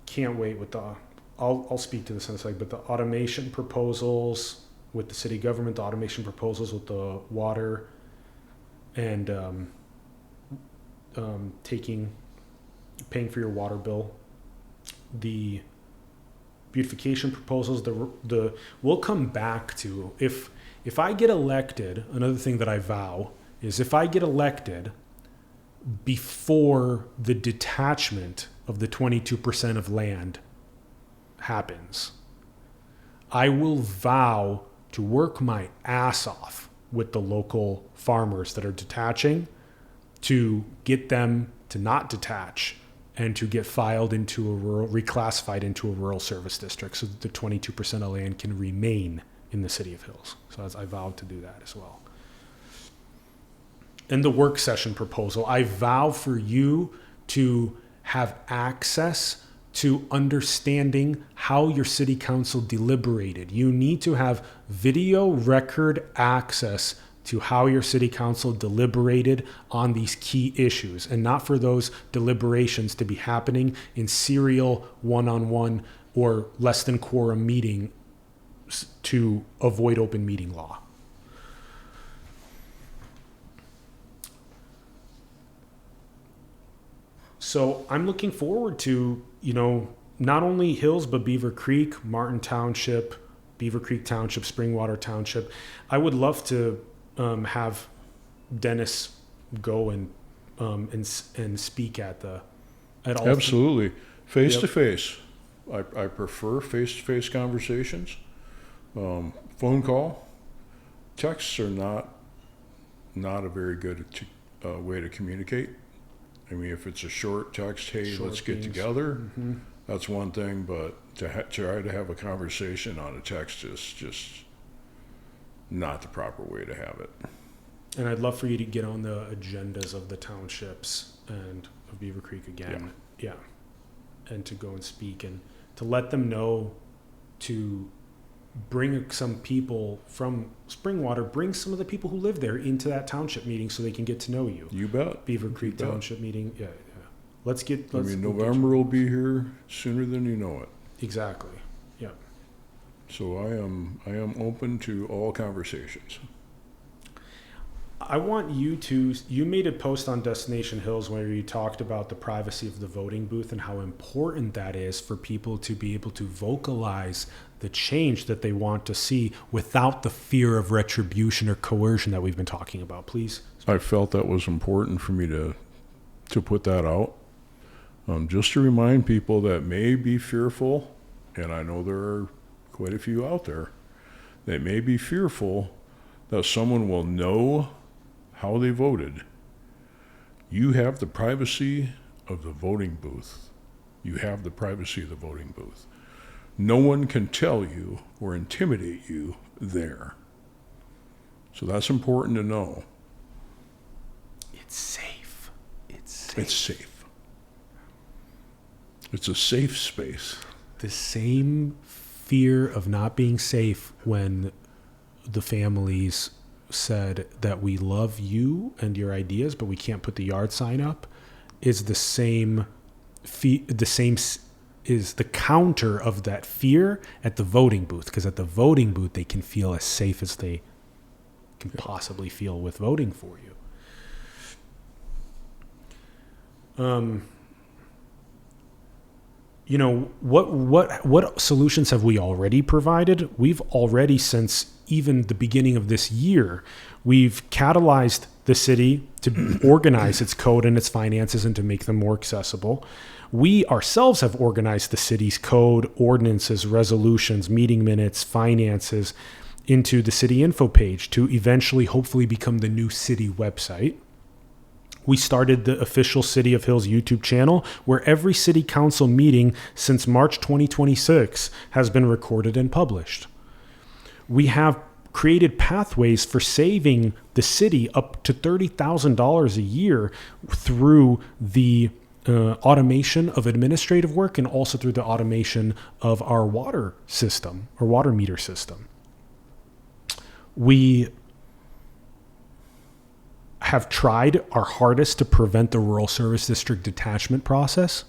can't wait with the, I'll speak to this in a second, but the automation proposals with the city government, the automation proposals with the water, and paying for your water bill, the beautification proposals, we'll come back to, if I get elected, another thing that I vow is if I get elected before the detachment of the 22% of land happens, I will vow to work my ass off with the local farmers that are detaching to get them to not detach and to get filed into a rural, reclassified into a rural service district so that the 22% of land can remain in the city of Hills. So I vowed to do that as well. And the work session proposal, I vow for you to have access to understanding how your city council deliberated. You need to have video record access to how your city council deliberated on these key issues, and not for those deliberations to be happening in serial one-on-one or less than quorum meeting to avoid open meeting law. So I'm looking forward to, not only Hills, but Beaver Creek, Martin Township, Beaver Creek Township, Springwater Township. I would love to have Dennis go and speak at all. Absolutely. Face to face. I prefer face-to-face conversations. Phone call. Texts are not a very good way to communicate. I mean, if it's a short text, hey, let's get together, that's one thing, but to try to have a conversation on a text is just not the proper way to have it. And I'd love for you to get on the agendas of the townships and of Beaver Creek again. Yeah. And to go and speak and to let them know to bring some people from Springwater, bring some of the people who live there into that township meeting so they can get to know you. You bet. Beaver Creek Township meeting. Yeah. November will be here sooner than you know it. Exactly. Yeah. So I am open to all conversations. I want you made a post on Destination Hills where you talked about the privacy of the voting booth and how important that is for people to be able to vocalize the change that they want to see without the fear of retribution or coercion that we've been talking about. Please. I felt that was important for me to put that out. Just to remind people that may be fearful, and I know there are quite a few out there, that may be fearful that someone will know how they voted. You have the privacy of the voting booth. You have the privacy of the voting booth. No one can tell you or intimidate you there. So that's important to know. It's safe. It's safe. It's a safe space. The same fear of not being safe when the families said that we love you and your ideas, but we can't put the yard sign up, is the same is the counter of that fear at the voting booth, because at the voting booth they can feel as safe as they can possibly feel with voting for you. What solutions have we already provided? We've already, since even the beginning of this year, we've catalyzed the city to organize its code and its finances and to make them more accessible. We ourselves have organized the city's code, ordinances, resolutions, meeting minutes, finances into the city info page to eventually, hopefully, become the new city website. We started the official City of Hills YouTube channel, where every city council meeting since March 2026 has been recorded and published. We have created pathways for saving the city up to $30,000 a year through the automation of administrative work and also through the automation of our water system, or water meter system. We have tried our hardest to prevent the rural service district detachment process.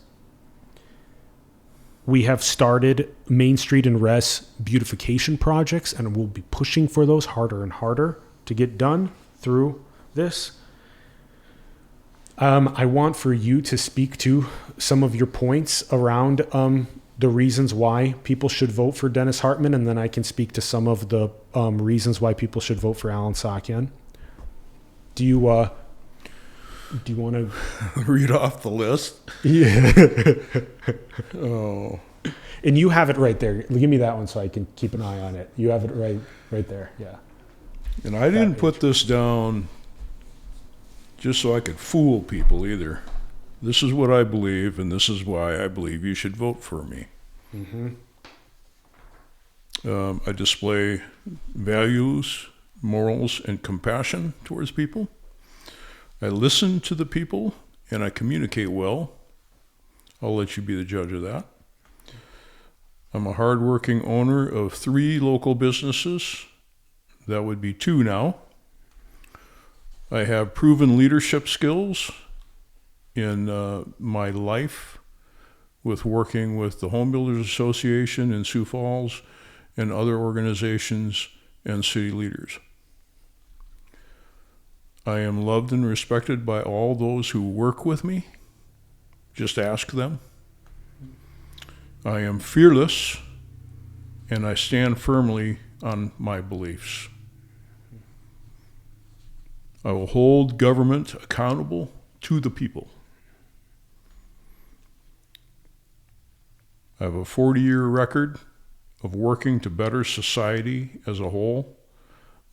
We have started Main Street and Rez beautification projects, and we'll be pushing for those harder and harder to get done through this. I want for you to speak to some of your points around the reasons why people should vote for Dennis Hartman, and then I can speak to some of the reasons why people should vote for Allen Saakyan. Do you want to read off the list? Yeah. Oh. And you have it right there. Give me that one so I can keep an eye on it. You have it right there. Yeah. And I didn't put this down just so I could fool people either. This is what I believe, and this is why I believe you should vote for me. Mm-hmm. I display values, morals, and compassion towards people. I listen to the people, and I communicate well. I'll let you be the judge of that. I'm a hardworking owner of 3 local businesses. That would be 2 now. I have proven leadership skills in my life with working with the Home Builders Association in Sioux Falls and other organizations and city leaders. I am loved and respected by all those who work with me. Just ask them. I am fearless, and I stand firmly on my beliefs. I will hold government accountable to the people. I have a 40-year record of working to better society as a whole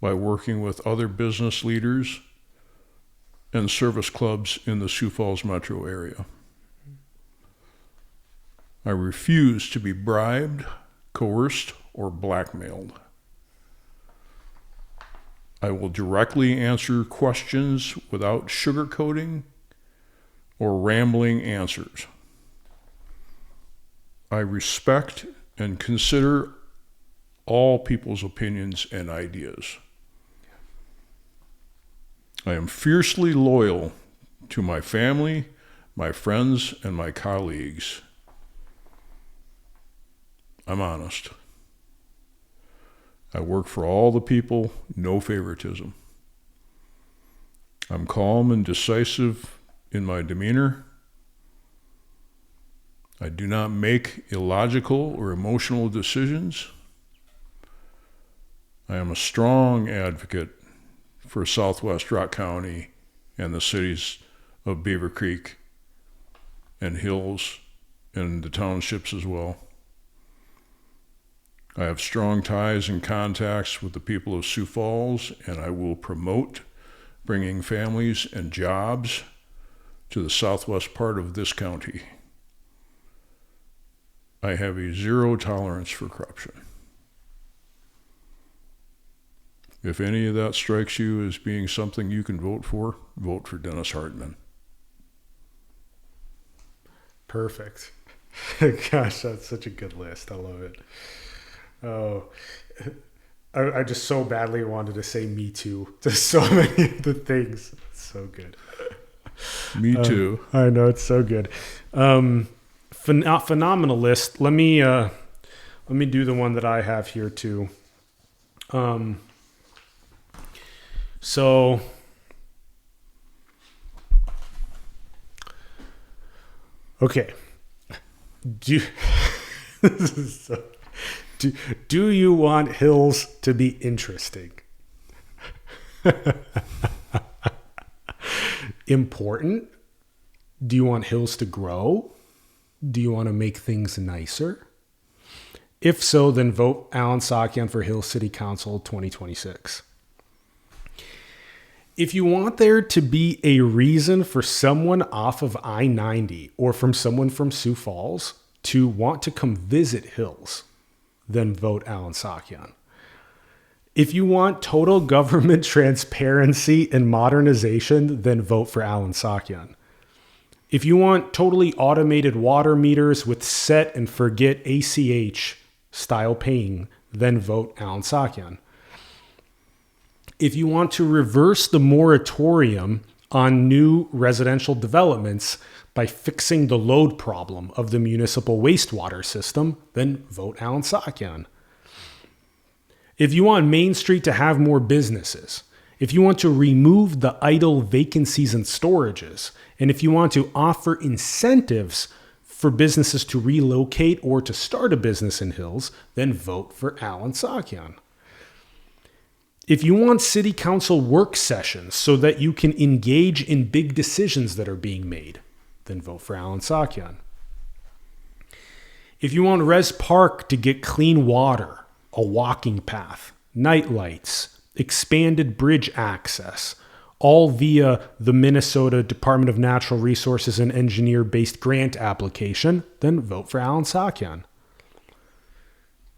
by working with other business leaders and service clubs in the Sioux Falls metro area. I refuse to be bribed, coerced, or blackmailed. I will directly answer questions without sugarcoating or rambling answers. I respect and consider all people's opinions and ideas. I am fiercely loyal to my family, my friends, and my colleagues. I'm honest. I work for all the people, no favoritism. I'm calm and decisive in my demeanor. I do not make illogical or emotional decisions. I am a strong advocate for Southwest Rock County and the cities of Beaver Creek and Hills and the townships as well. I have strong ties and contacts with the people of Sioux Falls, and I will promote bringing families and jobs to the southwest part of this county. I have a zero tolerance for corruption. If any of that strikes you as being something you can vote for Dennis Hartman. Perfect. Gosh, that's such a good list. I love it. Oh, I just so badly wanted to say me too to so many of the things. It's so good. Me too. I know, it's so good. Phenomenal list. Let me do the one that I have here too. So okay. Do you want hills to be interesting? Important? Do you want hills to grow? Do you want to make things nicer? If so, then vote Allen Saakyan for Hills City Council 2026. If you want there to be a reason for someone off of I-90 or from someone from Sioux Falls to want to come visit Hills, then vote Allen Saakyan. If you want total government transparency and modernization, then vote for Allen Saakyan. If you want totally automated water meters with set and forget ACH style paying, then vote Allen Saakyan. If you want to reverse the moratorium on new residential developments by fixing the load problem of the municipal wastewater system, then vote Allen Saakyan. If you want Main Street to have more businesses, if you want to remove the idle vacancies and storages, and if you want to offer incentives for businesses to relocate or to start a business in Hills, then vote for Allen Saakyan. If you want city council work sessions so that you can engage in big decisions that are being made, then vote for Allen Saakyan. If you want Rez Park to get clean water, a walking path, night lights, expanded bridge access, all via the Minnesota Department of Natural Resources and Engineer-based grant application, then vote for Allen Saakyan.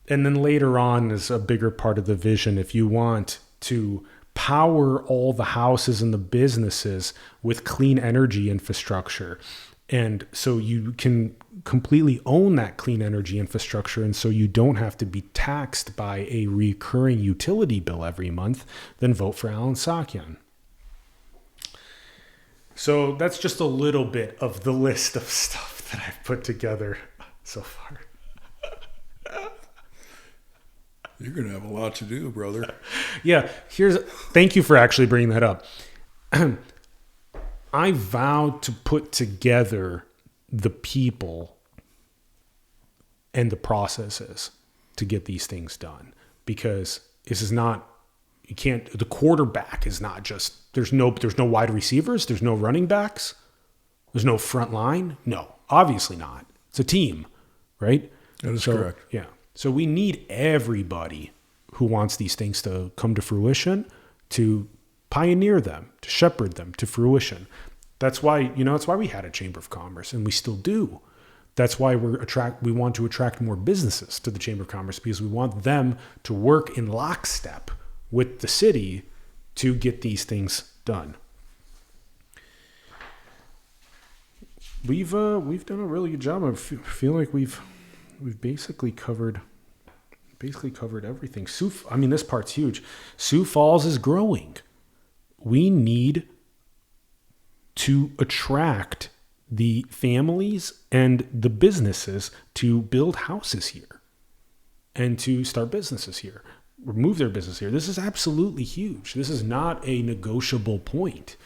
And then later on is a bigger part of the vision. If you want to power all the houses and the businesses with clean energy infrastructure, and so you can completely own that clean energy infrastructure, and so you don't have to be taxed by a recurring utility bill every month, then vote for Allen Saakyan. So that's just a little bit of the list of stuff that I've put together so far. You're going to have a lot to do, brother. Yeah, thank you for actually bringing that up. I vowed to put together the people and the processes to get these things done, because this is not, the quarterback is not just, there's no wide receivers, there's no running backs, there's no front line. No, obviously not. It's a team, right? That is correct. Yeah. So we need everybody who wants these things to come to fruition to pioneer them, to shepherd them to fruition. That's why, that's why we had a Chamber of Commerce, and we still do. That's why we want to attract more businesses to the Chamber of Commerce, because we want them to work in lockstep with the city to get these things done. We've done a really good job. I feel like we've basically covered everything. This part's huge. Sioux Falls is growing. We need to attract the families and the businesses to build houses here and to start businesses here, remove their business here. This is absolutely huge. This is not a negotiable point.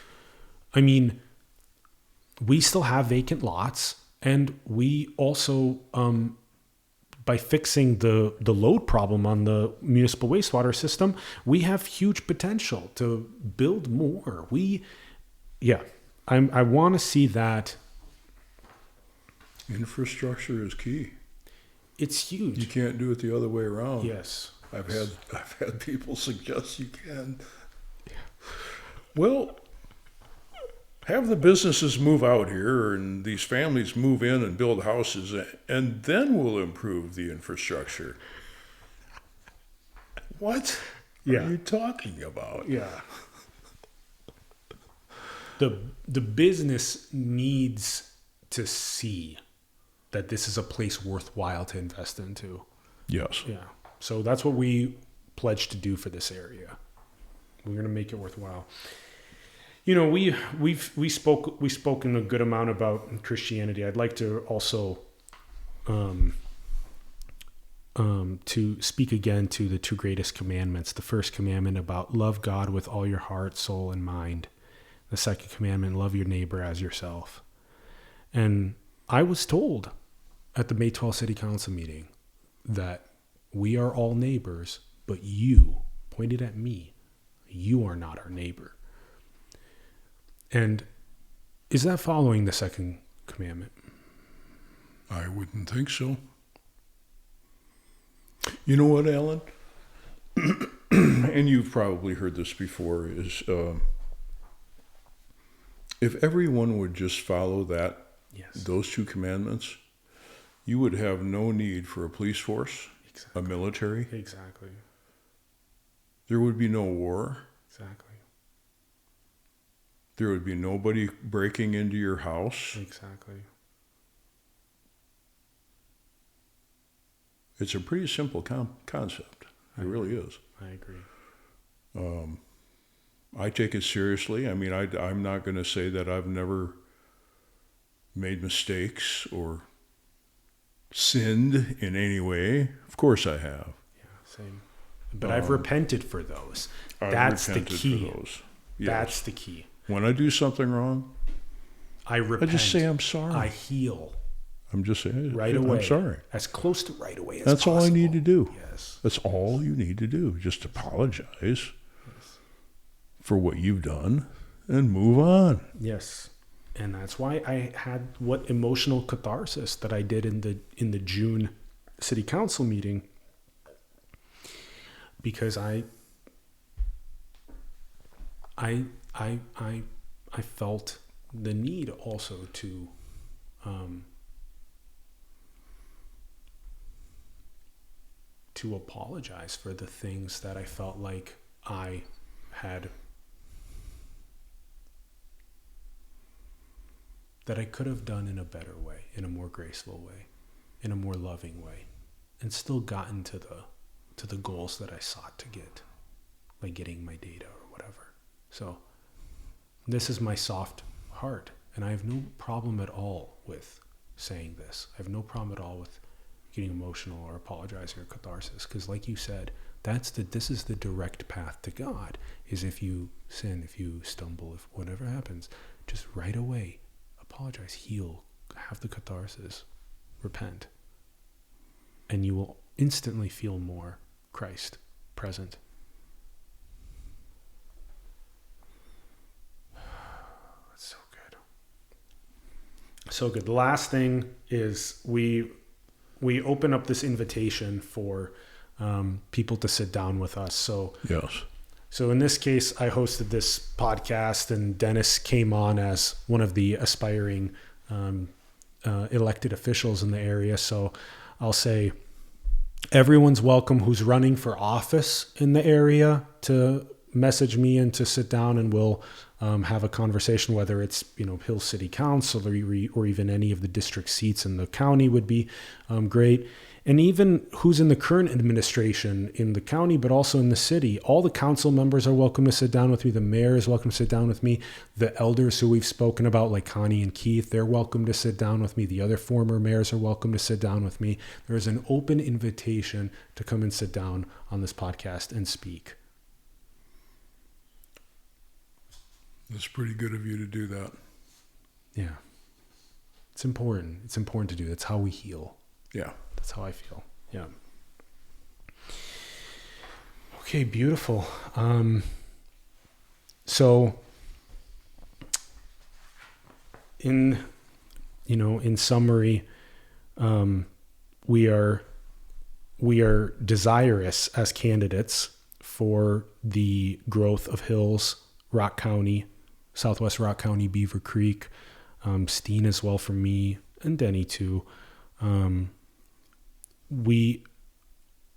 I mean, we still have vacant lots, and we also, by fixing the load problem on the municipal wastewater system, we have huge potential to build more. I want to see that. Infrastructure is key. It's huge. You can't do it the other way around. Yes. I've had people suggest you can. Well, have the businesses move out here and these families move in and build houses, and then we'll improve the infrastructure. What are you talking about? Yeah. The business needs to see that this is a place worthwhile to invest into. Yes. Yeah. So that's what we pledged to do for this area. We're going to make it worthwhile. We've spoken a good amount about Christianity. I'd like to also to speak again to the two greatest commandments. The first commandment about love God with all your heart, soul, and mind. The second commandment, love your neighbor as yourself. And I was told at the May 12th City Council meeting that we are all neighbors, but you, pointed at me, you are not our neighbor. And is that following the second commandment? I wouldn't think so. You know what, Alan? And you've probably heard this before, is if everyone would just follow those two commandments, you would have no need for a police force, a military. Exactly. There would be no war. Exactly. There would be nobody breaking into your house. Exactly. It's a pretty simple concept. It really is. I agree. I take it seriously. I mean, I'm not going to say that I've never made mistakes or sinned in any way. Of course I have. Yeah, same. But I've repented for those. That's the key. For those. Yes. That's the key. When I do something wrong, I repent. I just say I'm sorry. I heal. I'm just saying right away. I'm sorry. As close to right away as That's possible. all I need to do. Yes. That's all you need to do. Just apologize for what you've done and move on. Yes. And that's why I had what emotional catharsis that I did in the June city council meeting, because I felt the need also to apologize for the things that I felt like I had, that I could have done in a better way, in a more graceful way, in a more loving way, and still gotten to the goals that I sought to get, like getting my data or whatever. So this is my soft heart, and I have no problem at all with saying this. I have no problem at all with getting emotional or apologizing or catharsis, because like you said, this is the direct path to God, is if you sin, if you stumble, if whatever happens, just right away apologize, heal, have the catharsis, repent, and you will instantly feel more Christ present. That's so good. So good. The last thing is we open up this invitation for people to sit down with us. So yes. So in this case, I hosted this podcast, and Dennis came on as one of the aspiring elected officials in the area. So I'll say everyone's welcome who's running for office in the area to message me and to sit down, and we'll have a conversation, whether it's, Hill City Council or even any of the district seats in the county would be great. And even who's in the current administration in the county, but also in the city. All the council members are welcome to sit down with me. The mayor is welcome to sit down with me. The elders who we've spoken about, like Connie and Keith, they're welcome to sit down with me. The other former mayors are welcome to sit down with me. There is an open invitation to come and sit down on this podcast and speak. It's pretty good of you to do that. Yeah. It's important. It's important to do. That's how we heal. Yeah. That's how I feel. Yeah. Okay, beautiful. So in summary, we are desirous as candidates for the growth of Hills, Rock County, Southwest Rock County, Beaver Creek, Steen as well for me, and Denny too. We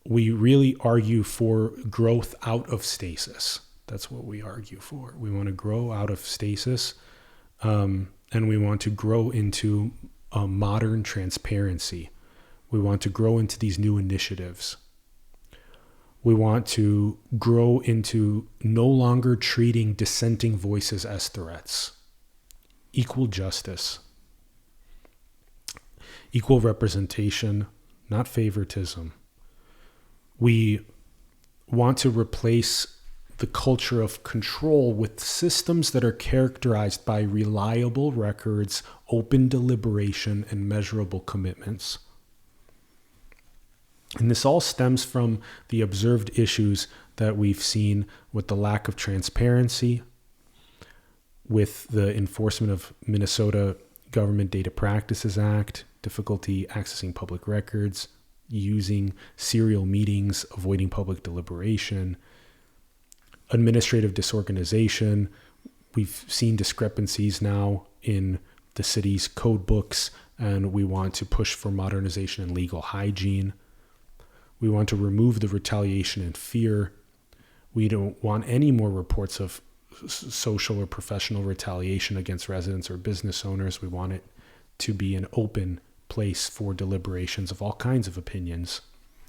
really argue for growth out of stasis. That's what we argue for. We want to grow out of stasis, and we want to grow into a modern transparency. We want to grow into these new initiatives. We want to grow into no longer treating dissenting voices as threats. Equal justice. Equal representation, not favoritism. We want to replace the culture of control with systems that are characterized by reliable records, open deliberation, and measurable commitments. And this all stems from the observed issues that we've seen with the lack of transparency, with the enforcement of Minnesota Government Data Practices Act, difficulty accessing public records, using serial meetings, avoiding public deliberation, administrative disorganization. We've seen discrepancies now in the city's code books, and we want to push for modernization and legal hygiene. We want to remove the retaliation and fear. We don't want any more reports of social or professional retaliation against residents or business owners. We want it to be an open place for deliberations of all kinds of opinions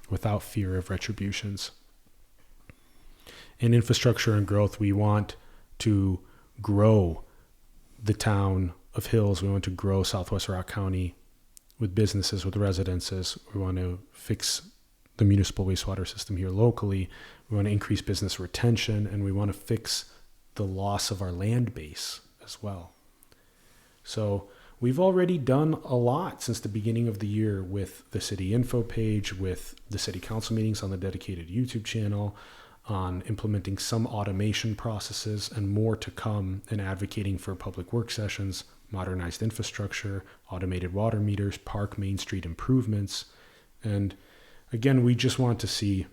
without fear of retributions. In infrastructure and growth, we want to grow the town of Hills. We want to grow Southwest Rock County with businesses, with residences. We want to fix the municipal wastewater system here locally. We want to increase business retention, and we want to fix the loss of our land base as well. So we've already done a lot since the beginning of the year with the city info page, with the city council meetings on the dedicated YouTube channel, on implementing some automation processes, and more to come, and advocating for public work sessions, modernized infrastructure, automated water meters, park Main Street improvements. And again, we just want to see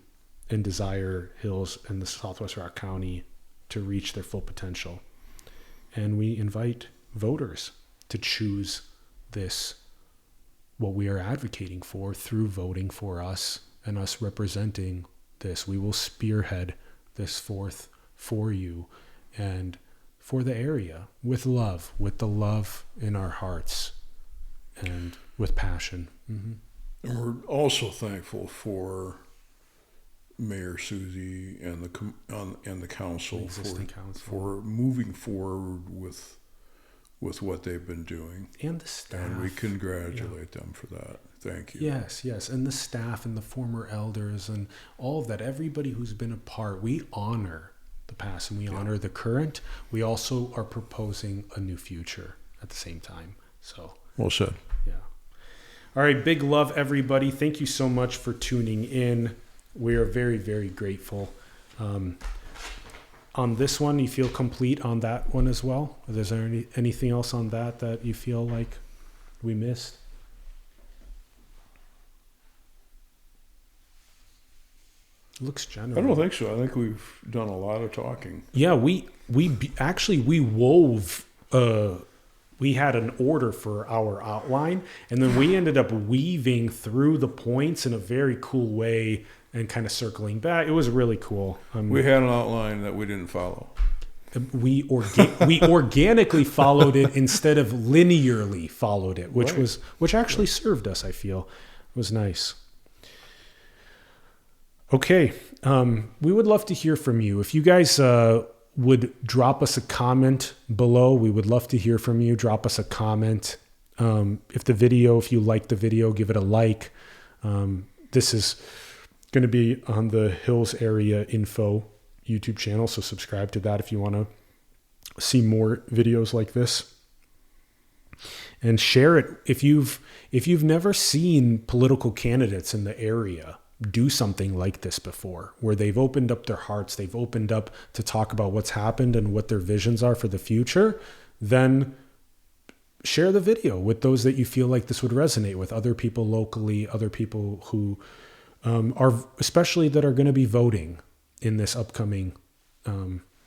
and desire Hills and the Southwest Rock County to reach their full potential. And we invite voters to choose this, what we are advocating for, through voting for us and us representing this. We will spearhead this forth for you and for the area with love, with the love in our hearts and with passion. Mm-hmm. And we're also thankful for Mayor Susie and the council for moving forward with what they've been doing. And the staff. And we congratulate them for that. Thank you. Yes. And the staff and the former elders and all of that, everybody who's been a part, we honor the past and we honor the current. We also are proposing a new future at the same time. So well said. Yeah. All right. Big love, everybody. Thank you so much for tuning in. We are very, very grateful. On this one, you feel complete on that one as well? Is there anything else on that you feel like we missed? Looks general. I don't think so. I think we've done a lot of talking. Yeah, we wove. We had an order for our outline, and then we ended up weaving through the points in a very cool way and kind of circling back. It was really cool. We had an outline that we didn't follow. We organically followed it instead of linearly followed it, which actually served us. I feel it was nice. Okay, we would love to hear from you. If you guys would drop us a comment below, we would love to hear from you. Drop us a comment. If you like the video, give it a like. This is going to be on the Hills Area Info YouTube channel, so subscribe to that if you want to see more videos like this. And share it if you've never seen political candidates in the area do something like this before, where they've opened up their hearts, they've opened up to talk about what's happened and what their visions are for the future, then share the video with those that you feel like this would resonate with, other people locally, other people who are especially that are going to be voting in this upcoming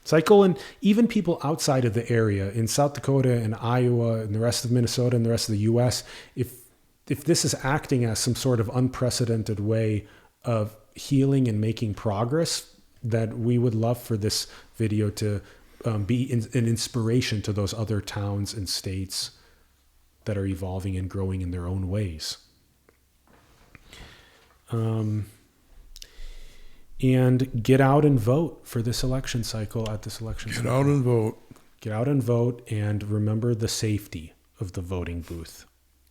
cycle, and even people outside of the area in South Dakota and Iowa and the rest of Minnesota and the rest of the U.S. If this is acting as some sort of unprecedented way of healing and making progress, that we would love for this video to be an inspiration to those other towns and states that are evolving and growing in their own ways. And get out and vote for this election cycle at this election cycle. Get out and vote. Get out and vote, and remember the safety of the voting booth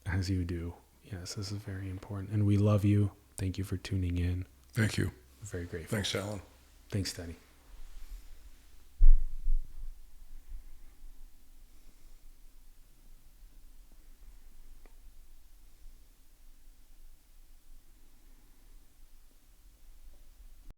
as you do. Yes, this is very important. And we love you. Thank you for tuning in. Thank you. Very grateful. Thanks, Alan. Thanks, Daddy.